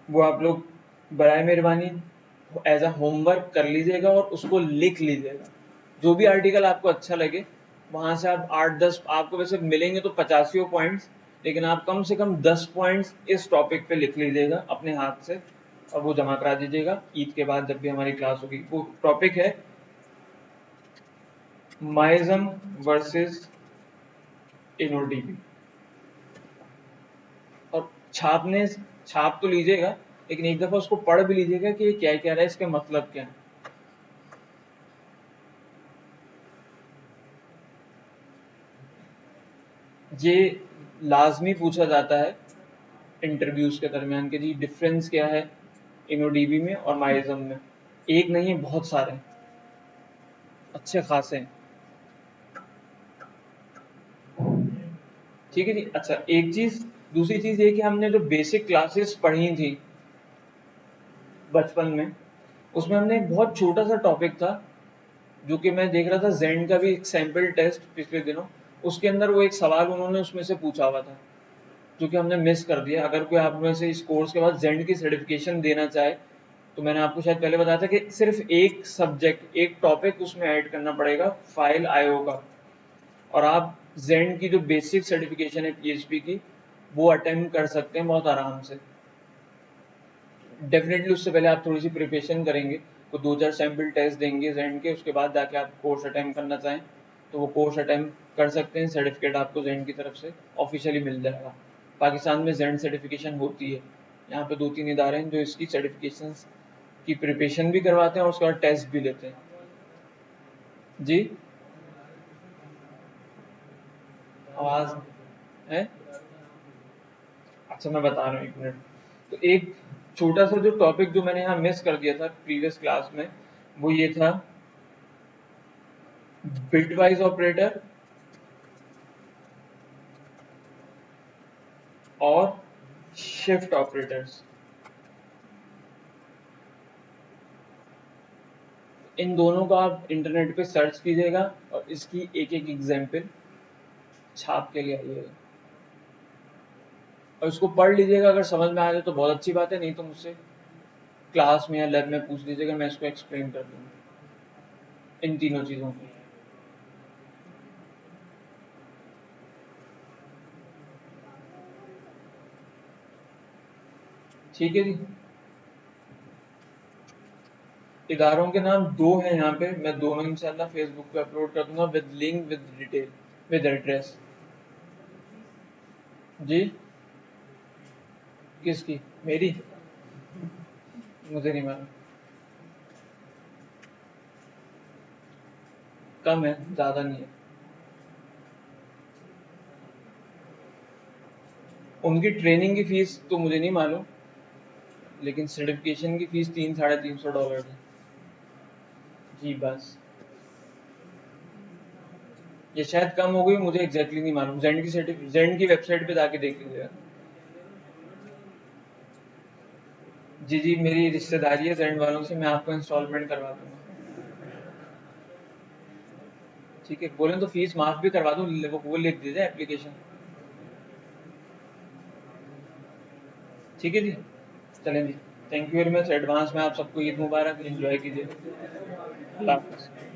वो आप लोग बराए मेहरबानी एज अ होमवर्क कर लीजिएगा और उसको लिख लीजिएगा। जो भी आर्टिकल आपको अच्छा लगे वहां से आप 8-10, आपको वैसे मिलेंगे तो 85 पॉइंट्स, लेकिन आप कम से कम 10 पॉइंट्स इस टॉपिक पे लिख लीजिएगा अपने हाथ से, और वो जमा करा दीजिएगा ईद के बाद जब भी हमारी क्लास होगी। वो टॉपिक है माइज्म वर्सेस इनोडीबी। और छाप तो लीजिएगा, लेकिन एक दफा उसको पढ़ भी लीजिएगा कि ये क्या कह रहा है, इसके मतलब क्या है। ये लाजमी पूछा जाता है इंटरव्यूज के दरमियान कि जी डिफरेंस क्या है इनोडीबी में और माइज्म में। एक नहीं है, बहुत सारे हैं, अच्छे खासे हैं। ठीक है जी। अच्छा, एक चीज, दूसरी चीज ये कि हमने जो बेसिक क्लासेस पढ़ी थी बचपन में, उसमें हमने एक बहुत छोटा सा टॉपिक था जो कि मैं देख रहा था जेंड का भी एक सैंपल टेस्ट पिछले दिनों, उसके अंदर वो एक सवाल उन्होंने उसमें से पूछा हुआ था जो कि हमने मिस कर दिया। अगर कोई आप में से इस कोर्स के बाद जेंड की सर्टिफिकेशन देना चाहे तो मैंने आपको शायद पहले बताया था कि सिर्फ एक सब्जेक्ट, एक टॉपिक उसमें ऐड करना पड़ेगा, फाइल आईओ का, और आप जेंड की जो बेसिक सर्टिफिकेशन है पीएचपी की वो अटेम्प्ट कर सकते हैं बहुत आराम से। डेफिनेटली उससे पहले आप थोड़ी सी प्रिपरेशन करेंगे, तो 2-4 सैम्पल टेस्ट देंगे जेंड के, उसके बाद जाके आप कोर्स अटेम्प्ट करना चाहें तो वो कोर्स अटेम्प्ट कर सकते हैं। सर्टिफिकेट आपको जेंड की तरफ से ऑफिशियली मिल जाएगा। पाकिस्तान में जेंड सर्टिफिकेशन होती है, यहाँ पे 2-3 इदारे हैं जो इसकी सर्टिफिकेशन की प्रिपरेशन भी करवाते हैं और उसके बाद टेस्ट भी लेते हैं। जी आवाज है? अच्छा मैं बता रहा हूँ, एक मिनट। तो एक छोटा सा जो टॉपिक जो मैंने यहाँ मिस कर दिया था प्रीवियस क्लास में, वो ये था बिटवाइज ऑपरेटर और शिफ्ट ऑपरेटर्स। इन दोनों का आप इंटरनेट पे सर्च कीजिएगा और इसकी एक एक एग्जाम्पल छाप के लिए आइएगा और इसको पढ़ लीजिएगा। अगर समझ में आ जाए तो बहुत अच्छी बात है, नहीं तो मुझसे क्लास में या लैब में पूछ लीजिएगा, मैं इसको एक्सप्लेन कर दूंगा इन तीनों चीज़ों को। ठीक है जी। इदारों के नाम दो हैं यहाँ पे, मैं दोनों इंशाल्लाह फेसबुक पे अपलोड कर दूंगा with link, with detail, with address. जी किसकी? मेरी? मुझे नहीं मालूम। कम है, ज़्यादा नहीं है। उनकी ट्रेनिंग की फीस तो मुझे नहीं मालूम, लेकिन सर्टिफिकेशन की फीस $300-350 है। जी बस, ये शायद कम हो गई, मुझे एग्जैक्टली नहीं मालूम। जेंड की वेबसाइट पे जाके देख लीजिएगा। जी जी, मेरी रिश्तेदारी है जेंड वालों से, मैं आपको इंस्टॉलमेंट करवा दूंगा। ठीक है, बोले तो फीस माफ भी करवा दूँ, वो लिख दीजिए एप्लीकेशन। ठीक है जी, चलें जी। Thank you very much advance में, आप सबको ईद मुबारक, एंजॉय कीजिए। अल्लाह हाफ़िज़।